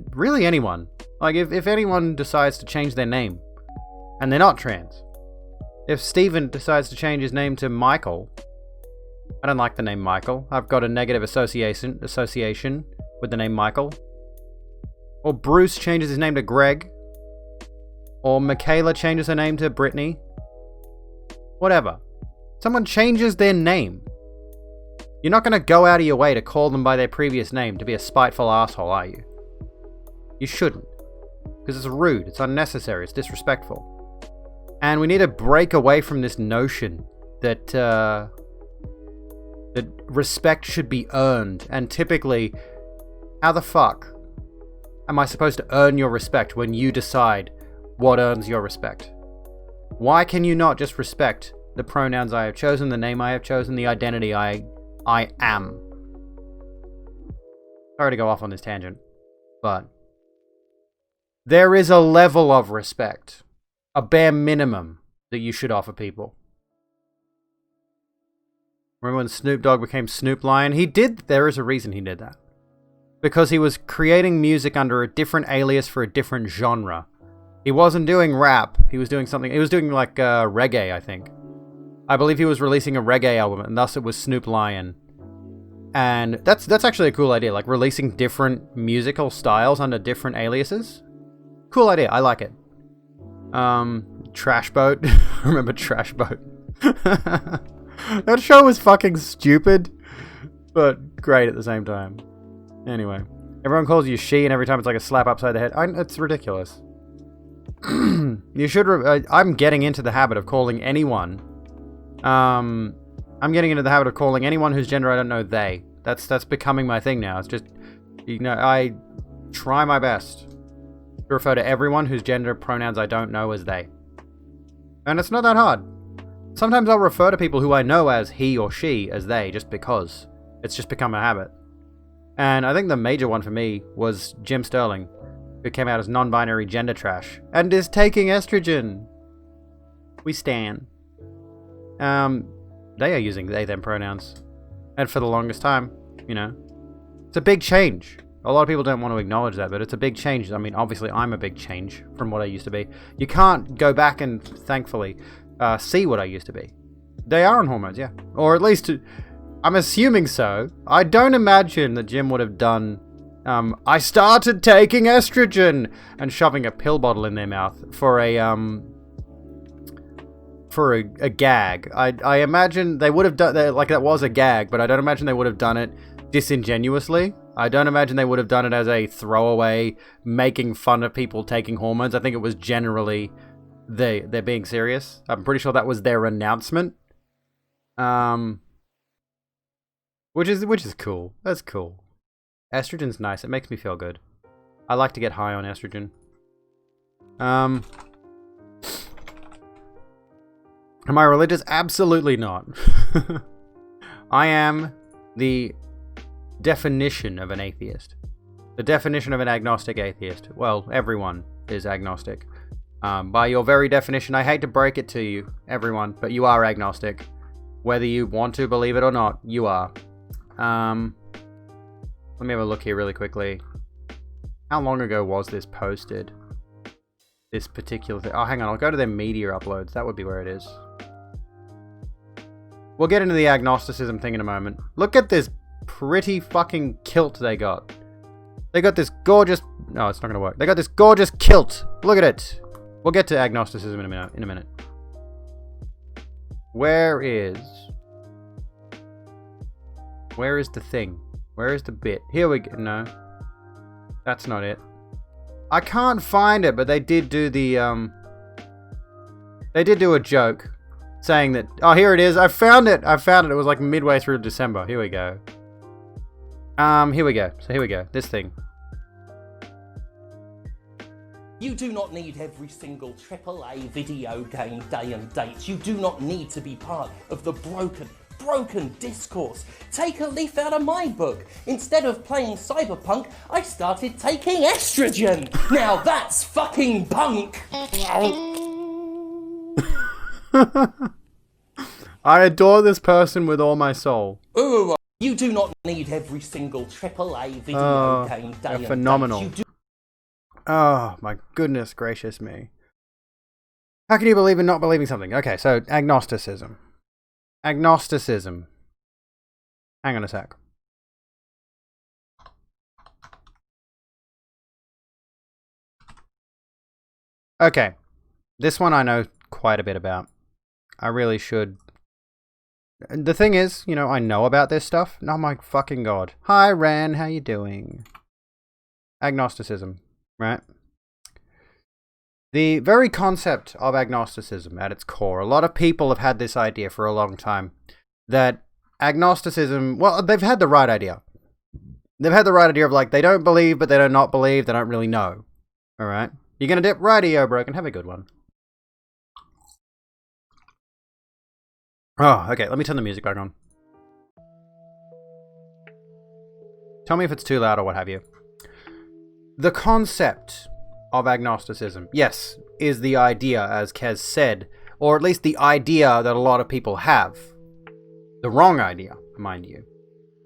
really anyone. Like, if anyone decides to change their name, and they're not trans, if Steven decides to change his name to Michael, I don't like the name Michael. I've got a negative association with the name Michael. Or Bruce changes his name to Greg. Or Michaela changes her name to Brittany. Whatever. Someone changes their name. You're not going to go out of your way to call them by their previous name to be a spiteful asshole, are you? You shouldn't. Because it's rude, it's unnecessary, it's disrespectful. And we need to break away from this notion that that respect should be earned. And typically, how the fuck am I supposed to earn your respect when you decide what earns your respect? Why can you not just respect the pronouns I have chosen, the name I have chosen, the identity I am? Sorry to go off on this tangent, but there is a level of respect, a bare minimum, that you should offer people. Remember when Snoop Dogg became Snoop Lion? There is a reason he did that. Because he was creating music under a different alias for a different genre. He wasn't doing rap, he was doing something, he was doing like reggae, I think. I believe he was releasing a reggae album, and thus it was Snoop Lion. And that's actually a cool idea, like releasing different musical styles under different aliases. Cool idea, I like it. Trash Boat. Remember Trash Boat? That show was fucking stupid, but great at the same time. Anyway, everyone calls you she, and every time it's like a slap upside the head. It's ridiculous. You should. I'm getting into the habit of calling anyone. I'm getting into the habit of calling anyone whose gender I don't know they. That's becoming my thing now. It's just, you know, I try my best to refer to everyone whose gender pronouns I don't know as they. And it's not that hard. Sometimes I'll refer to people who I know as he or she as they, just because. It's just become a habit. And I think the major one for me was Jim Sterling, who came out as non-binary gender trash, and is taking estrogen. We stan. They are using they, them pronouns. And for the longest time, you know. It's a big change. A lot of people don't want to acknowledge that, but it's a big change. I mean, obviously, I'm a big change from what I used to be. You can't go back and, thankfully, see what I used to be. They are on hormones, yeah. Or at least, I'm assuming so. I don't imagine that Jim would have done, I started taking estrogen, and shoving a pill bottle in their mouth for a gag. I imagine they would have done, like, that was a gag, but I don't imagine they would have done it disingenuously. I don't imagine they would have done it as a throwaway, making fun of people taking hormones. I think it was generally they're being serious. I'm pretty sure that was their announcement. Which is cool. That's cool. Estrogen's nice. It makes me feel good. I like to get high on estrogen. Am I religious? Absolutely not. I am the definition of an atheist. The definition of an agnostic atheist. Well, everyone is agnostic. By your very definition, I hate to break it to you, everyone, but you are agnostic. Whether you want to believe it or not, you are. Let me have a look here really quickly. How long ago was this posted? This particular thing. Oh, hang on. I'll go to their media uploads. That would be where it is. We'll get into the agnosticism thing in a moment. Look at this pretty fucking kilt they got. They got this gorgeous... No, it's not going to work. They got this gorgeous kilt. Look at it. We'll get to agnosticism in a minute. Where is the thing? Where is the bit? Here we go. No. That's not it. I can't find it, but they did do the, they did do a joke saying that, oh, here it is. I found it. It was like midway through December. Here we go. Here we go. So here we go. This thing. You do not need every single AAA video game day and date. You do not need to be part of the broken discourse. Take a leaf out of my book. Instead of playing Cyberpunk, I started taking estrogen. Now that's fucking punk. I adore this person with all my soul. Ooh, you do not need every single AAA video game day and phenomenal. date. Oh, my goodness gracious me. How can you believe in not believing something? Okay, so agnosticism. Agnosticism. Hang on a sec. Okay. This one I know quite a bit about. I really should. The thing is, you know, I know about this stuff. Oh my fucking god. Hi, Ran. How you doing? Agnosticism. Right? The very concept of agnosticism at its core, a lot of people have had this idea for a long time, that agnosticism, well, they've had the right idea. They've had the right idea of like, they don't believe, but they don't not believe, they don't really know. Alright? You're gonna dip? Rightio, Broken. Have a good one. Oh, okay, let me turn the music back on. Tell me if it's too loud or what have you. The concept of agnosticism, yes, is the idea, as Kez said, or at least the idea that a lot of people have. The wrong idea, mind you,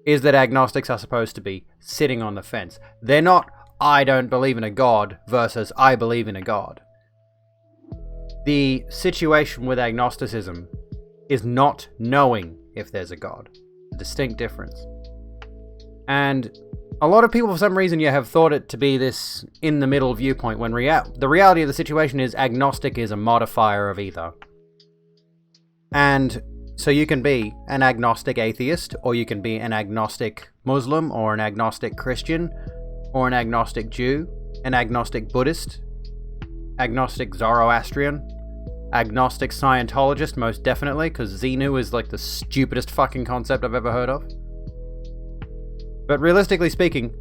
is that agnostics are supposed to be sitting on the fence. They're not, I don't believe in a god, versus I believe in a god. The situation with agnosticism is not knowing if there's a god. A distinct difference. And a lot of people, for some reason, have thought it to be this in-the-middle viewpoint, when the reality of the situation is agnostic is a modifier of either. And so you can be an agnostic atheist, or you can be an agnostic Muslim, or an agnostic Christian, or an agnostic Jew, an agnostic Buddhist, agnostic Zoroastrian, agnostic Scientologist, most definitely, because Xenu is like the stupidest fucking concept I've ever heard of. But realistically speaking,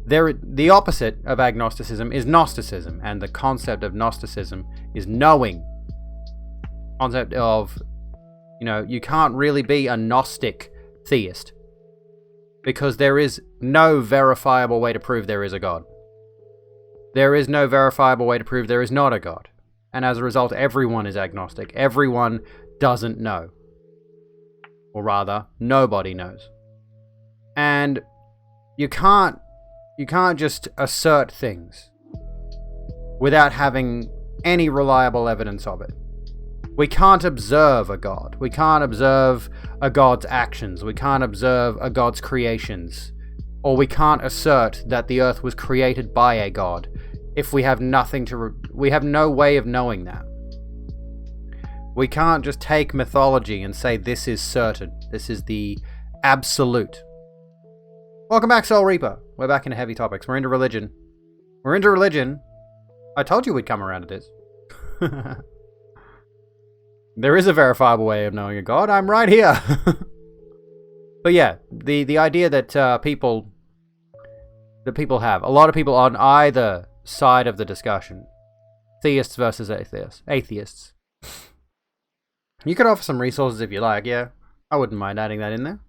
the opposite of agnosticism is Gnosticism, and the concept of Gnosticism is knowing. Concept of, you know, you can't really be a Gnostic theist, because there is no verifiable way to prove there is a God. There is no verifiable way to prove there is not a God. And as a result, everyone is agnostic. Everyone doesn't know. Or rather, nobody knows. And you can't just assert things without having any reliable evidence of it. We can't observe a god. We can't observe a god's actions. We can't observe a god's creations. Or we can't assert that the earth was created by a god if we have nothing to... we have no way of knowing that. We can't just take mythology and say this is certain. This is the absolute. Welcome back, Soul Reaper. We're back into heavy topics. We're into religion. We're into religion. I told you we'd come around to this. There is a verifiable way of knowing a god. I'm right here. But yeah, the idea that people have, a lot of people on either side of the discussion, theists versus atheists. You could offer some resources if you like, yeah. I wouldn't mind adding that in there.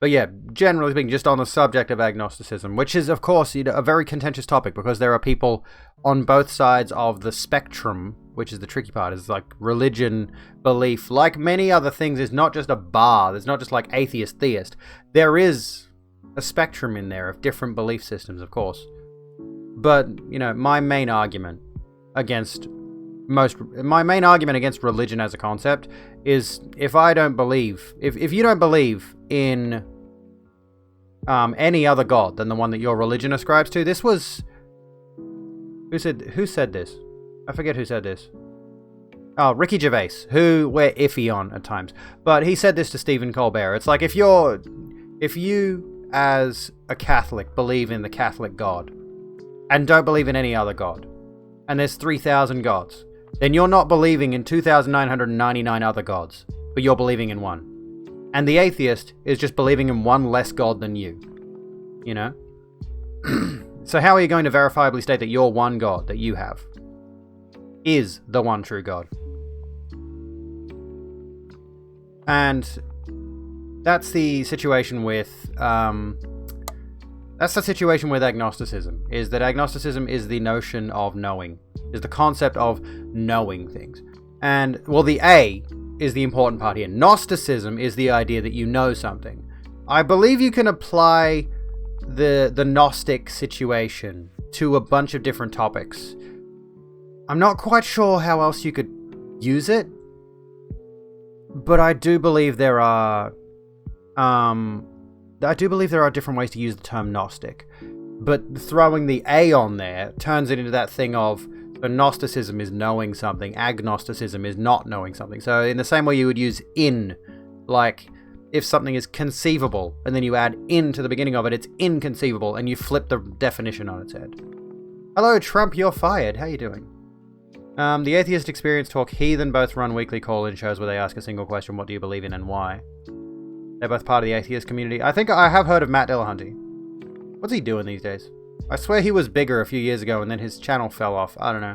But yeah, generally speaking, just on the subject of agnosticism, which is, of course, a very contentious topic because there are people on both sides of the spectrum, which is the tricky part, is like religion, belief, like many other things, is not just a bar. There's not just like atheist, theist. There is a spectrum in there of different belief systems, of course. But, my main argument against religion as a concept is if you don't believe in any other god than the one that your religion ascribes to. This was who said this? I forget who said this. Oh, Ricky Gervais, who we're iffy on at times, but he said this to Stephen Colbert. It's like if you as a Catholic believe in the Catholic God and don't believe in any other god, and there's 3,000 gods, then you're not believing in 2,999 other gods, but you're believing in one. And the atheist is just believing in one less god than you. So how are you going to verifiably state that your one god that you have is the one true god? And that's the situation with agnosticism, is that agnosticism is the notion of knowing, is the concept of knowing things. And, well, the A is the important part here. Gnosticism is the idea that you know something. I believe you can apply the Gnostic situation to a bunch of different topics. I'm not quite sure how else you could use it, but I do believe there are different ways to use the term Gnostic. But throwing the A on there turns it into that thing of Gnosticism is knowing something, agnosticism is not knowing something. So in the same way you would use in, like if something is conceivable and then you add in to the beginning of it, it's inconceivable, and you flip the definition on its head. Hello Trump, you're fired. How you doing? The Atheist Experience Talk Heathen both run weekly call-in shows where they ask a single question: what do you believe in and why? They're both part of the atheist community. I think I have heard of Matt Dillahunty. What's he doing these days? I swear he was bigger a few years ago and then his channel fell off. I don't know.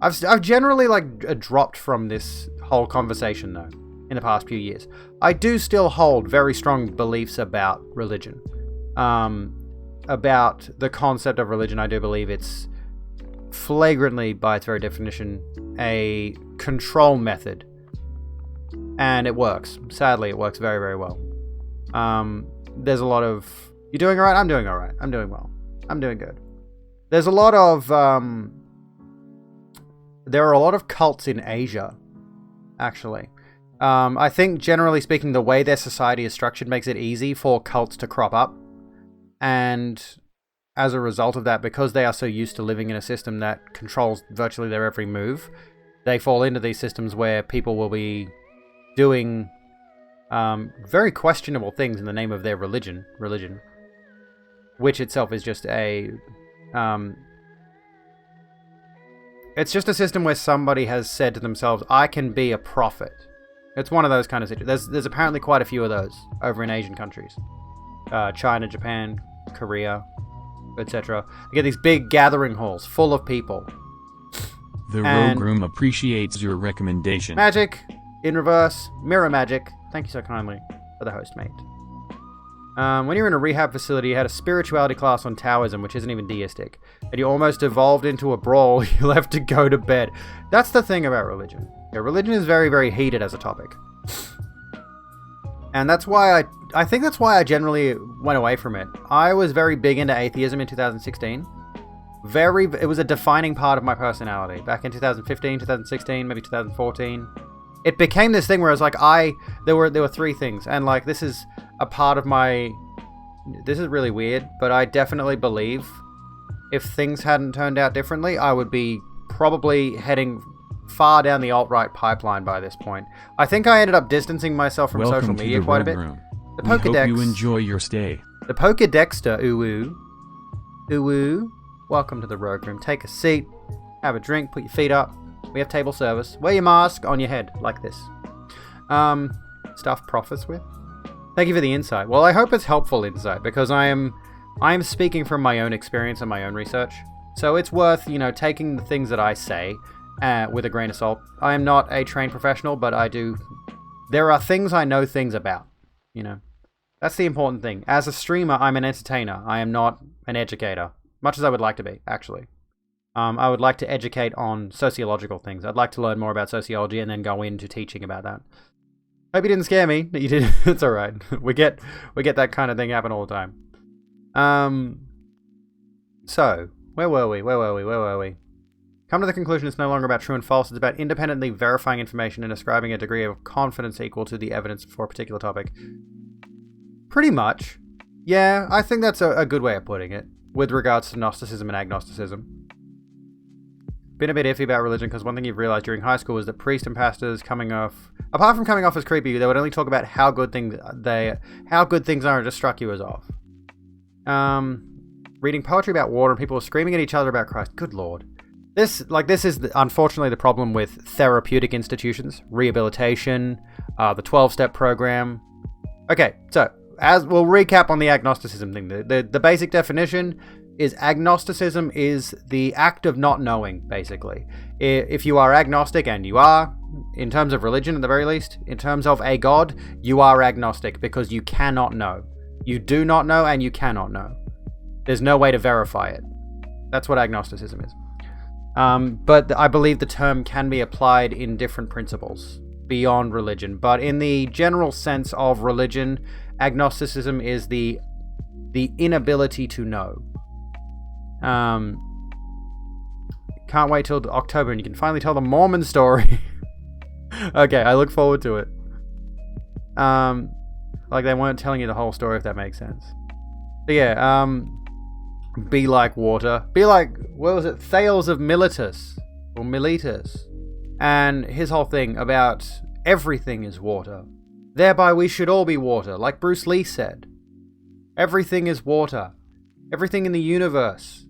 I've generally dropped from this whole conversation though in the past few years. I do still hold very strong beliefs about religion. About the concept of religion, I do believe it's flagrantly, by its very definition, a control method. And it works. Sadly, it works very, very well. There's a lot of... You doing alright? I'm doing alright. I'm doing well. I'm doing good. There's a lot of... there are a lot of cults in Asia, actually. I think, generally speaking, the way their society is structured makes it easy for cults to crop up. And as a result of that, because they are so used to living in a system that controls virtually their every move, they fall into these systems where people will be doing very questionable things in the name of their religion, which itself is just a... it's just a system where somebody has said to themselves, I can be a prophet. It's one of those kind of situations. There's apparently quite a few of those over in Asian countries. China, Japan, Korea, etc. You get these big gathering halls full of people. The Rogue Room appreciates your recommendation. Magic, in reverse, mirror magic. Thank you so kindly for the host, mate. When you were in a rehab facility, you had a spirituality class on Taoism, which isn't even deistic, and you almost evolved into a brawl. You left to go to bed. That's the thing about religion. Yeah, religion is very, very heated as a topic. And that's why I think that's why I generally went away from it. I was very big into atheism in 2016. It was a defining part of my personality. Back in 2015, 2016, maybe 2014. It became this thing where I was like, there were three things. And like, this is a part of my... This is really weird, but I definitely believe if things hadn't turned out differently, I would be probably heading far down the alt-right pipeline by this point. I think I ended up distancing myself from social media quite a bit. Room. The Pokedex... We hope you enjoy your stay. The Pokedexter, Uwu. Uwu, welcome to the Rogue Room. Take a seat, have a drink, put your feet up. We have table service. Wear your mask on your head, like this. Stuff profits with. Thank you for the insight. Well, I hope it's helpful insight, because I am speaking from my own experience and my own research. So it's worth, taking the things that I say with a grain of salt. I am not a trained professional, but there are things I know things about, That's the important thing. As a streamer, I'm an entertainer. I am not an educator, much as I would like to be, actually. I would like to educate on sociological things. I'd like to learn more about sociology and then go into teaching about that. Hope you didn't scare me. You did. It's alright. We get that kind of thing happen all the time. So, where were we? Come to the conclusion it's no longer about true and false. It's about independently verifying information and ascribing a degree of confidence equal to the evidence for a particular topic. Pretty much. Yeah, I think that's a good way of putting it, with regards to Gnosticism and agnosticism. Been a bit iffy about religion, because one thing you've realized during high school is that priests and pastors apart from coming off as creepy, they would only talk about how good things are, and just struck you as off. Reading poetry about water and people screaming at each other about Christ. Good Lord. This is unfortunately the problem with therapeutic institutions, rehabilitation, the 12-step program. Okay, so as we'll recap on the agnosticism thing. The basic definition is agnosticism is the act of not knowing, basically. If you are agnostic, and you are, in terms of religion at the very least, in terms of a god, you are agnostic because you cannot know. You do not know and you cannot know. There's no way to verify it. That's what agnosticism is. But I believe the term can be applied in different principles beyond religion. But in the general sense of religion, agnosticism is the inability to know. Can't wait till October and you can finally tell the Mormon story. Okay, I look forward to it. Like they weren't telling you the whole story, if that makes sense. But yeah, be like water. Be like, what was it? Thales of Miletus. Or Miletus. And his whole thing about everything is water. Thereby we should all be water, like Bruce Lee said. Everything is water. Everything in the universe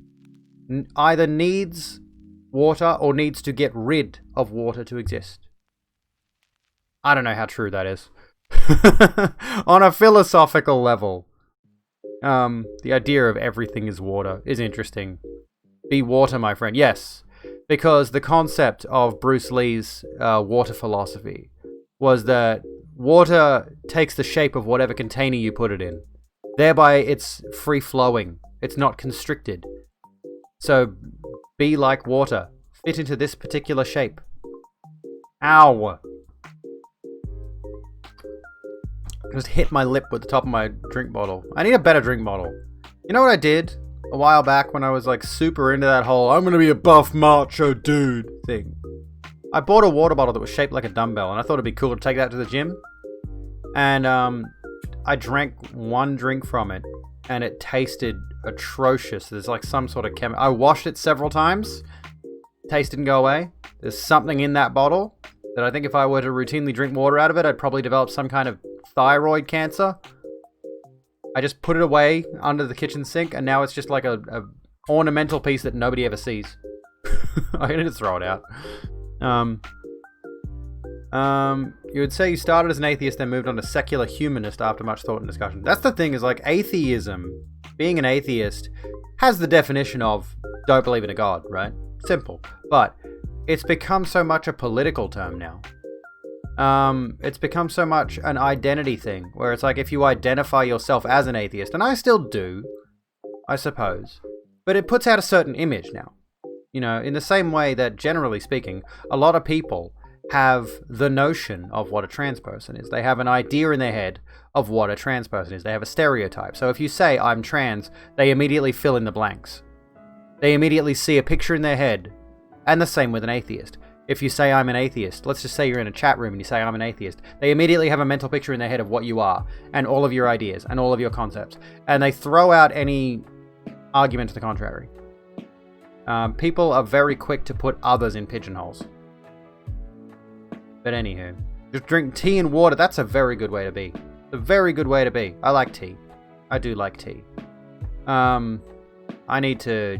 either needs water or needs to get rid of water to exist. I don't know how true that is. On a philosophical level. The idea of everything is water is interesting. Be water, my friend. Yes, because the concept of Bruce Lee's water philosophy was that water takes the shape of whatever container you put it in. Thereby, it's free-flowing. It's not constricted. So, be like water. Fit into this particular shape. Ow! Just hit my lip with the top of my drink bottle. I need a better drink bottle. You know what I did a while back when I was like super into that whole I'm gonna be a buff macho dude thing? I bought a water bottle that was shaped like a dumbbell, and I thought it'd be cool to take that to the gym. And I drank one drink from it, and it tasted atrocious. There's like some sort of chemical. I washed it several times. Taste didn't go away. There's something in that bottle that I think if I were to routinely drink water out of it, I'd probably develop some kind of thyroid cancer. I just put it away under the kitchen sink, and now it's just like a ornamental piece that nobody ever sees. I need to throw it out. You would say you started as an atheist, then moved on to secular humanist after much thought and discussion. That's the thing, is like atheism, being an atheist, has the definition of don't believe in a god, right? Simple. But it's become so much a political term now. It's become so much an identity thing, where it's like if you identify yourself as an atheist, and I still do, I suppose, but it puts out a certain image now. You know, in the same way that, generally speaking, a lot of people have the notion of what a trans person is. They have an idea in their head of what a trans person is. They have a stereotype. So if you say, I'm trans, they immediately fill in the blanks. They immediately see a picture in their head, and the same with an atheist. If you say, I'm an atheist, let's just say you're in a chat room and you say, I'm an atheist, they immediately have a mental picture in their head of what you are, and all of your ideas, and all of your concepts. And they throw out any argument to the contrary. People are very quick to put others in pigeonholes. But anywho, just drink tea and water. That's a very good way to be. A very good way to be. I like tea. I do like tea. I need to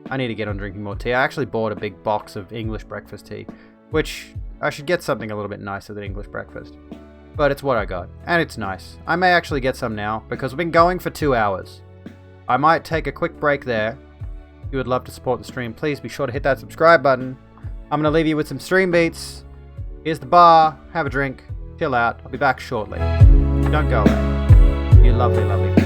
get on drinking more tea. I actually bought a big box of English breakfast tea, which I should get something a little bit nicer than English breakfast. But it's what I got, and it's nice. I may actually get some now, because we've been going for 2 hours. I might take a quick break there. If you would love to support the stream, please be sure to hit that subscribe button. I'm going to leave you with some stream beats. Here's the bar, have a drink, chill out. I'll be back shortly. Don't go away. You lovely, lovely people.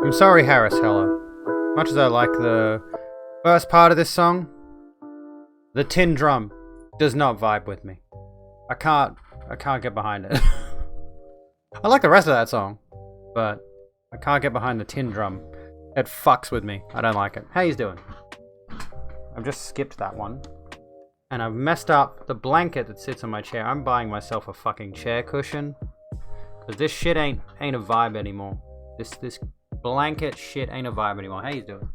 I'm sorry, Harris Heller. Much as I like the first part of this song, the tin drum does not vibe with me. I can't get behind it. I like the rest of that song, but I can't get behind the tin drum. It fucks with me. I don't like it. How you doing? I've just skipped that one. And I've messed up the blanket that sits on my chair. I'm buying myself a fucking chair cushion. Because this shit ain't a vibe anymore. This blanket shit ain't a vibe anymore. How you doing?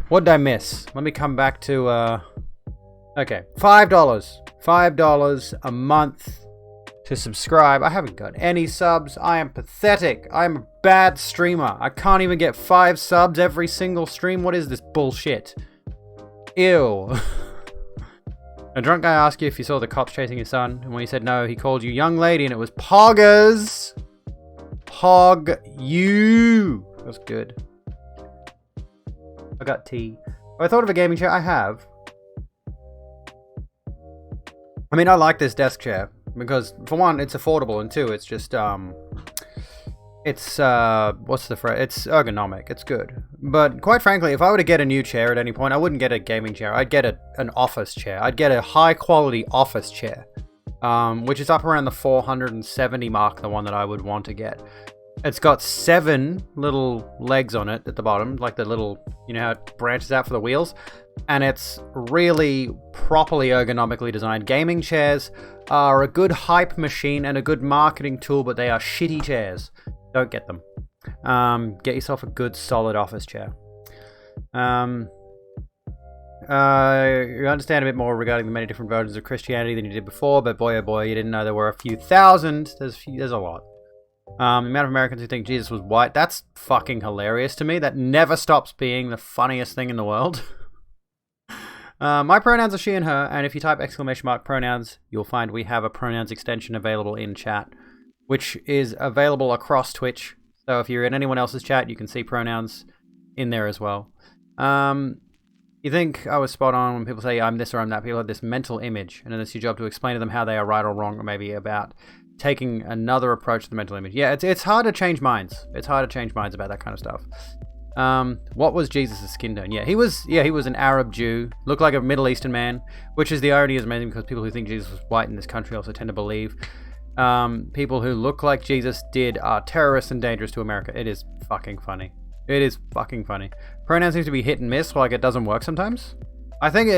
What did I miss? Let me come back to, okay, $5. $5 a month to subscribe. I haven't got any subs. I am pathetic. I am a bad streamer. I can't even get 5 subs every single stream. What is this bullshit? Ew. A drunk guy asked you if you saw the cops chasing your son, and when you said no, he called you young lady, and it was poggers. Pog you. That's good. I got tea. Have I thought of a gaming chair? I have. I mean, I like this desk chair because, for one, it's affordable, and two, it's just what's the phrase? It's ergonomic. It's good. But quite frankly, if I were to get a new chair at any point, I wouldn't get a gaming chair. I'd get an office chair. I'd get a high quality office chair, which is up around the 470 mark, the one that I would want to get. It's got 7 little legs on it at the bottom, like the little, you know how it branches out for the wheels? And it's really properly ergonomically designed. Gaming chairs are a good hype machine and a good marketing tool, but they are shitty chairs. Don't get them. Get yourself a good, solid office chair. You understand a bit more regarding the many different versions of Christianity than you did before, but boy, oh boy, you didn't know there were a few thousand. There's a lot. The amount of Americans who think Jesus was white, that's fucking hilarious to me. That never stops being the funniest thing in the world. My pronouns are she and her, and if you type !pronouns, you'll find we have a pronouns extension available in chat, which is available across Twitch. So if you're in anyone else's chat, you can see pronouns in there as well. You think I was spot on when people say I'm this or I'm that. People have this mental image, and then it's your job to explain to them how they are right or wrong, or maybe about taking another approach to the mental image. Yeah, it's hard to change minds. It's hard to change minds about that kind of stuff. What was Jesus' skin tone? Yeah, he was an Arab Jew, looked like a Middle Eastern man, which is the irony is amazing because people who think Jesus was white in this country also tend to believe people who look like Jesus are terrorists and dangerous to America. It is fucking funny. It is fucking funny. Pronoun seems to be hit and miss, like it doesn't work sometimes. I think,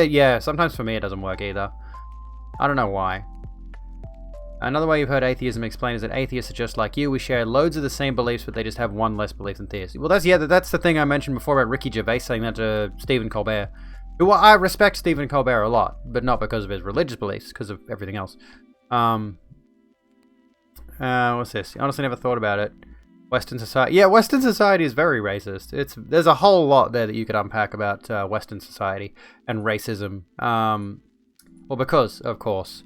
sometimes for me it doesn't work either. I don't know why. Another way you've heard atheism explained is that atheists are just like you. We share loads of the same beliefs, but they just have one less belief than theists. Well, that's the thing I mentioned before about Ricky Gervais saying that to Stephen Colbert. Who I respect Stephen Colbert a lot, but not because of his religious beliefs, because of everything else. What's this? I honestly never thought about it. Western society. Yeah, Western society is very racist. There's a whole lot there that you could unpack about Western society and racism. Well, because, of course,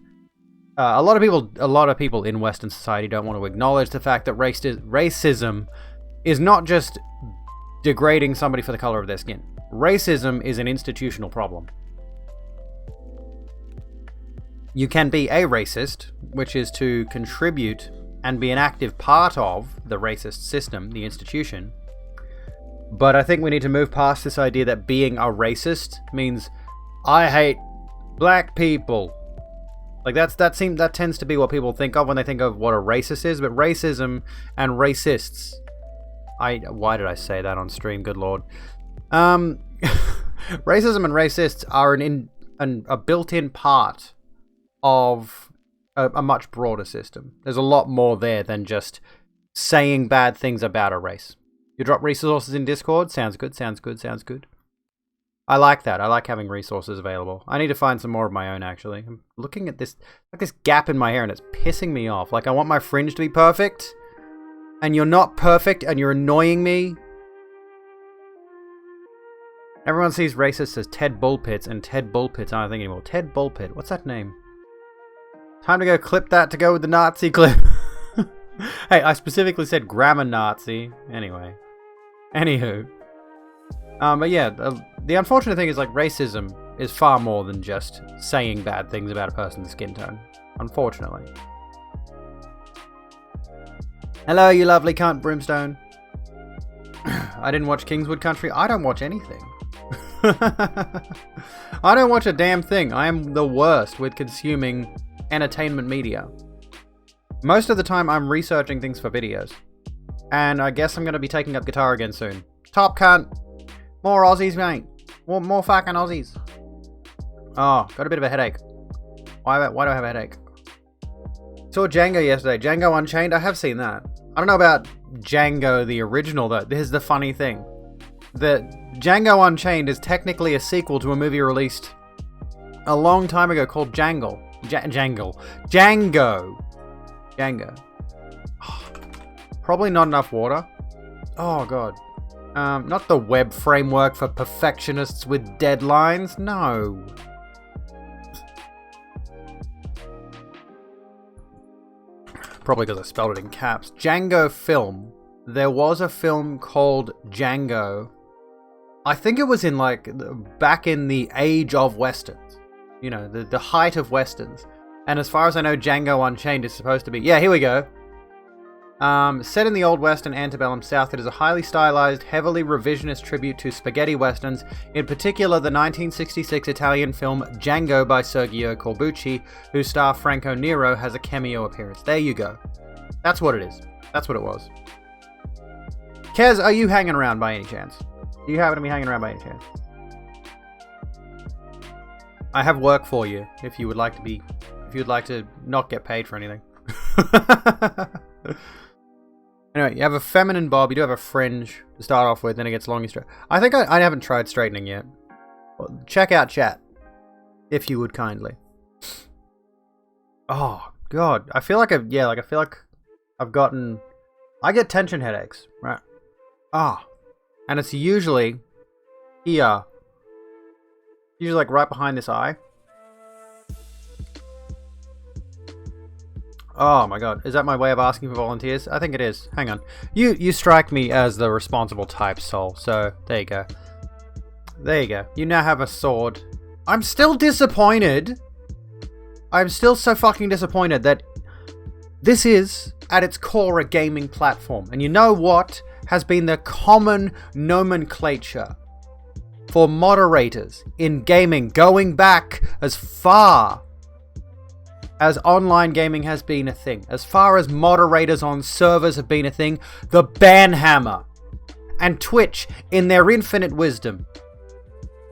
a lot of people in Western society don't want to acknowledge the fact that racism is not just degrading somebody for the color of their skin. Racism is an institutional problem. You can be a racist, which is to contribute and be an active part of the racist system, the institution. But I think we need to move past this idea that being a racist means I hate black people. Like that tends to be what people think of when they think of what a racist is, but racism and racists. Why did I say that on stream? Good lord. Racism and racists are a built-in part of a much broader system. There's a lot more there than just saying bad things about a race. You drop resources in Discord? Sounds good, sounds good, sounds good. I like that. I like having resources available. I need to find some more of my own, actually. I'm looking at this gap in my hair and it's pissing me off. Like, I want my fringe to be perfect, and you're not perfect and you're annoying me. Everyone sees racists as Ted Bullpits, and Ted Bullpits aren't a thing anymore. Ted Bullpit, what's that name? Time to go clip that to go with the Nazi clip. Hey, I specifically said grammar Nazi. Anyway. Anywho. But yeah, the unfortunate thing is, like, racism is far more than just saying bad things about a person's skin tone. Unfortunately. Hello, you lovely cunt, Brimstone. I didn't watch Kingswood Country. I don't watch anything. I don't watch a damn thing. I am the worst with consuming entertainment media. Most of the time, I'm researching things for videos. And I guess I'm going to be taking up guitar again soon. Top cunt. More Aussies, mate. More fucking Aussies. Oh, got a bit of a headache. Why do I have a headache? Saw Django yesterday. Django Unchained. I have seen that. I don't know about Django the original, though. This is the funny thing. That Django Unchained is technically a sequel to a movie released a long time ago called Django. Django. Oh, probably not enough water. Oh, God. Not the web framework for perfectionists with deadlines. No. Probably because I spelled it in caps. Django film. There was a film called Django. I think it was in back in the age of westerns. You know, the height of westerns. And as far as I know, Django Unchained is supposed to be... Yeah, here we go. Set in the Old West and antebellum South, it is a highly stylized, heavily revisionist tribute to spaghetti westerns, in particular the 1966 Italian film Django by Sergio Corbucci, whose star Franco Nero has a cameo appearance. There you go. That's what it is. That's what it was. Kez, are you hanging around by any chance? Do you happen to be hanging around by any chance? I have work for you if you would like to not get paid for anything. Anyway, you have a feminine bob, you do have a fringe to start off with, then it gets long and straight. I think I haven't tried straightening yet. Well, check out chat, if you would kindly. Oh, God. I feel like I get tension headaches, right? Ah. And it's usually here. Usually like right behind this eye. Oh my God, is that my way of asking for volunteers? I think it is. Hang on. You strike me as the responsible type, Soul, so there you go. There you go. You now have a sword. I'm still disappointed. I'm still so fucking disappointed that this is, at its core, a gaming platform. And you know what has been the common nomenclature for moderators in gaming going back as far as online gaming has been a thing, as far as moderators on servers have been a thing, the banhammer. And Twitch, in their infinite wisdom,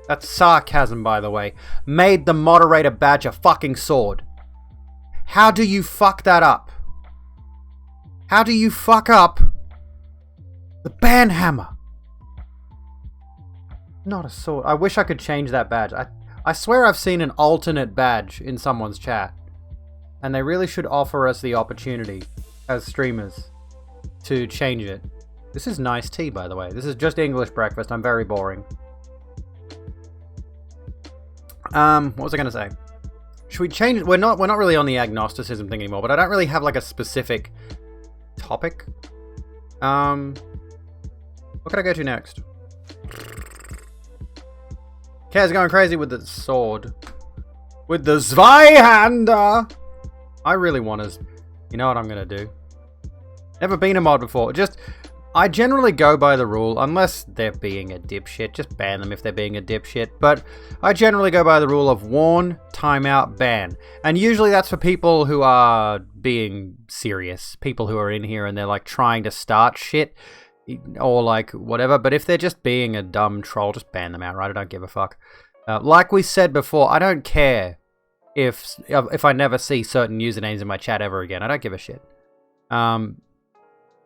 that's sarcasm by the way, made the moderator badge a fucking sword. How do you fuck that up? How do you fuck up the banhammer? Not a sword. I wish I could change that badge. I swear I've seen an alternate badge in someone's chat. And they really should offer us the opportunity, as streamers, to change it. This is nice tea, by the way. This is just English breakfast. I'm very boring. What was I going to say? Should we change it? We're not really on the agnosticism thing anymore, but I don't really have like a specific topic. What can I go to next? Kaz going crazy with the sword. With the Zweihander! I really want to... You know what I'm going to do? Never been a mod before. I generally go by the rule, unless they're being a dipshit. Just ban them if they're being a dipshit. But I generally go by the rule of warn, timeout, ban. And usually that's for people who are being serious. People who are in here and they're like trying to start shit. Or like whatever. But if they're just being a dumb troll, just ban them outright. I don't give a fuck. Like we said before, I don't care if I never see certain usernames in my chat ever again. I don't give a shit.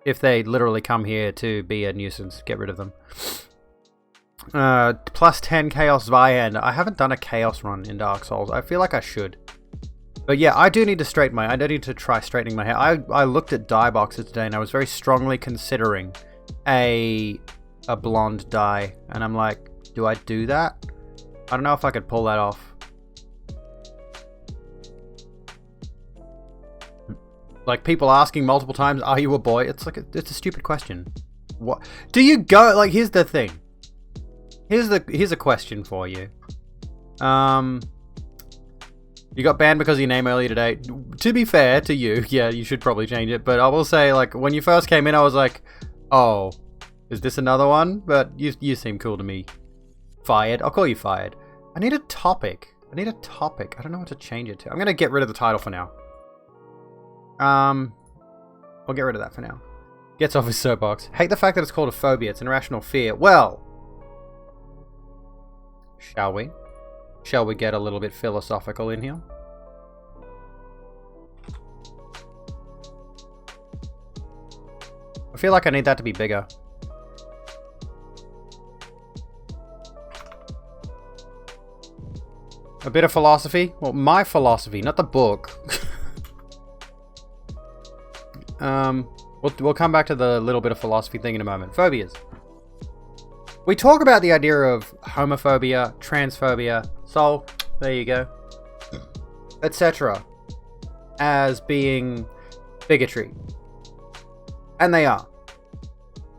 If they literally come here to be a nuisance, get rid of them. Plus 10 Chaos Zweihander. I haven't done a Chaos run in Dark Souls. I feel like I should. But yeah, I do need to I do need to try straightening my hair. I looked at dye boxes today and I was very strongly considering a blonde dye. And I'm like, do I do that? I don't know if I could pull that off. Like people asking multiple times, "Are you a boy?" It's like it's a stupid question. What do you go? Like here's the thing. Here's a question for you. You got banned because of your name earlier today. To be fair to you, yeah, you should probably change it. But I will say, like when you first came in, I was like, oh, Is this another one? But you seem cool to me. Fired. I'll call you Fired. I need a topic. I don't know what to change it to. I'm going to get rid of the title for now. I'll get rid of that for now. Gets off his soapbox. Hate the fact that it's called a phobia. It's an irrational fear. Well, shall we? Shall we get a little bit philosophical in here? I feel like I need that to be bigger. A bit of philosophy? Well, my philosophy, not the book. We'll come back to the little bit of philosophy thing in a moment. Phobias. We talk about the idea of homophobia, transphobia, soul, there you go, etc. as being bigotry. And they are.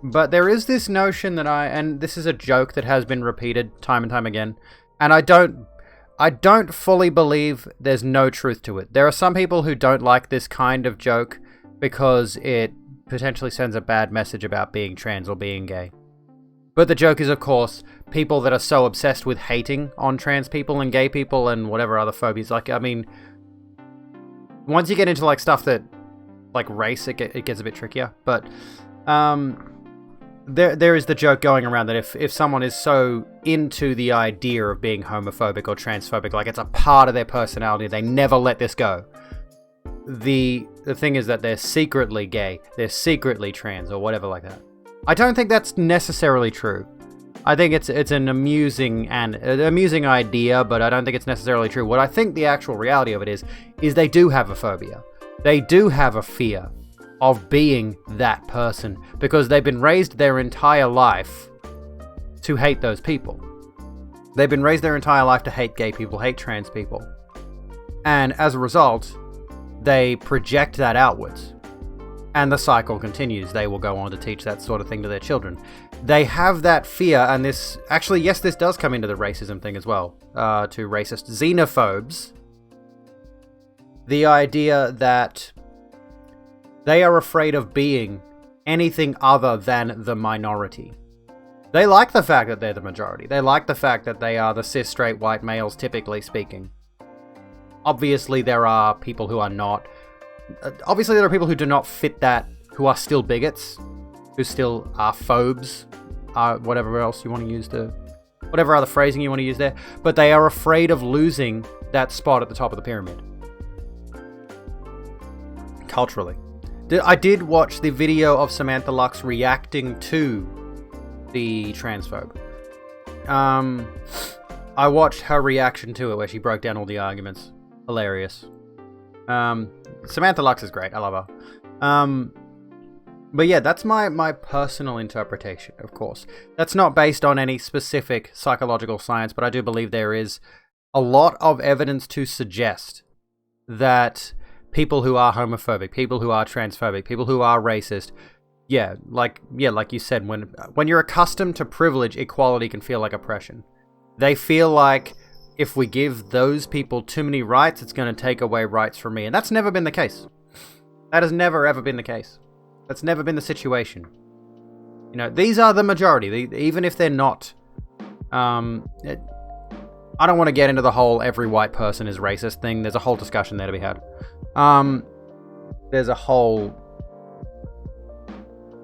But there is this notion that and this is a joke that has been repeated time and time again, and I don't fully believe there's no truth to it. There are some people who don't like this kind of joke because it potentially sends a bad message about being trans or being gay. But the joke is, of course, people that are so obsessed with hating on trans people and gay people and whatever other phobias. Like, I mean, once you get into like stuff that, like race, it gets a bit trickier. But there is the joke going around that if someone is so into the idea of being homophobic or transphobic, like it's a part of their personality, they never let this go. The thing is that they're secretly gay, they're secretly trans, or whatever like that. I don't think that's necessarily true. I think it's an amusing idea, but I don't think it's necessarily true. What I think the actual reality of it is they do have a phobia. They do have a fear of being that person because they've been raised their entire life to hate those people. They've been raised their entire life to hate gay people, hate trans people. And as a result, they project that outwards. And the cycle continues. They will go on to teach that sort of thing to their children. They have that fear, and this... Actually, yes, this does come into the racism thing as well. To racist xenophobes. The idea that they are afraid of being anything other than the minority. They like the fact that they're the majority. They like the fact that they are the cis straight white males, typically speaking. Obviously, there are people who are not... Obviously, there are people who do not fit that, who are still bigots, who still are phobes, whatever else you want to use whatever other phrasing you want to use there, but they are afraid of losing that spot at the top of the pyramid. Culturally. I did watch the video of Samantha Lux reacting to the transphobe. I watched her reaction to it where she broke down all the arguments. Hilarious. Samantha Lux is great. I love her. But yeah, that's my personal interpretation, of course. That's not based on any specific psychological science, but I do believe there is a lot of evidence to suggest that people who are homophobic, people who are transphobic, people who are racist, like you said, when you're accustomed to privilege, equality can feel like oppression. They feel like if we give those people too many rights, it's going to take away rights from me. And that's never been the case. That has never, ever been the case. That's never been the situation. You know, these are the majority. Even if they're not... I don't want to get into the whole every white person is racist thing. There's a whole discussion there to be had. There's a whole...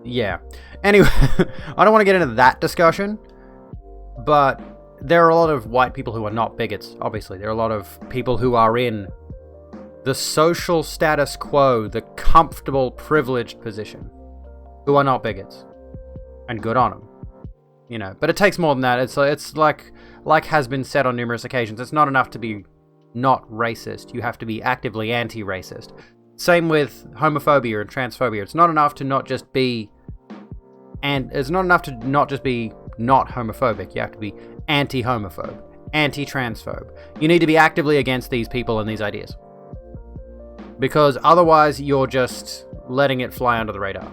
Yeah. Anyway, I don't want to get into that discussion. But... there are a lot of white people who are not bigots, obviously. There are a lot of people who are in the social status quo, the comfortable, privileged position, who are not bigots. And good on them. You know, but it takes more than that. It's like has been said on numerous occasions, it's not enough to be not racist. You have to be actively anti-racist. Same with homophobia and transphobia. It's not enough to not just be... and it's not enough to not just be not homophobic. You have to be anti-homophobe, anti-transphobe. You need to be actively against these people and these ideas. Because otherwise, you're just letting it fly under the radar.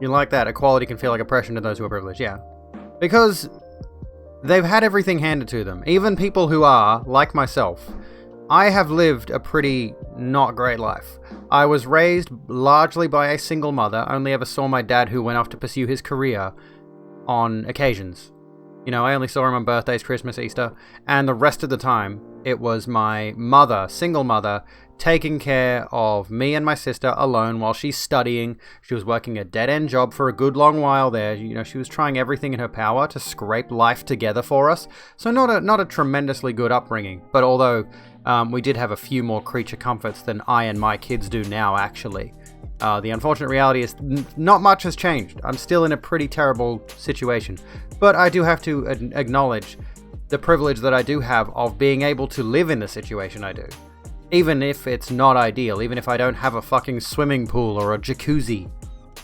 You like that? Equality can feel like oppression to those who are privileged, yeah. Because they've had everything handed to them. Even people who are, like myself, I have lived a pretty not great life. I was raised largely by a single mother, only ever saw my dad who went off to pursue his career on occasions. You know, I only saw him on birthdays, Christmas, Easter, and the rest of the time it was my mother, single mother, taking care of me and my sister alone while she's studying. She was working a dead-end job for a good long while there. You know, she was trying everything in her power to scrape life together for us. So not a tremendously good upbringing, but although we did have a few more creature comforts than I and my kids do now, actually. The unfortunate reality is not much has changed. I'm still in a pretty terrible situation. But I do have to acknowledge the privilege that I do have of being able to live in the situation I do. Even if it's not ideal, even if I don't have a fucking swimming pool or a jacuzzi.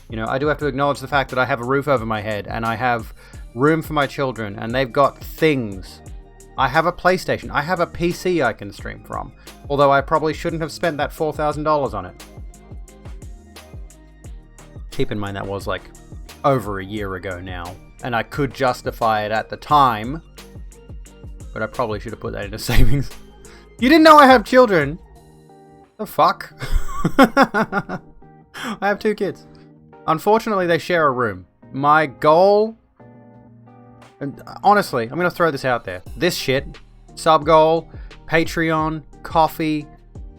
You know, I do have to acknowledge the fact that I have a roof over my head and I have room for my children and they've got things. I have a PlayStation. I have a PC I can stream from. Although I probably shouldn't have spent that $4,000 on it. Keep in mind that was like over a year ago now. And I could justify it at the time. But I probably should have put that into savings. You didn't know I have children? The fuck? I have 2 kids. Unfortunately, they share a room. My goal... And honestly, I'm going to throw this out there. This shit, sub goal, Patreon, coffee,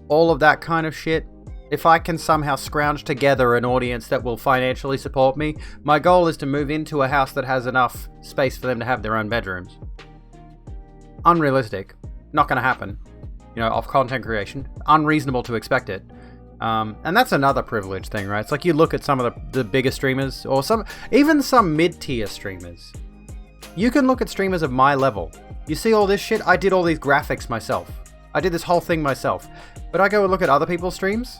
all of that kind of shit. If I can somehow scrounge together an audience that will financially support me, my goal is to move into a house that has enough space for them to have their own bedrooms. Unrealistic. Not going to happen. You know, of content creation. Unreasonable to expect it. And that's another privilege thing, right? It's like you look at some of the bigger streamers, or even some mid-tier streamers. You can look at streamers of my level. You see all this shit? I did all these graphics myself. I did this whole thing myself. But I go and look at other people's streams,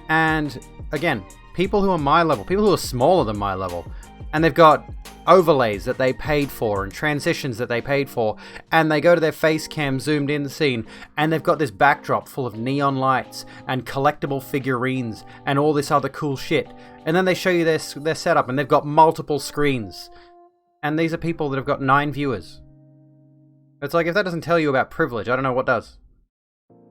and again, people who are my level, people who are smaller than my level, and they've got overlays that they paid for and transitions that they paid for, and they go to their face cam zoomed in scene, and they've got this backdrop full of neon lights and collectible figurines and all this other cool shit. And then they show you their setup, and they've got multiple screens. And these are people that have got 9 viewers. It's like, if that doesn't tell you about privilege, I don't know what does.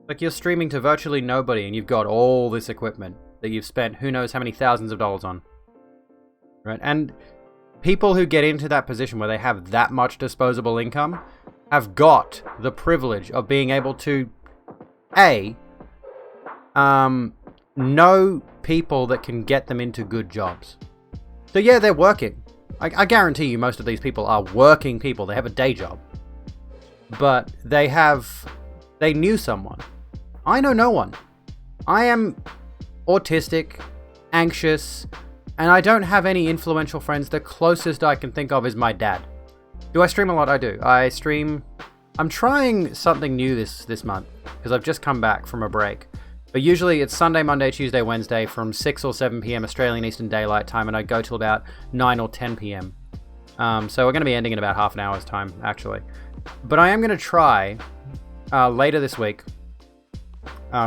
Like, you're streaming to virtually nobody, and you've got all this equipment that you've spent who knows how many thousands of dollars on. Right? And people who get into that position where they have that much disposable income have got the privilege of being able to, know people that can get them into good jobs. So yeah, they're working. I guarantee you most of these people are working people. They have a day job. But they knew someone. I know no one. I am autistic, anxious, and I don't have any influential friends. The closest I can think of is my dad. Do I stream a lot? I do. I stream... I'm trying something new this month, because I've just come back from a break. But usually it's Sunday, Monday, Tuesday, Wednesday from 6 or 7 p.m. Australian Eastern Daylight Time, and I go till about 9 or 10 p.m. So we're going to be ending in about half an hour's time, actually. But I am going to try, later this week,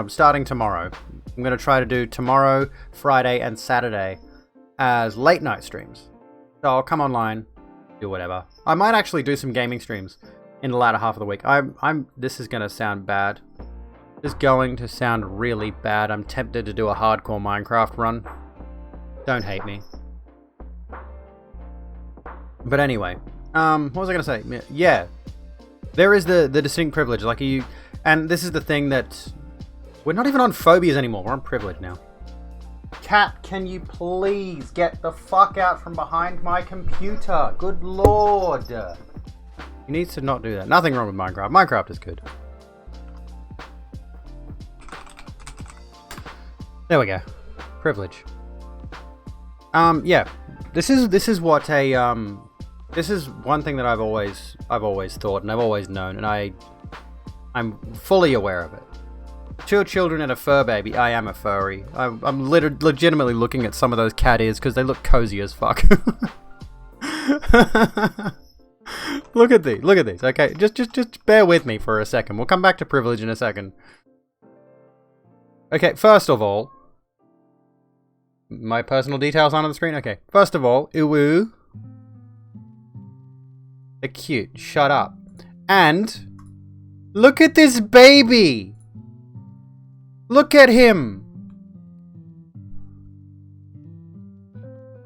starting tomorrow, I'm going to try to do tomorrow, Friday, and Saturday as late night streams. So I'll come online, do whatever. I might actually do some gaming streams in the latter half of the week. This is going to sound bad. This is going to sound really bad. I'm tempted to do a hardcore Minecraft run. Don't hate me. But anyway, what was I going to say? Yeah, there is the distinct privilege. Like and this is the thing that we're not even on phobias anymore. We're on privilege now. Cat, can you please get the fuck out from behind my computer? Good lord. He needs to not do that. Nothing wrong with Minecraft. Minecraft is good. There we go. Privilege. Yeah. This is what a this is one thing that I've always thought and I've always known, and I'm fully aware of it. 2 children and a fur baby. I am a furry. I'm legitimately looking at some of those cat ears because they look cozy as fuck. Look at these. Okay, just bear with me for a second. We'll come back to privilege in a second. Okay, first of all, my personal details aren't on the screen? Okay. First of all, Uwu. They're cute. Shut up. And look at this baby. Look at him!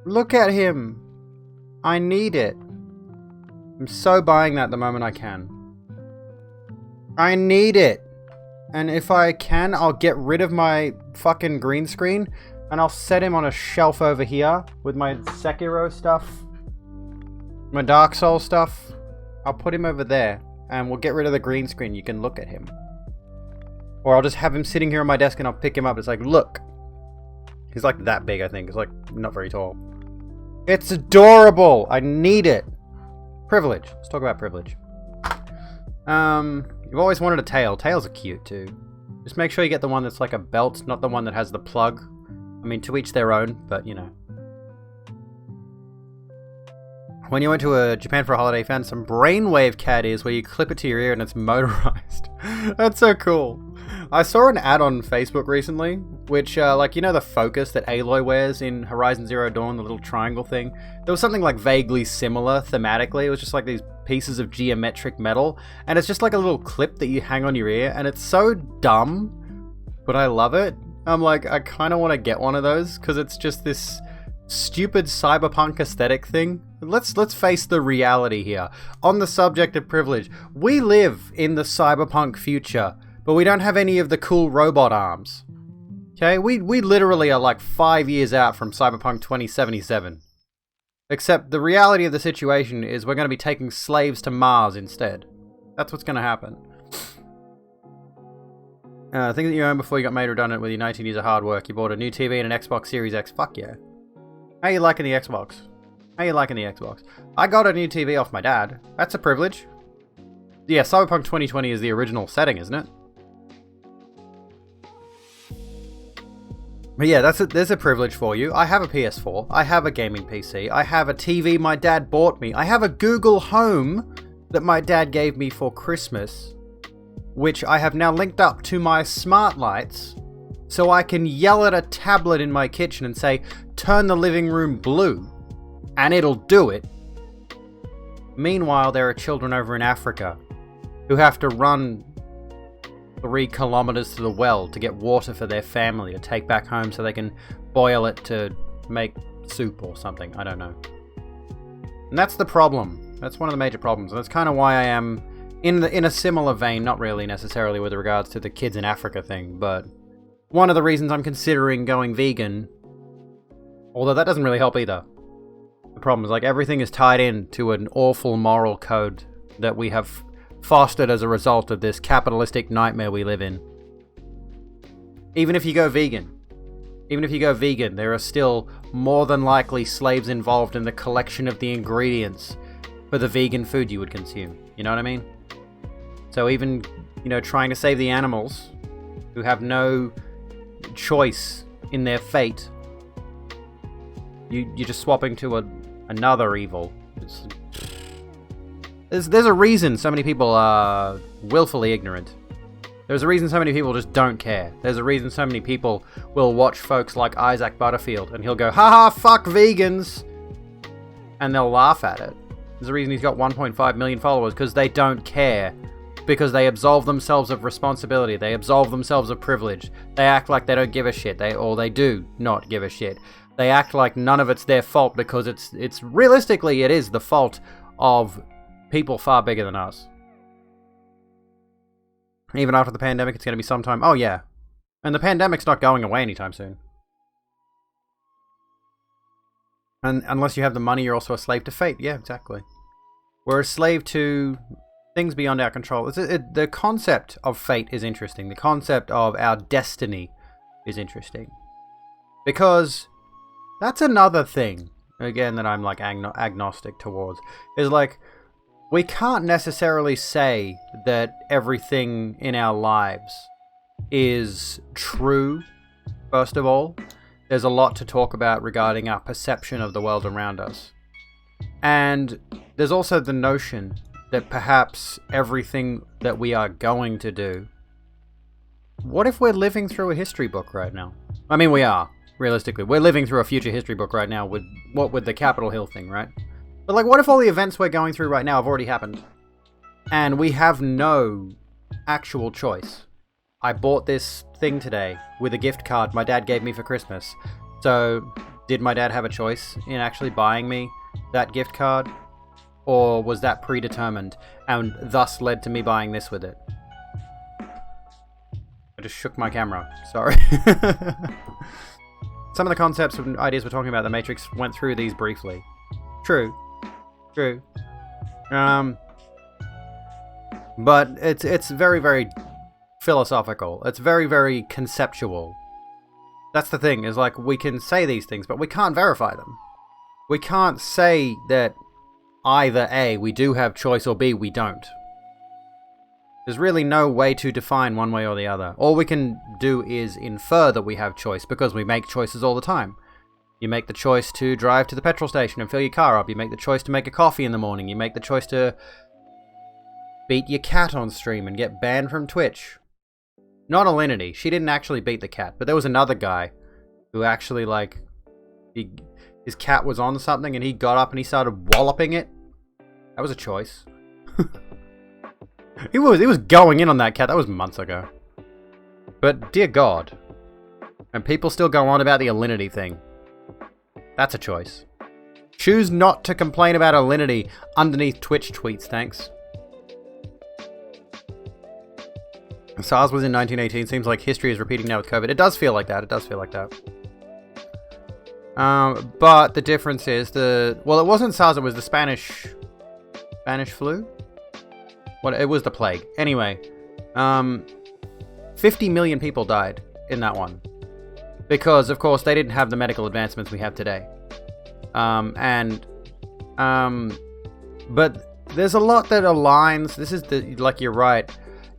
Look at him! I need it. I'm so buying that the moment I can. I need it! And if I can, I'll get rid of my fucking green screen and I'll set him on a shelf over here with my Sekiro stuff, my Dark Souls stuff. I'll put him over there and we'll get rid of the green screen. You can look at him. Or I'll just have him sitting here on my desk and I'll pick him up. It's like, look. He's like that big, I think. He's like not very tall. It's adorable! I need it! Privilege. Let's talk about privilege. You've always wanted a tail. Tails are cute too. Just make sure you get the one that's like a belt, not the one that has the plug. I mean, to each their own, but you know. When you went to Japan for a holiday, found some brainwave cat ears where you clip it to your ear and it's motorized. That's so cool. I saw an ad on Facebook recently, which, like, you know the focus that Aloy wears in Horizon Zero Dawn, the little triangle thing? There was something, like, vaguely similar thematically. It was just, like, these pieces of geometric metal, and it's just, like, a little clip that you hang on your ear, and it's so dumb, but I love it. I'm like, I kind of want to get one of those, because it's just this stupid cyberpunk aesthetic thing. Let's face the reality here. On the subject of privilege, we live in the cyberpunk future, but we don't have any of the cool robot arms. Okay, we literally are like 5 years out from Cyberpunk 2077. Except the reality of the situation is we're going to be taking slaves to Mars instead. That's what's going to happen. Things that you owned before you got made redundant with your 19 years of hard work. You bought a new TV and an Xbox Series X. Fuck yeah. How you liking the Xbox? How you liking the Xbox? I got a new TV off my dad. That's a privilege. Yeah, Cyberpunk 2020 is the original setting, isn't it? But yeah, there's a privilege for you. I have a PS4. I have a gaming PC. I have a TV my dad bought me. I have a Google Home that my dad gave me for Christmas, which I have now linked up to my smart lights so I can yell at a tablet in my kitchen and say, turn the living room blue, and it'll do it. Meanwhile, there are children over in Africa who have to run 3 kilometers to the well to get water for their family to take back home so they can boil it to make soup or something. I don't know. And that's the problem. That's one of the major problems. And that's kind of why I am in a similar vein, not really necessarily with regards to the kids in Africa thing, but one of the reasons I'm considering going vegan, although that doesn't really help either. The problem is, like, everything is tied in to an awful moral code that we have fostered as a result of this capitalistic nightmare we live in. Even if you go vegan, there are still more than likely slaves involved in the collection of the ingredients for the vegan food you would consume. You know what I mean? So even, you know, trying to save the animals who have no choice in their fate, you're just swapping to another evil. There's a reason so many people are willfully ignorant. There's a reason so many people just don't care. There's a reason so many people will watch folks like Isaac Butterfield and he'll go, haha, fuck vegans, and they'll laugh at it. There's a reason he's got 1.5 million followers, because they don't care. Because they absolve themselves of responsibility. They absolve themselves of privilege. They act like they don't give a shit. They do not give a shit. They act like none of it's their fault, because it's realistically, it is the fault of people far bigger than us. Even after the pandemic, it's going to be sometime. Oh yeah. And the pandemic's not going away anytime soon. And unless you have the money, you're also a slave to fate. Yeah, exactly. We're a slave to things beyond our control. The concept of fate is interesting. The concept of our destiny is interesting. Because that's another thing, again, that I'm like agnostic towards. Is like, we can't necessarily say that everything in our lives is true, first of all. There's a lot to talk about regarding our perception of the world around us. And there's also the notion that perhaps everything that we are going to do... What if we're living through a history book right now? I mean, we are, realistically. We're living through a future history book right now with the Capitol Hill thing, right? But like, what if all the events we're going through right now have already happened? And we have no actual choice. I bought this thing today with a gift card my dad gave me for Christmas. So, did my dad have a choice in actually buying me that gift card? Or was that predetermined and thus led to me buying this with it? I just shook my camera. Sorry. Some of the concepts and ideas we're talking about, the Matrix went through these briefly. True. But it's very, very philosophical. It's very, very conceptual. That's the thing, is like, we can say these things, but we can't verify them. We can't say that either A, we do have choice, or B, we don't. There's really no way to define one way or the other. All we can do is infer that we have choice, because we make choices all the time. You make the choice to drive to the petrol station and fill your car up. You make the choice to make a coffee in the morning. You make the choice to beat your cat on stream and get banned from Twitch. Not Alinity. She didn't actually beat the cat, but there was another guy who actually, like, his cat was on something and he got up and he started walloping it. That was a choice. He was going in on that cat. That was months ago. But dear God. And people still go on about the Alinity thing. That's a choice. Choose not to complain about Alinity underneath Twitch tweets, thanks. SARS was in 1918. Seems like history is repeating now with COVID. It does feel like that. But the difference is well, it wasn't SARS. It was the Spanish flu. It was the plague. Anyway, 50 million people died in that one because, of course, they didn't have the medical advancements we have today. But there's a lot that aligns. This is like, you're right.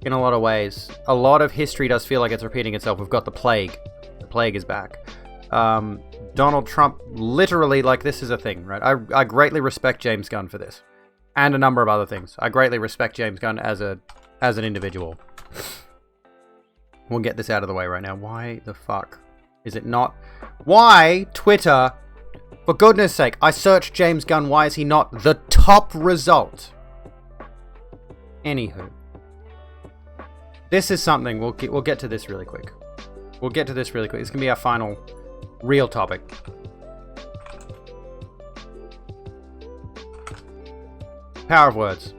In a lot of ways, a lot of history does feel like it's repeating itself. We've got the plague. The plague is back. Donald Trump, literally, like, this is a thing, right? I greatly respect James Gunn for this, and a number of other things. I greatly respect James Gunn as an individual. We'll get this out of the way right now. Why the fuck is it not? Why Twitter? For goodness sake, I searched James Gunn. Why is he not the top result? Anywho. This is something, we'll get to this really quick. It's going to be our final real topic. Power of Words.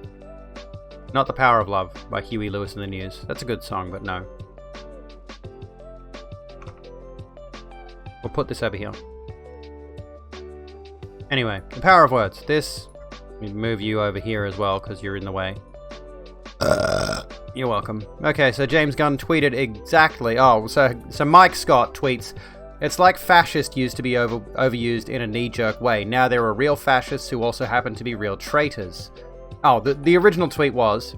Not the Power of Love by Huey Lewis and the News. That's a good song, but no. We'll put this over here. Anyway, the Power of Words. Let me move you over here as well, because you're in the way. You're welcome. Okay, so James Gunn tweeted exactly... So Mike Scott tweets, "It's like fascist used to be overused in a knee-jerk way. Now there are real fascists who also happen to be real traitors." Oh, the original tweet was...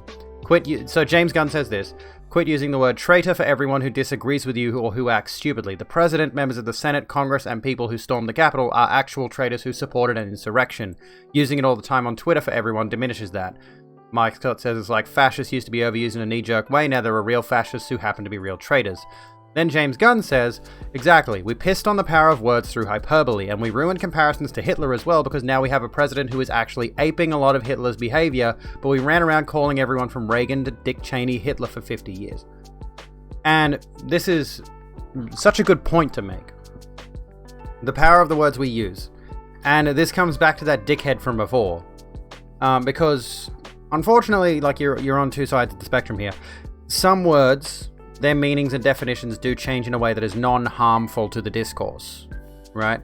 So James Gunn says this: "Quit using the word traitor for everyone who disagrees with you or who acts stupidly. The president, members of the Senate, Congress, and people who stormed the Capitol are actual traitors who supported an insurrection. Using it all the time on Twitter for everyone diminishes that." Mike Scott says it's like fascists used to be overused in a knee-jerk way. Now there are real fascists who happen to be real traitors. Then James Gunn says, "Exactly. We pissed on the power of words through hyperbole, and we ruined comparisons to Hitler as well because now we have a president who is actually aping a lot of Hitler's behavior, but we ran around calling everyone from Reagan to Dick Cheney Hitler for 50 years. And this is such a good point to make. The power of the words we use. And this comes back to that dickhead from before. Because... unfortunately, like, you're on two sides of the spectrum here. Some words, their meanings and definitions do change in a way that is non-harmful to the discourse, right?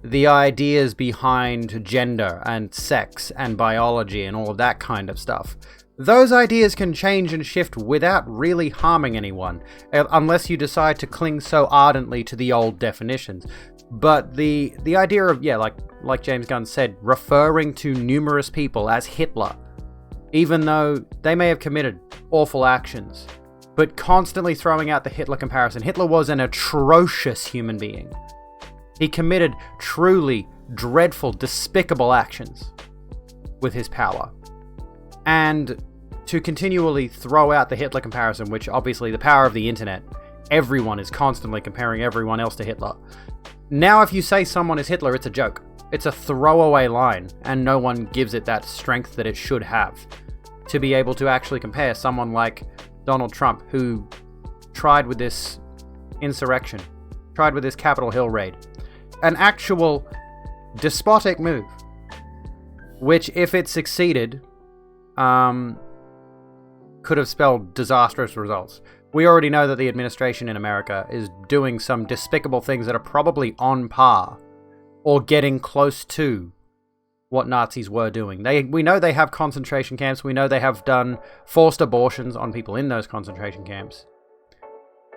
The ideas behind gender and sex and biology and all of that kind of stuff. Those ideas can change and shift without really harming anyone, unless you decide to cling so ardently to the old definitions. But the idea of, like James Gunn said, referring to numerous people as Hitler, even though they may have committed awful actions, but constantly throwing out the Hitler comparison. Hitler was an atrocious human being. He committed truly dreadful, despicable actions with his power. And to continually throw out the Hitler comparison, which obviously the power of the internet, everyone is constantly comparing everyone else to Hitler. Now if you say someone is Hitler, it's a joke. It's a throwaway line, and no one gives it that strength that it should have to be able to actually compare someone like Donald Trump, who tried with this insurrection, tried with this Capitol Hill raid. An actual despotic move, which, if it succeeded, could have spelled disastrous results. We already know that the administration in America is doing some despicable things that are probably on par or getting close to what Nazis were doing. We know they have concentration camps. We know they have done forced abortions on people in those concentration camps.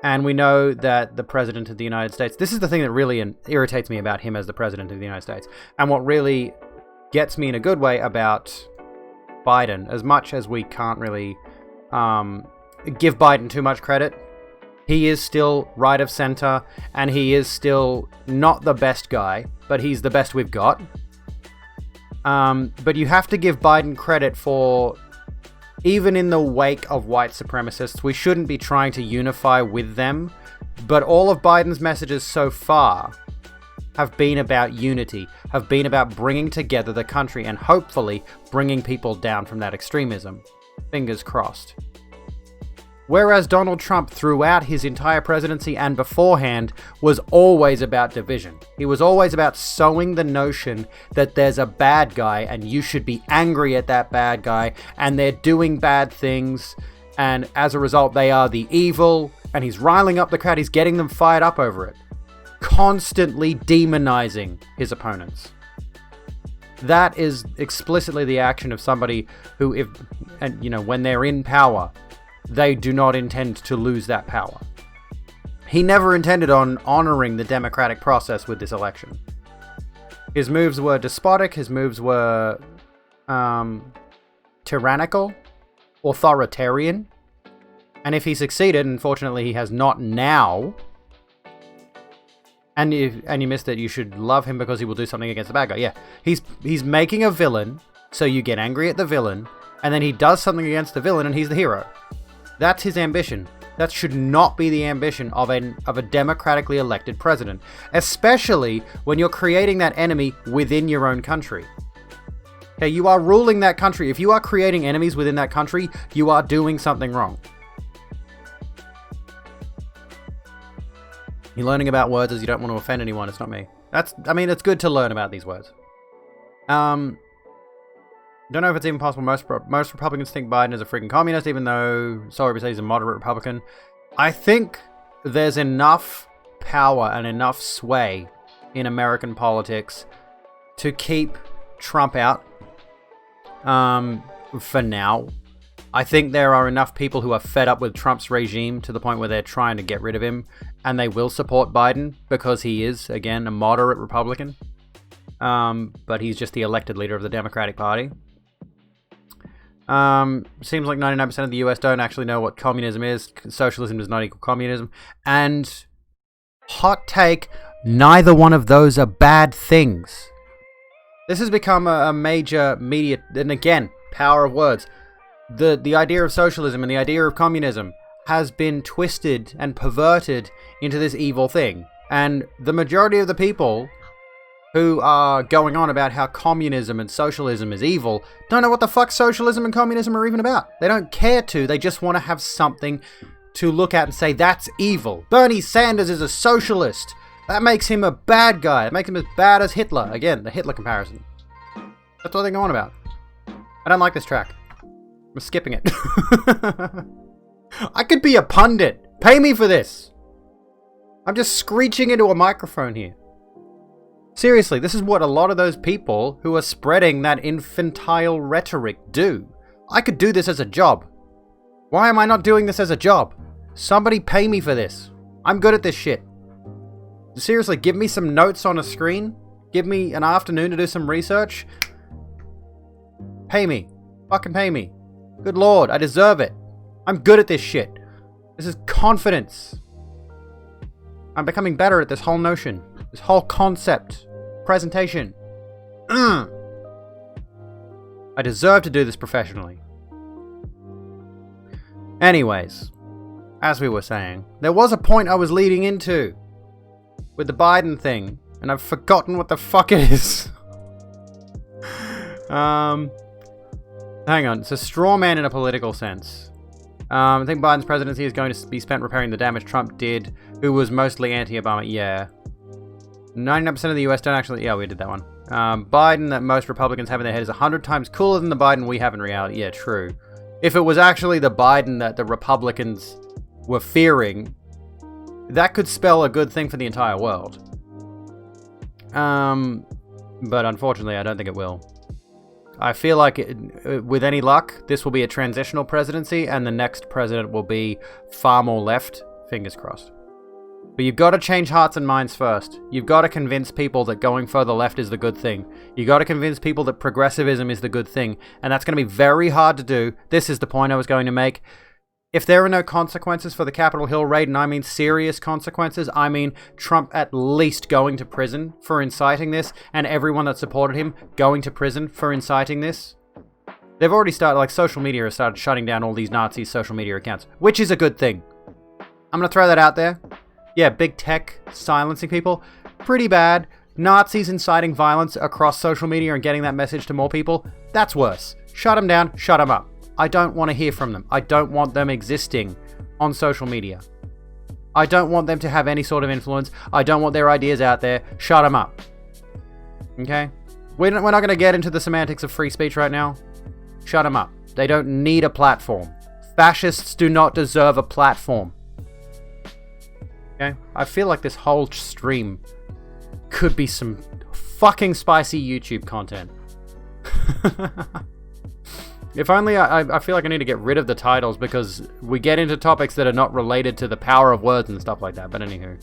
And we know that the President of the United States... This is the thing that really irritates me about him as the President of the United States. And what really gets me in a good way about Biden, as much as we can't really give Biden too much credit, he is still right of center, and he is still not the best guy, but he's the best we've got. But you have to give Biden credit for, even in the wake of white supremacists, we shouldn't be trying to unify with them, but all of Biden's messages so far have been about unity, have been about bringing together the country and hopefully bringing people down from that extremism. Fingers crossed. Whereas Donald Trump, throughout his entire presidency and beforehand, was always about division. He was always about sowing the notion that there's a bad guy and you should be angry at that bad guy and they're doing bad things, and as a result they are the evil, and he's riling up the crowd, he's getting them fired up over it. Constantly demonizing his opponents. That is explicitly the action of somebody who, when they're in power, they do not intend to lose that power. He never intended on honoring the democratic process with this election. His moves were despotic, his moves were tyrannical, authoritarian, and if he succeeded, unfortunately he has not now, and you missed it, you should love him because he will do something against the bad guy. Yeah, he's making a villain, so you get angry at the villain, and then he does something against the villain and he's the hero. That's his ambition. That should not be the ambition of a democratically elected president, especially when you're creating that enemy within your own country. Okay, you are ruling that country. If you are creating enemies within that country, you are doing something wrong. You're learning about words as you don't want to offend anyone. It's not me. It's good to learn about these words. Don't know if it's even possible. Most Republicans think Biden is a freaking communist, even though sorry to say he's a moderate Republican. I think there's enough power and enough sway in American politics to keep Trump out for now. I think there are enough people who are fed up with Trump's regime to the point where they're trying to get rid of him, and they will support Biden because he is, again, a moderate Republican. But he's just the elected leader of the Democratic Party. Seems like 99% of the US don't actually know what communism is. Socialism does not equal communism. And hot take, neither one of those are bad things. This has become a major media, and again, power of words. The idea of socialism and the idea of communism has been twisted and perverted into this evil thing. And the majority of the people who are going on about how communism and socialism is evil don't know what the fuck socialism and communism are even about. They don't care to. They just want to have something to look at and say, that's evil. Bernie Sanders is a socialist. That makes him a bad guy. It makes him as bad as Hitler. Again, the Hitler comparison. That's what they're going about. I don't like this track. I'm skipping it. I could be a pundit. Pay me for this. I'm just screeching into a microphone here. Seriously, this is what a lot of those people who are spreading that infantile rhetoric do. I could do this as a job. Why am I not doing this as a job? Somebody pay me for this. I'm good at this shit. Seriously, give me some notes on a screen. Give me an afternoon to do some research. Pay me. Fucking pay me. Good lord, I deserve it. I'm good at this shit. This is confidence. I'm becoming better at this whole notion. This whole concept. Presentation. I deserve to do this professionally. Anyways, as we were saying, there was a point I was leading into with the Biden thing, and I've forgotten what the fuck it is. Hang on, it's a straw man in a political sense. I think Biden's presidency is going to be spent repairing the damage Trump did, who was mostly anti-Obama. Yeah. 99% of the US don't actually... Yeah, we did that one. Biden that most Republicans have in their head is 100 times cooler than the Biden we have in reality. Yeah, true. If it was actually the Biden that the Republicans were fearing, that could spell a good thing for the entire world. But unfortunately, I don't think it will. I feel like, with any luck, this will be a transitional presidency, and the next president will be far more left. Fingers crossed. But you've got to change hearts and minds first. You've got to convince people that going further left is the good thing. You've got to convince people that progressivism is the good thing. And that's going to be very hard to do. This is the point I was going to make. If there are no consequences for the Capitol Hill raid, and I mean serious consequences, I mean Trump at least going to prison for inciting this, and everyone that supported him going to prison for inciting this. They've already started, like, social media has started shutting down all these Nazi social media accounts, which is a good thing. I'm going to throw that out there. Yeah, big tech silencing people. Pretty bad. Nazis inciting violence across social media and getting that message to more people. That's worse. Shut them down. Shut them up. I don't want to hear from them. I don't want them existing on social media. I don't want them to have any sort of influence. I don't want their ideas out there. Shut them up. Okay? We're not going to get into the semantics of free speech right now. Shut them up. They don't need a platform. Fascists do not deserve a platform. Okay? I feel like this whole stream could be some fucking spicy YouTube content. If only I feel like I need to get rid of the titles because we get into topics that are not related to the power of words and stuff like that. But anywho,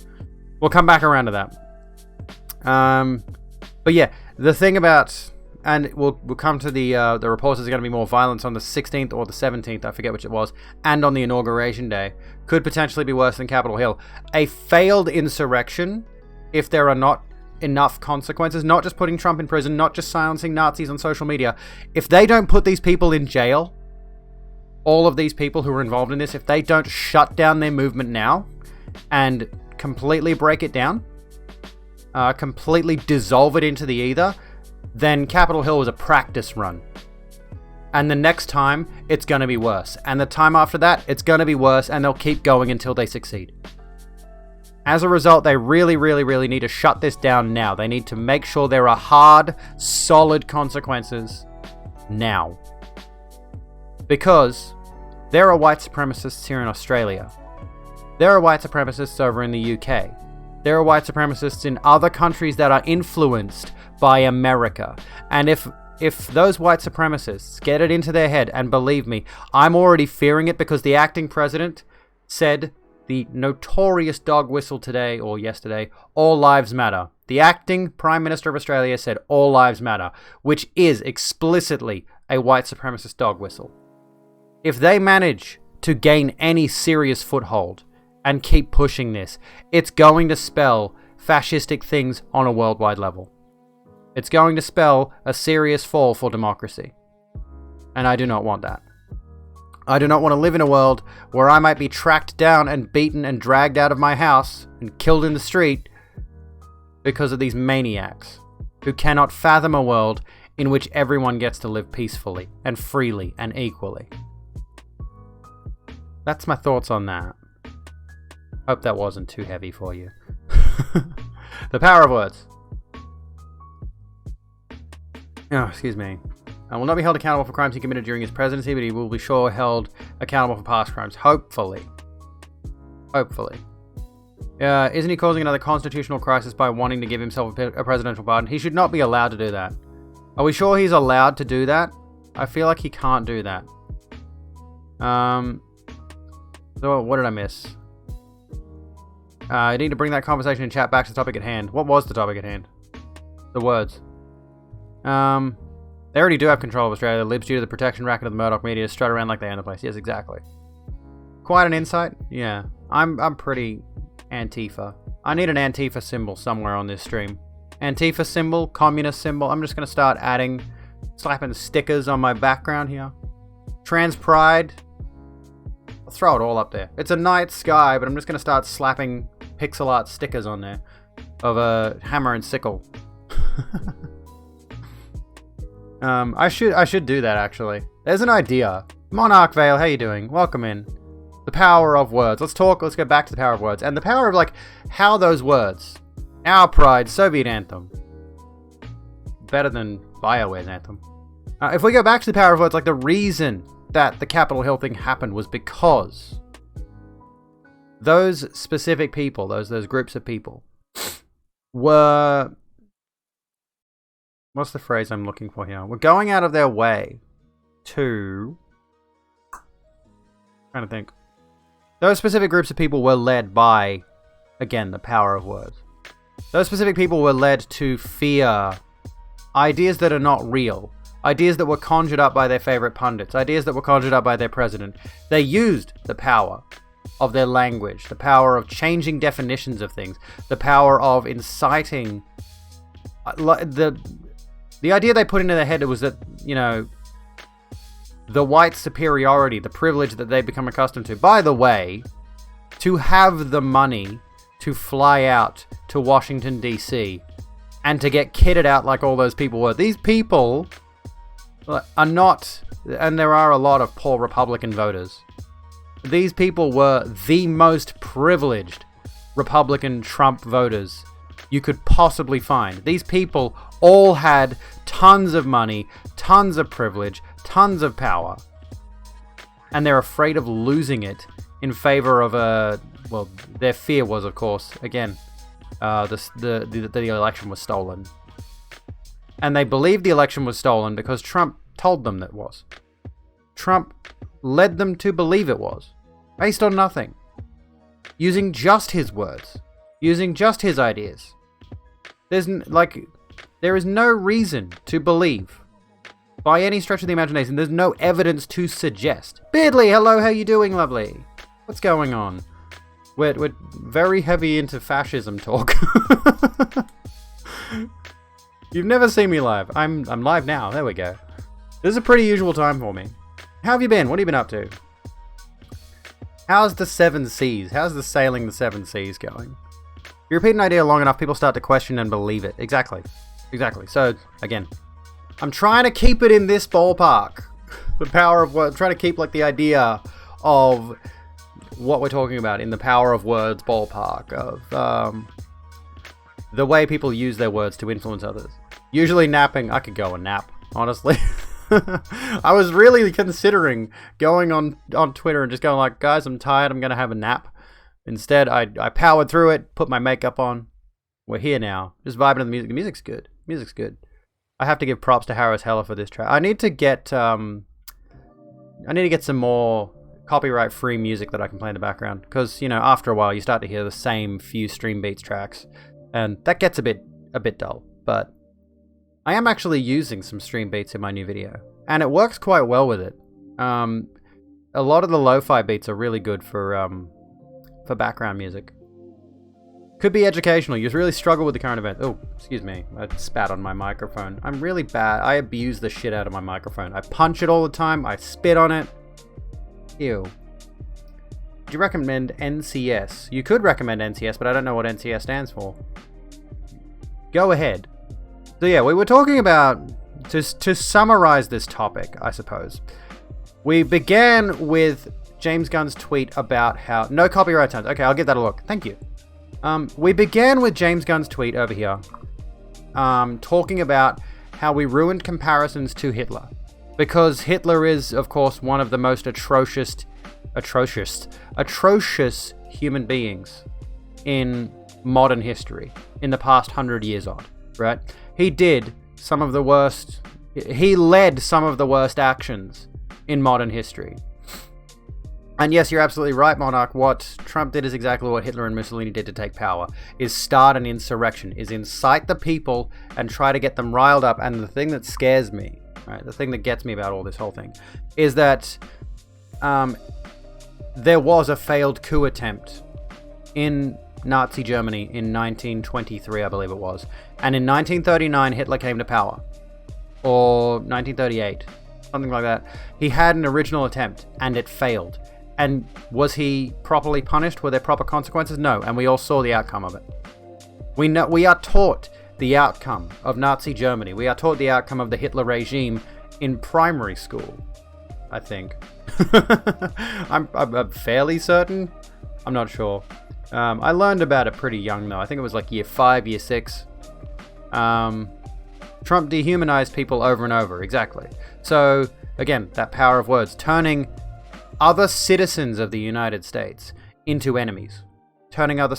we'll come back around to that. But yeah, the thing about... And we'll come to the reports. There's going to be more violence on the 16th or the 17th, I forget which it was, and on the inauguration day. Could potentially be worse than Capitol Hill. A failed insurrection, if there are not enough consequences, not just putting Trump in prison, not just silencing Nazis on social media. If they don't put these people in jail, all of these people who are involved in this, if they don't shut down their movement now and completely break it down, completely dissolve it into the ether, then Capitol Hill was a practice run. And the next time, it's going to be worse. And the time after that, it's going to be worse, and they'll keep going until they succeed. As a result, they really, really, really need to shut this down now. They need to make sure there are hard, solid consequences now. Because there are white supremacists here in Australia. There are white supremacists over in the UK. There are white supremacists in other countries that are influenced by America. And if those white supremacists get it into their head, and believe me, I'm already fearing it because the acting president said the notorious dog whistle today or yesterday, all lives matter. The acting Prime Minister of Australia said all lives matter, which is explicitly a white supremacist dog whistle. If they manage to gain any serious foothold and keep pushing this, it's going to spell fascistic things on a worldwide level. It's going to spell a serious fall for democracy. And I do not want that. I do not want to live in a world where I might be tracked down and beaten and dragged out of my house and killed in the street because of these maniacs who cannot fathom a world in which everyone gets to live peacefully and freely and equally. That's my thoughts on that. Hope that wasn't too heavy for you. The power of words. Oh, excuse me. Will not be held accountable for crimes he committed during his presidency, but he will be sure held accountable for past crimes. Hopefully. Hopefully. Isn't he causing another constitutional crisis by wanting to give himself a presidential pardon? He should not be allowed to do that. Are we sure he's allowed to do that? I feel like he can't do that. So what did I miss? I need to bring that conversation in chat back to the topic at hand. What was the topic at hand? The words. They already do have control of Australia. The libs due to the protection racket of the Murdoch media strut around like they own the place. Yes, exactly. Quite an insight. Yeah. I'm pretty Antifa. I need an Antifa symbol somewhere on this stream. Antifa symbol, communist symbol. I'm just going to start slapping stickers on my background here. Trans pride. I'll throw it all up there. It's a night sky, but I'm just going to start slapping pixel art stickers on there of a hammer and sickle. I should do that, actually. There's an idea. Monarch Vale, how you doing? Welcome in. The power of words. Let's go back to the power of words. And the power of, like, how those words, Our Pride, Soviet Anthem, better than BioWare's Anthem. If we go back to the power of words, like, the reason that the Capitol Hill thing happened was because those specific people, those groups of people, were... What's the phrase I'm looking for here? We're going out of their way to... trying to think. Those specific groups of people were led by, again, the power of words. Those specific people were led to fear ideas that are not real. Ideas that were conjured up by their favorite pundits. Ideas that were conjured up by their president. They used the power of their language. The power of changing definitions of things. The power of inciting... The idea they put into their head was that, you know, the white superiority, the privilege that they become accustomed to. By the way, to have the money to fly out to Washington, D.C. and to get kitted out like all those people were. These people are not, and there are a lot of poor Republican voters. These people were the most privileged Republican Trump voters you could possibly find. These people all had tons of money, tons of privilege, tons of power. And they're afraid of losing it in favor of well, their fear was, of course, again, the election was stolen. And they believed the election was stolen because Trump told them that it was. Trump led them to believe it was, based on nothing. Using just his words. Using just his ideas. There is no reason to believe, by any stretch of the imagination, there's no evidence to suggest. Beardly, hello, how you doing, lovely? What's going on? We're very heavy into fascism talk. You've never seen me live. I'm live now. There we go. This is a pretty usual time for me. How have you been? What have you been up to? How's the Seven Seas? How's the sailing the Seven Seas going? If you repeat an idea long enough, people start to question and believe it. Exactly. So, again, I'm trying to keep it in this ballpark. The power of words. Trying to keep, like, the idea of what we're talking about in the power of words ballpark. Of the way people use their words to influence others. Usually napping. I could go and nap, honestly. I was really considering going on Twitter and just going like, guys, I'm tired. I'm going to have a nap. Instead, I powered through it, put my makeup on. We're here now. Just vibing to the music. The music's good. Music's good. I have to give props to Harris Heller for this track. I need to get some more copyright-free music that I can play in the background. Because, you know, after a while, you start to hear the same few Stream Beats tracks. And that gets a bit dull. But I am actually using some Stream Beats in my new video. And it works quite well with it. A lot of the lo-fi beats are really good for background music. Could be educational. You really struggle with the current event. Oh, excuse me. I spat on my microphone. I'm really bad. I abuse the shit out of my microphone. I punch it all the time. I spit on it. Ew. Would you recommend NCS? You could recommend NCS, but I don't know what NCS stands for. Go ahead. So yeah, we were talking about, to summarize this topic, I suppose. We began with James Gunn's tweet about how... No copyright sounds. Okay, I'll give that a look. Thank you. We began with James Gunn's tweet over here, talking about how we ruined comparisons to Hitler. Because Hitler is, of course, one of the most atrocious human beings in modern history, in the past 100 years odd, right? He did some of the worst... He led some of the worst actions in modern history. And yes, you're absolutely right, Monarch. What Trump did is exactly what Hitler and Mussolini did to take power. Is start an insurrection. Is incite the people and try to get them riled up. And the thing that scares me, right, the thing that gets me about all this whole thing, is that there was a failed coup attempt in Nazi Germany in 1923, I believe it was. And in 1939, Hitler came to power. Or 1938. Something like that. He had an original attempt, and it failed. And was he properly punished? Were there proper consequences? No, and we all saw the outcome of it. We are taught the outcome of Nazi Germany. We are taught the outcome of the Hitler regime in primary school. I think. I'm fairly certain. I'm not sure. I learned about it pretty young, though. I think it was like year 5, year 6. Trump dehumanized people over and over. Exactly. So, again, that power of words. Turning other citizens of the United States into enemies. Turning other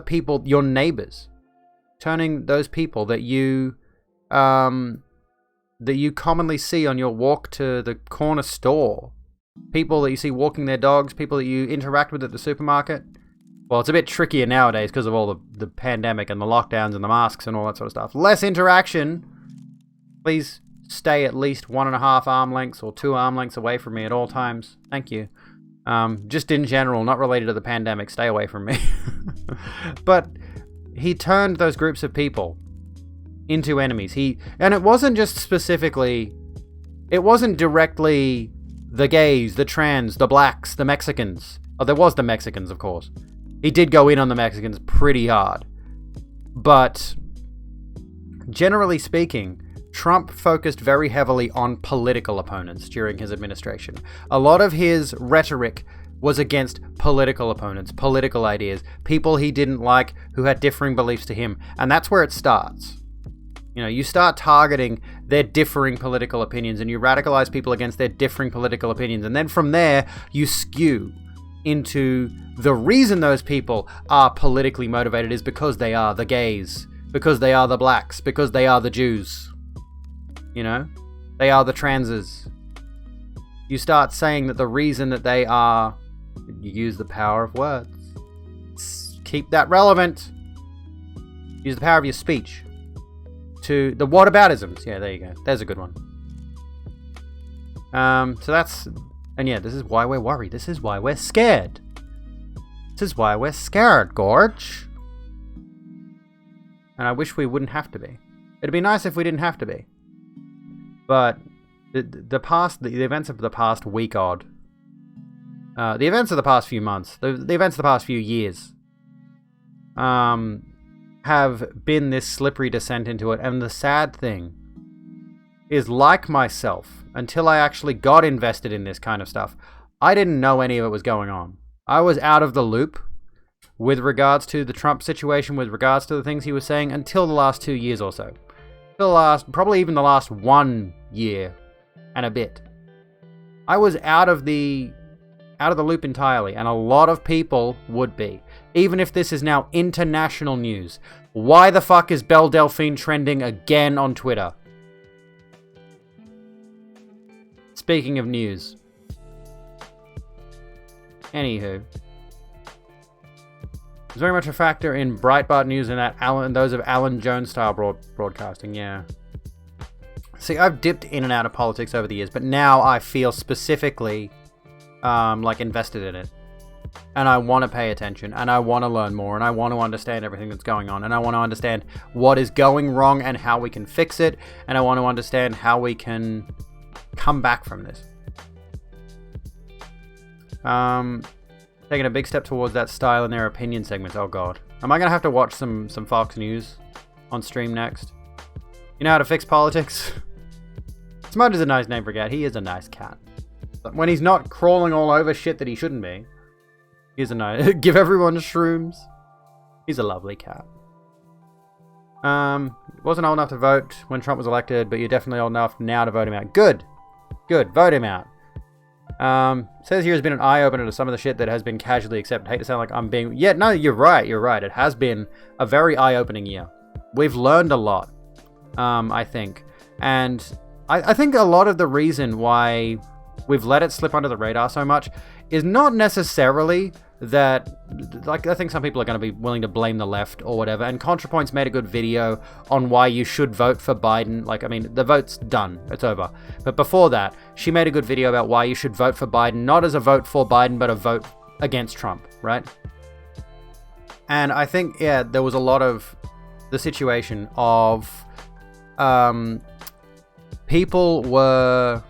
people, your neighbors. Turning those people that you commonly see on your walk to the corner store. People that you see walking their dogs, people that you interact with at the supermarket. Well, it's a bit trickier nowadays because of all the pandemic and the lockdowns and the masks and all that sort of stuff. Less interaction. Please stay at least 1.5 arm lengths or 2 arm lengths away from me at all times. Thank you. Just in general, not related to the pandemic, stay away from me. But he turned those groups of people into enemies. And it wasn't just specifically, it wasn't directly the gays, the trans, the blacks, the Mexicans. Oh, there was the Mexicans, of course. He did go in on the Mexicans pretty hard. But generally speaking, Trump focused very heavily on political opponents during his administration. A lot of his rhetoric was against political opponents, political ideas, people he didn't like who had differing beliefs to him. And that's where it starts. You know, you start targeting their differing political opinions and you radicalize people against their differing political opinions. And then from there, you skew into the reason those people are politically motivated is because they are the gays, because they are the blacks, because they are the Jews. You know, they are the transes. You start saying that the reason that they are, you use the power of words. Keep that relevant. Use the power of your speech. To the whataboutisms. Yeah, there you go. There's a good one. So that's, and yeah, this is why we're worried. This is why we're scared. This is why we're scared, Gorge. And I wish we wouldn't have to be. It'd be nice if we didn't have to be. But the events of the past week odd, the events of the past few months, the events of the past few years, have been this slippery descent into it. And the sad thing is, like myself, until I actually got invested in this kind of stuff, I didn't know any of it was going on. I was out of the loop with regards to the Trump situation, with regards to the things he was saying, until the last 2 years or so. Probably even the last 1 year and a bit. I was out of the loop entirely, and a lot of people would be. Even if this is now international news. Why the fuck is Belle Delphine trending again on Twitter? Speaking of news. Anywho. It's very much a factor in Breitbart News and those of Alan Jones style broadcasting, yeah. See, I've dipped in and out of politics over the years, but now I feel specifically invested in it. And I want to pay attention, and I want to learn more, and I want to understand everything that's going on, and I want to understand what is going wrong and how we can fix it, and I want to understand how we can come back from this. Taking a big step towards that style in their opinion segments. Oh god. Am I going to have to watch some Fox News on stream next? You know how to fix politics? Smudge is a nice name for a cat. He is a nice cat. But when he's not crawling all over shit that he shouldn't be, he's a nice... Give everyone shrooms. He's a lovely cat. Wasn't old enough to vote when Trump was elected, but you're definitely old enough now to vote him out. Good. Good. Vote him out. Says here has been an eye-opener to some of the shit that has been casually accepted. Hate to sound like I'm being... Yeah, no, you're right. You're right. It has been a very eye-opening year. We've learned a lot, I think. And I think a lot of the reason why we've let it slip under the radar so much is not necessarily that, like, I think some people are going to be willing to blame the left or whatever, and ContraPoints made a good video on why you should vote for Biden. Like, I mean, the vote's done. It's over. But before that, she made a good video about why you should vote for Biden, not as a vote for Biden, but a vote against Trump, right? And I think, yeah, there was a lot of the situation of people were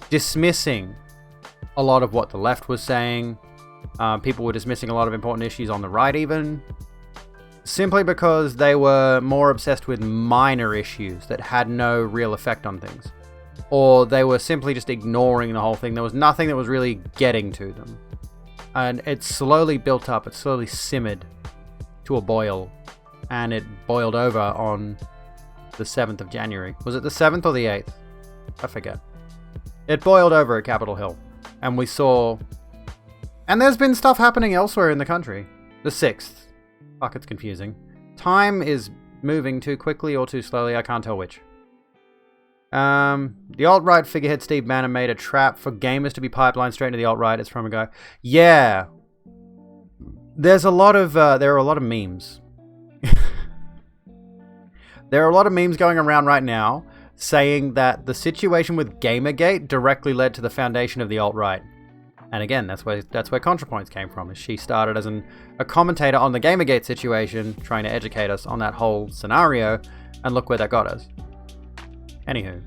dismissing a lot of what the left was saying. People were dismissing a lot of important issues on the right even, simply because they were more obsessed with minor issues that had no real effect on things. or they were simply just ignoring the whole thing. There was nothing that was really getting to them. And it slowly built up, it slowly simmered to a boil, and it boiled over on the 7th of January. Was it the 7th or the 8th? I forget. It boiled over at Capitol Hill, and we saw... And there's been stuff happening elsewhere in the country. The 6th. Fuck, it's confusing. Time is moving too quickly or too slowly, I can't tell which. The alt-right figurehead Steve Bannon made a trap for gamers to be pipelined straight into the alt-right. It's from a guy. Yeah. There are a lot of memes. There are a lot of memes going around right now saying that the situation with Gamergate directly led to the foundation of the alt-right. And again, that's where ContraPoints came from. She started as a commentator on the Gamergate situation, trying to educate us on that whole scenario, and look where that got us. Anywho,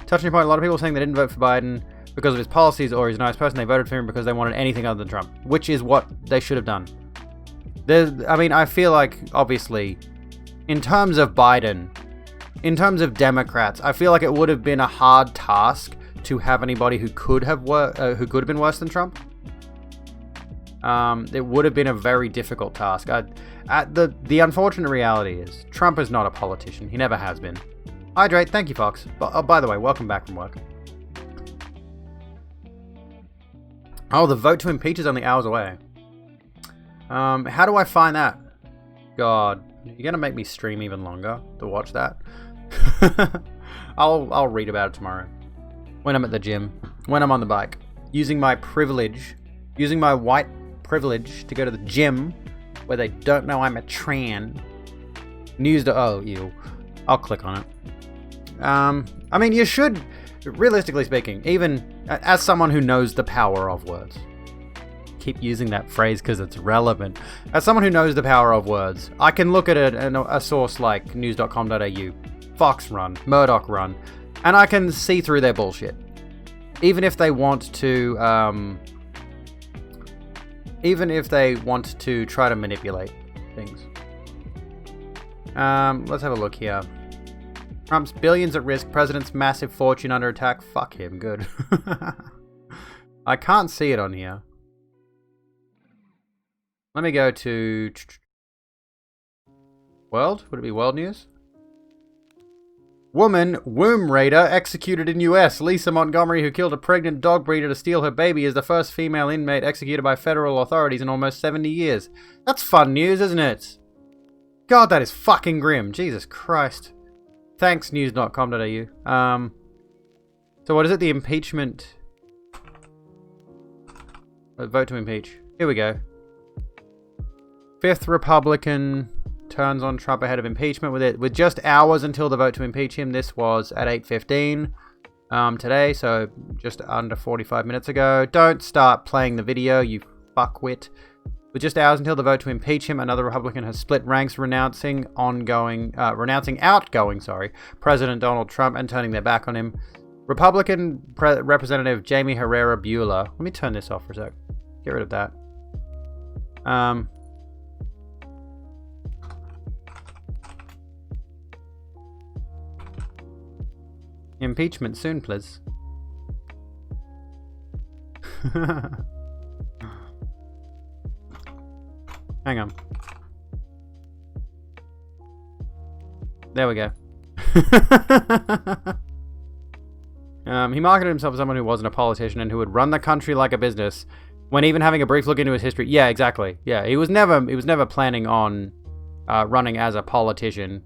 touching your point, a lot of people saying they didn't vote for Biden because of his policies or he's a nice person. They voted for him because they wanted anything other than Trump, which is what they should have done. I feel like, obviously, in terms of Biden, in terms of Democrats, I feel like it would have been a hard task to have anybody who could have been worse than Trump. It would have been a very difficult task. The unfortunate reality is Trump is not a politician. He never has been. Hydrate, thank you, Fox. By the way, welcome back from work. Oh, the vote to impeach is only hours away. How do I find that? God, you're gonna make me stream even longer to watch that. I'll read about it tomorrow. When I'm at the gym. When I'm on the bike. Using my privilege. Using my white privilege to go to the gym where they don't know I'm a tran. Oh, ew. I'll click on it. You should, realistically speaking, even as someone who knows the power of words. Keep using that phrase because it's relevant. As someone who knows the power of words, I can look at a source like news.com.au, Fox run, Murdoch run, and I can see through their bullshit. Even if they want to try to manipulate things. Let's have a look here. Trump's billions at risk, president's massive fortune under attack. Fuck him, good. I can't see it on here. Let me go to... World? Would it be World News? Woman, womb raider, executed in US. Lisa Montgomery, who killed a pregnant dog breeder to steal her baby, is the first female inmate executed by federal authorities in almost 70 years. That's fun news, isn't it? God, that is fucking grim. Jesus Christ. Thanks, news.com.au. So what is it? The impeachment... Vote to impeach. Here we go. Fifth Republican turns on Trump ahead of impeachment with just hours until the vote to impeach him. This was at 8:15 today, so just under 45 minutes ago. Don't start playing the video, you fuckwit. With just hours until the vote to impeach him, another Republican has split ranks, renouncing outgoing President Donald Trump and turning their back on him. Republican Representative Jamie Herrera Bueller. Let me turn this off for a sec. Get rid of that. Impeachment soon, please. Hang on. There we go. He marketed himself as someone who wasn't a politician and who would run the country like a business. When even having a brief look into his history, yeah, exactly. Yeah, he was never planning on running as a politician.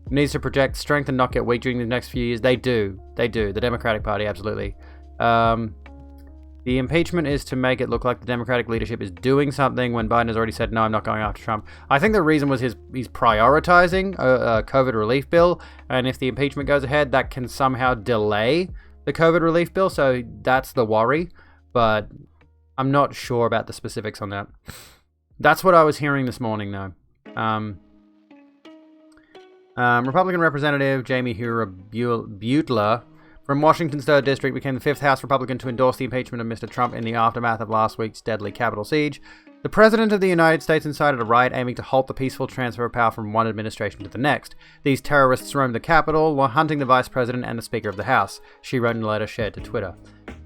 Needs to project strength and not get weak during the next few years. They do. The Democratic Party, absolutely. The impeachment is to make it look like the Democratic leadership is doing something when Biden has already said, no, I'm not going after Trump. I think the reason was he's prioritizing a COVID relief bill, and if the impeachment goes ahead, that can somehow delay the COVID relief bill, so that's the worry, but I'm not sure about the specifics on that. That's what I was hearing this morning, though. Republican Representative Jamie Herrera Bueller from Washington's 3rd District became the 5th House Republican to endorse the impeachment of Mr. Trump in the aftermath of last week's deadly Capitol siege. The President of the United States incited a riot aiming to halt the peaceful transfer of power from one administration to the next. These terrorists roamed the Capitol while hunting the Vice President and the Speaker of the House, she wrote in a letter shared to Twitter.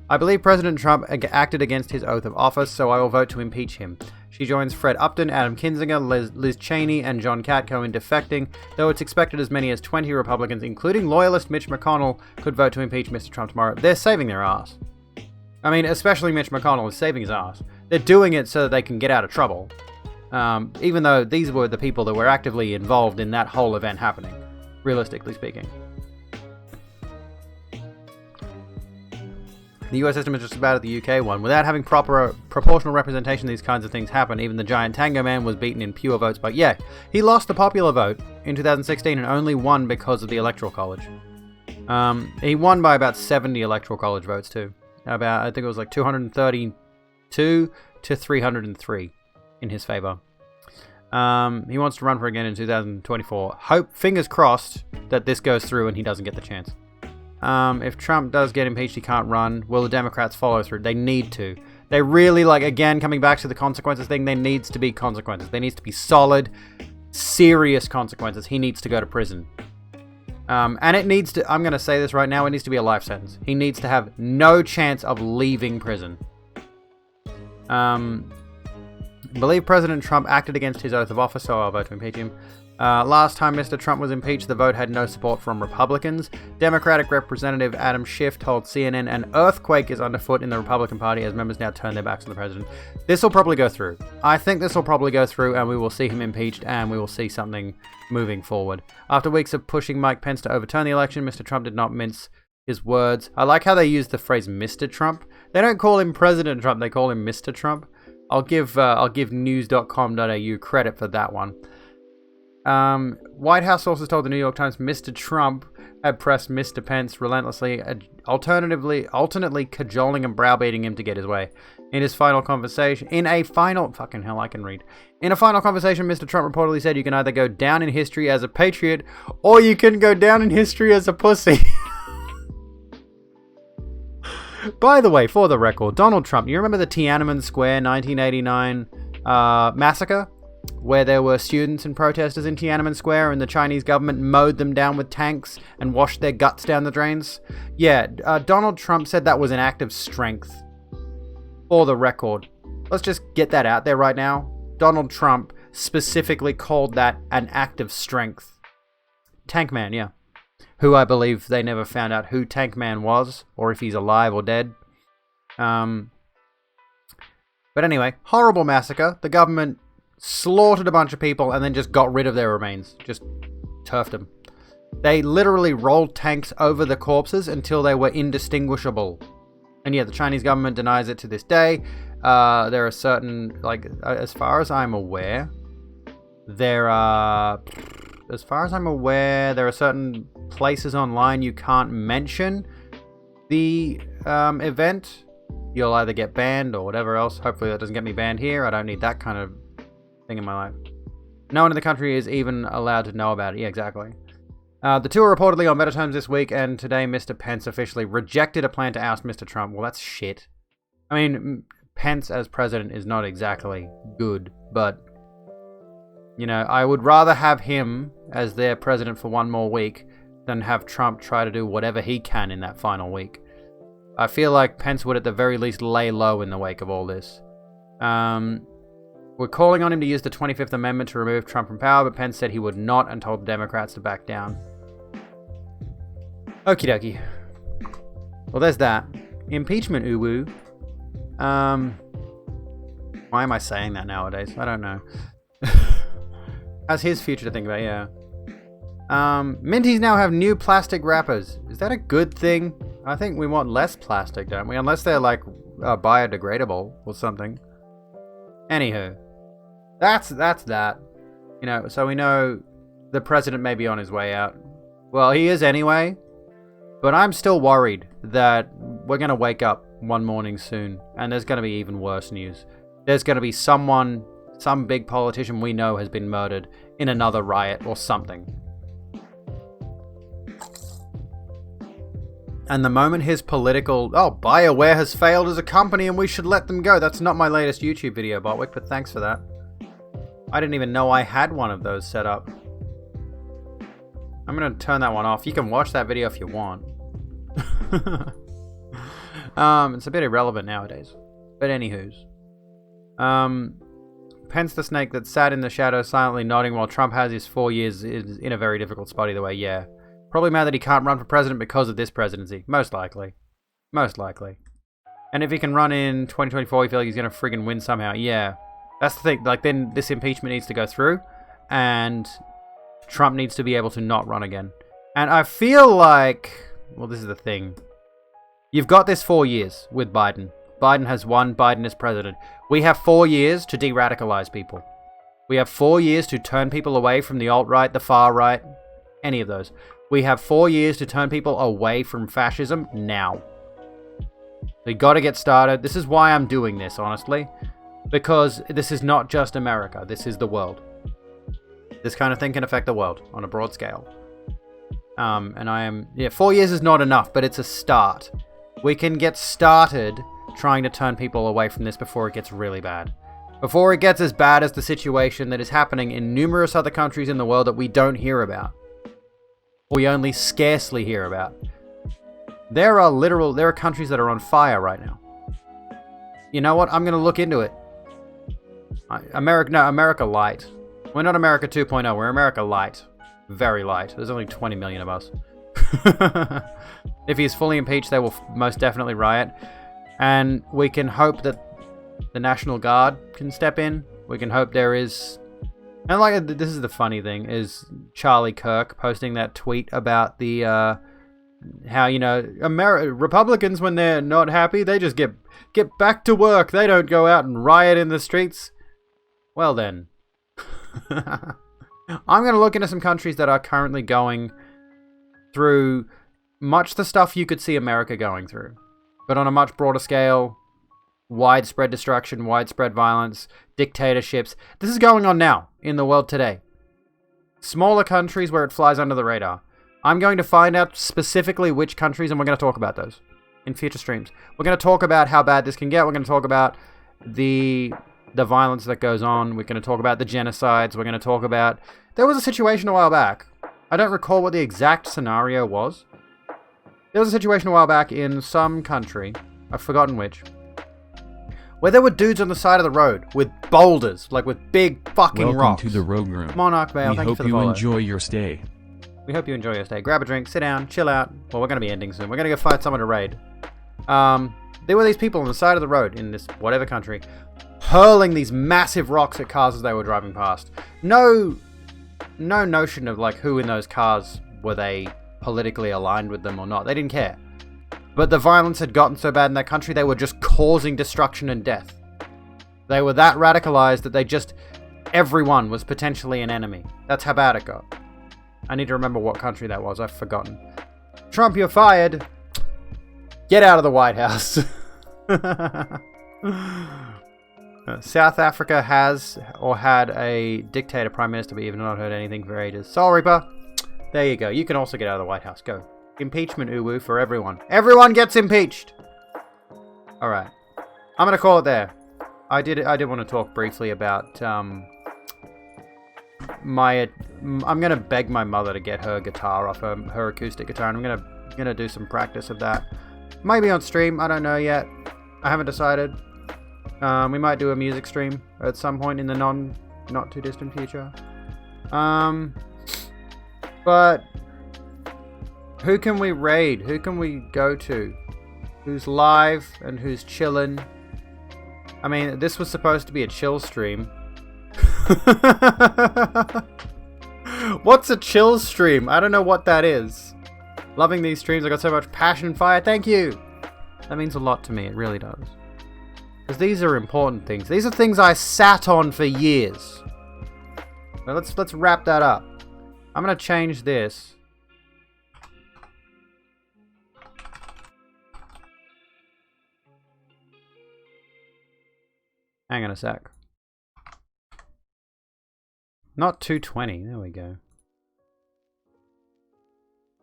I believe President Trump acted against his oath of office, so I will vote to impeach him. She joins Fred Upton, Adam Kinzinger, Liz Cheney, and John Katko in defecting, though it's expected as many as 20 Republicans, including loyalist Mitch McConnell, could vote to impeach Mr. Trump tomorrow. They're saving their ass. I mean, especially Mitch McConnell is saving his ass. They're doing it so that they can get out of trouble. Even though these were the people that were actively involved in that whole event happening, realistically speaking. The US system is just about at the UK one. Without having proper proportional representation, these kinds of things happen. Even the giant Tango Man was beaten in pure votes by... Yeah, he lost the popular vote in 2016 and only won because of the Electoral College. He won by about 70 Electoral College votes too. I think it was like 232 to 303 in his favor. He wants to run for again in 2024. Fingers crossed that this goes through and he doesn't get the chance. If Trump does get impeached, he can't run. Will the Democrats follow through? They need to. They really, again, coming back to the consequences thing, there needs to be consequences. There needs to be solid, serious consequences. He needs to go to prison. And it needs to, I'm going to say this right now, it needs to be a life sentence. He needs to have no chance of leaving prison. Believe President Trump acted against his oath of office, so I'll vote to impeach him. Last time Mr. Trump was impeached, the vote had no support from Republicans. Democratic Representative Adam Schiff told CNN an earthquake is underfoot in the Republican Party as members now turn their backs on the president. This will probably go through. I think this will probably go through and we will see him impeached and we will see something moving forward. After weeks of pushing Mike Pence to overturn the election, Mr. Trump did not mince his words. I like how they use the phrase Mr. Trump. They don't call him President Trump, they call him Mr. Trump. I'll give news.com.au credit for that one. White House sources told the New York Times Mr. Trump had pressed Mr. Pence relentlessly, alternately cajoling and browbeating him to get his way. In a final conversation, Mr. Trump reportedly said you can either go down in history as a patriot, or you can go down in history as a pussy. By the way, for the record, Donald Trump, you remember the Tiananmen Square 1989 massacre? Where there were students and protesters in Tiananmen Square and the Chinese government mowed them down with tanks and washed their guts down the drains? Yeah, Donald Trump said that was an act of strength. For the record. Let's just get that out there right now. Donald Trump specifically called that an act of strength. Tank Man, yeah. Who I believe they never found out who Tank Man was, or if he's alive or dead. But anyway, horrible massacre. The government slaughtered a bunch of people and then just got rid of their remains. Just turfed them. They literally rolled tanks over the corpses until they were indistinguishable. And yeah, the Chinese government denies it to this day. There are certain, as far as I'm aware, there are certain places online you can't mention the event. You'll either get banned or whatever else. Hopefully that doesn't get me banned here. I don't need that kind of thing in my life. No one in the country is even allowed to know about it. Yeah, exactly. The two are reportedly on better terms this week, and today Mr. Pence officially rejected a plan to oust Mr. Trump. Well, that's shit. I mean, Pence as president is not exactly good, but, you know, I would rather have him as their president for one more week than have Trump try to do whatever he can in that final week. I feel like Pence would at the very least lay low in the wake of all this. We're calling on him to use the 25th Amendment to remove Trump from power, but Pence said he would not and told the Democrats to back down. Okie dokie. Well, there's that. Impeachment, uwu. Why am I saying that nowadays? I don't know. Has his future to think about, yeah. Minties now have new plastic wrappers. Is that a good thing? I think we want less plastic, don't we? Unless they're biodegradable or something. Anywho. That's that. You know, so we know the president may be on his way out. Well, he is anyway. But I'm still worried that we're going to wake up one morning soon and there's going to be even worse news. There's going to be some big politician we know has been murdered in another riot or something. And the moment his political, oh, BioWare has failed as a company and we should let them go. That's not my latest YouTube video, Botwick, but thanks for that. I didn't even know I had one of those set up. I'm going to turn that one off. You can watch that video if you want. It's a bit irrelevant nowadays. But anywho's. Pence the snake that sat in the shadows silently nodding while Trump has his 4 years is in a very difficult spot either way, yeah. Probably mad that he can't run for president because of this presidency. Most likely. Most likely. And if he can run in 2024, you feel like he's going to friggin' win somehow. Yeah. That's the thing. Like, then this impeachment needs to go through. And Trump needs to be able to not run again. And I feel like... Well, this is the thing. You've got this 4 years with Biden. Biden has won. Biden is president. We have 4 years to de-radicalize people. We have 4 years to turn people away from the alt-right, the far-right, any of those. We have 4 years to turn people away from fascism now. We got to get started. This is why I'm doing this, honestly. Because this is not just America. This is the world. This kind of thing can affect the world on a broad scale. And I am... Yeah, 4 years is not enough, but it's a start. We can get started trying to turn people away from this before it gets really bad. Before it gets as bad as the situation that is happening in numerous other countries in the world that we don't hear about. We only scarcely hear about. There are countries that are on fire right now. You know what? I'm going to look into it. America Light. We're not America 2.0. We're America Light. Very light. There's only 20 million of us. If he's fully impeached, they will most definitely riot. And we can hope that the National Guard can step in. We can hope there is... And like, this is the funny thing, is Charlie Kirk posting that tweet about the, how, you know, Republicans, when they're not happy, they just get back to work. They don't go out and riot in the streets. Well then. I'm going to look into some countries that are currently going through much the stuff you could see America going through. But on a much broader scale... Widespread destruction, widespread violence, dictatorships. This is going on now in the world today. Smaller countries where it flies under the radar. I'm going to find out specifically which countries, and we're going to talk about those in future streams. We're going to talk about how bad this can get. We're going to talk about the violence that goes on. We're going to talk about the genocides. We're going to talk about... There was a situation a while back. I don't recall what the exact scenario was. There was a situation a while back in some country. I've forgotten which. Where there were dudes on the side of the road with boulders, like with big fucking Welcome rocks. to the Rogue Room. Monarch Vale, We thank you hope for the you follow. enjoy your stay. We hope you enjoy your stay. Grab a drink, sit down, chill out. Well, we're going to be ending soon. We're going to go fight someone to raid. There were these people on the side of the road in this whatever country, hurling these massive rocks at cars as they were driving past. No notion of like who in those cars, were they politically aligned with them or not. They didn't care. But the violence had gotten so bad in that country, they were just causing destruction and death. They were that radicalized that they just... Everyone was potentially an enemy. That's how bad it got. I need to remember what country that was. I've forgotten. Trump, you're fired. Get out of the White House. South Africa has or had a dictator prime minister, but you've not heard anything for ages. Soul Reaper. There you go. You can also get out of the White House. Go. Impeachment uwu for everyone. Everyone gets impeached. Alright. I'm going to call it there. I did want to talk briefly about I'm going to beg my mother to get her guitar off her acoustic guitar, and I'm going to do some practice of that. Maybe on stream, I don't know yet. I haven't decided. We might do a music stream at some point in the not too distant future. But who can we raid? Who can we go to? Who's live and who's chillin'? I mean, this was supposed to be a chill stream. What's a chill stream? I don't know what that is. Loving these streams. I got so much passion and fire. Thank you. That means a lot to me. It really does. Because these are important things. These are things I sat on for years. Well, let's wrap that up. I'm going to change this. Hang on a sec. Not 220. There we go.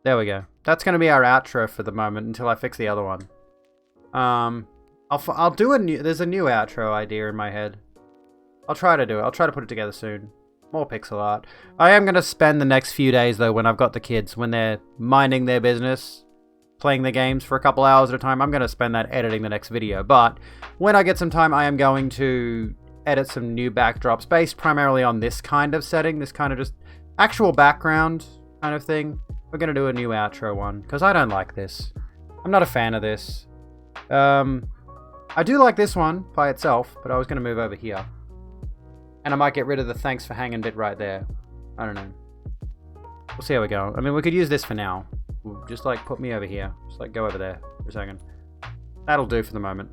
There we go. That's going to be our outro for the moment until I fix the other one. I'll do a new... There's a new outro idea in my head. I'll try to do it. I'll try to put it together soon. More pixel art. I am going to spend the next few days, though, when I've got the kids, when they're minding their business, playing the games for a couple hours at a time, I'm going to spend that editing the next video. But when I get some time, I am going to edit some new backdrops based primarily on this kind of setting, this kind of just actual background kind of thing. We're going to do a new outro one, because I don't like this. I'm not a fan of this. I do like this one by itself, but I was going to move over here. And I might get rid of the thanks for hanging bit right there. I don't know. We'll see how we go. I mean, we could use this for now. Just, like, put me over here. Just, like, go over there for a second. That'll do for the moment.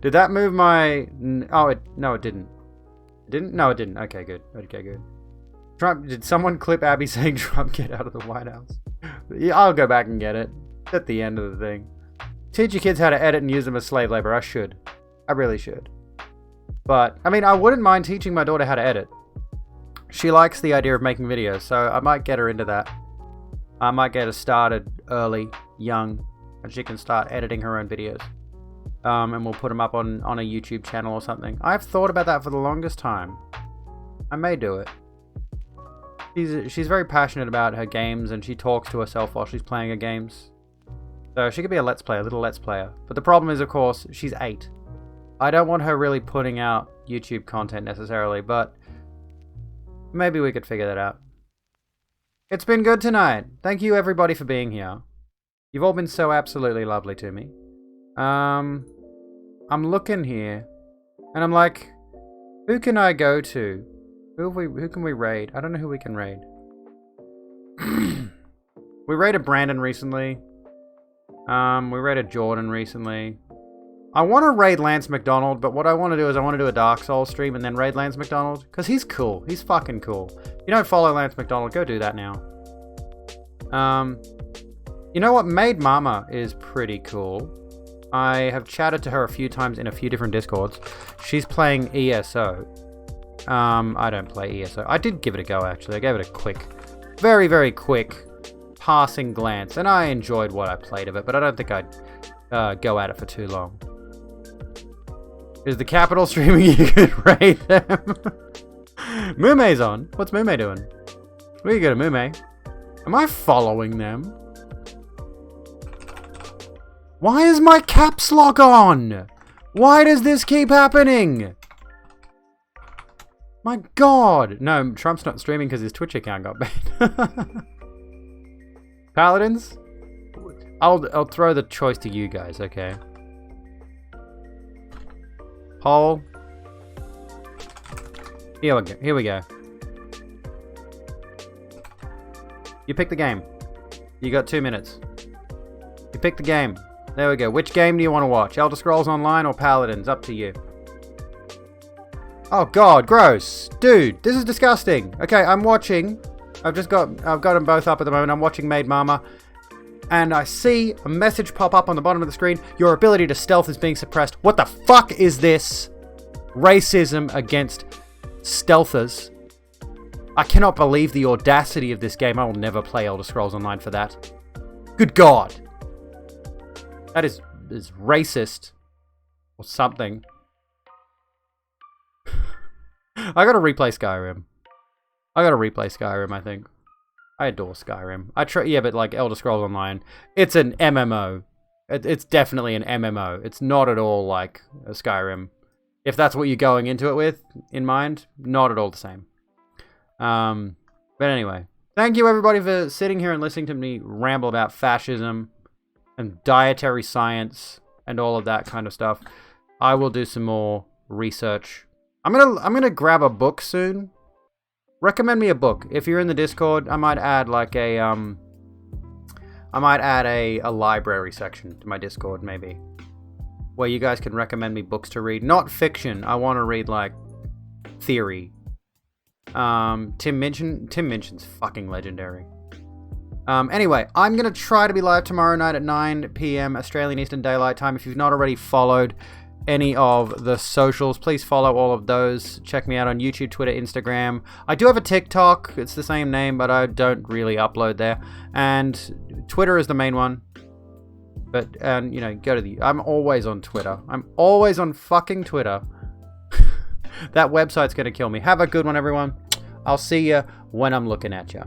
Did that move my... Oh, no, it didn't. It didn't? No, it didn't. Okay, good. Okay, good. Trump... Did someone clip Abby saying Trump get out of the White House? Yeah, I'll go back and get it. At the end of the thing. Teach your kids how to edit and use them as slave labor. I should. I really should. But, I mean, I wouldn't mind teaching my daughter how to edit. She likes the idea of making videos, so I might get her into that. I might get her started early, young, and she can start editing her own videos. And we'll put them up on a YouTube channel or something. I've thought about that for the longest time. I may do it. She's very passionate about her games, and she talks to herself while she's playing her games. So she could be a Let's Player, a little Let's Player. But the problem is, of course, she's 8. I don't want her really putting out YouTube content necessarily, but maybe we could figure that out. It's been good tonight. Thank you everybody for being here. You've all been so absolutely lovely to me. I'm looking here, and I'm like, who can I go to? Who can we raid? I don't know who we can raid. We raided Brandon recently. We raided Jordan recently. I want to raid Lance McDonald, but what I want to do is I want to do a Dark Souls stream and then raid Lance McDonald. Because he's cool. He's fucking cool. If you don't follow Lance McDonald, go do that now. You know what? Maid Mama is pretty cool. I have chatted to her a few times in a few different Discords. She's playing ESO. I don't play ESO. I did give it a go, actually. I gave it a quick, very, very quick passing glance. And I enjoyed what I played of it, but I don't think I'd go at it for too long. Is the Capitol streaming? You could raid them. Mume's on. What's Mume doing? Where you go to Mume? Am I following them? Why is my caps lock on? Why does this keep happening? My god. No, Trump's not streaming because his Twitch account got banned. Paladins? I'll throw the choice to you guys, okay? Poll. Here we go. Here we go. You pick the game. You got 2 minutes. You pick the game. There we go. Which game do you want to watch? Elder Scrolls Online or Paladins? Up to you. Oh god, gross. Dude, this is disgusting. Okay, I'm watching. I've got them both up at the moment. I'm watching Maid Mama. And I see a message pop up on the bottom of the screen. Your ability to stealth is being suppressed. What the fuck is this? Racism against stealthers. I cannot believe the audacity of this game. I will never play Elder Scrolls Online for that. Good god. That is racist. Or something. I gotta replay Skyrim. I think. I adore Skyrim. Yeah, but like Elder Scrolls Online, it's an MMO. It's definitely an MMO. It's not at all like a Skyrim. If that's what you're going into it with in mind, not at all the same. But anyway, thank you everybody for sitting here and listening to me ramble about fascism and dietary science and all of that kind of stuff. I will do some more research. I'm gonna grab a book soon. Recommend me a book. If you're in the Discord, I might add like a library section to my Discord maybe, where you guys can recommend me books to read. Not fiction. I want to read like theory. Tim Minchin's fucking legendary. Anyway, I'm gonna try to be live tomorrow night at 9 p.m. Australian Eastern Daylight Time. If you've not already followed any of the socials. Please follow all of those. Check me out on YouTube, Twitter, Instagram. I do have a TikTok. It's the same name, but I don't really upload there. And Twitter is the main one. But, you know, go to the... I'm always on Twitter. I'm always on fucking Twitter. That website's going to kill me. Have a good one, everyone. I'll see you when I'm looking at you.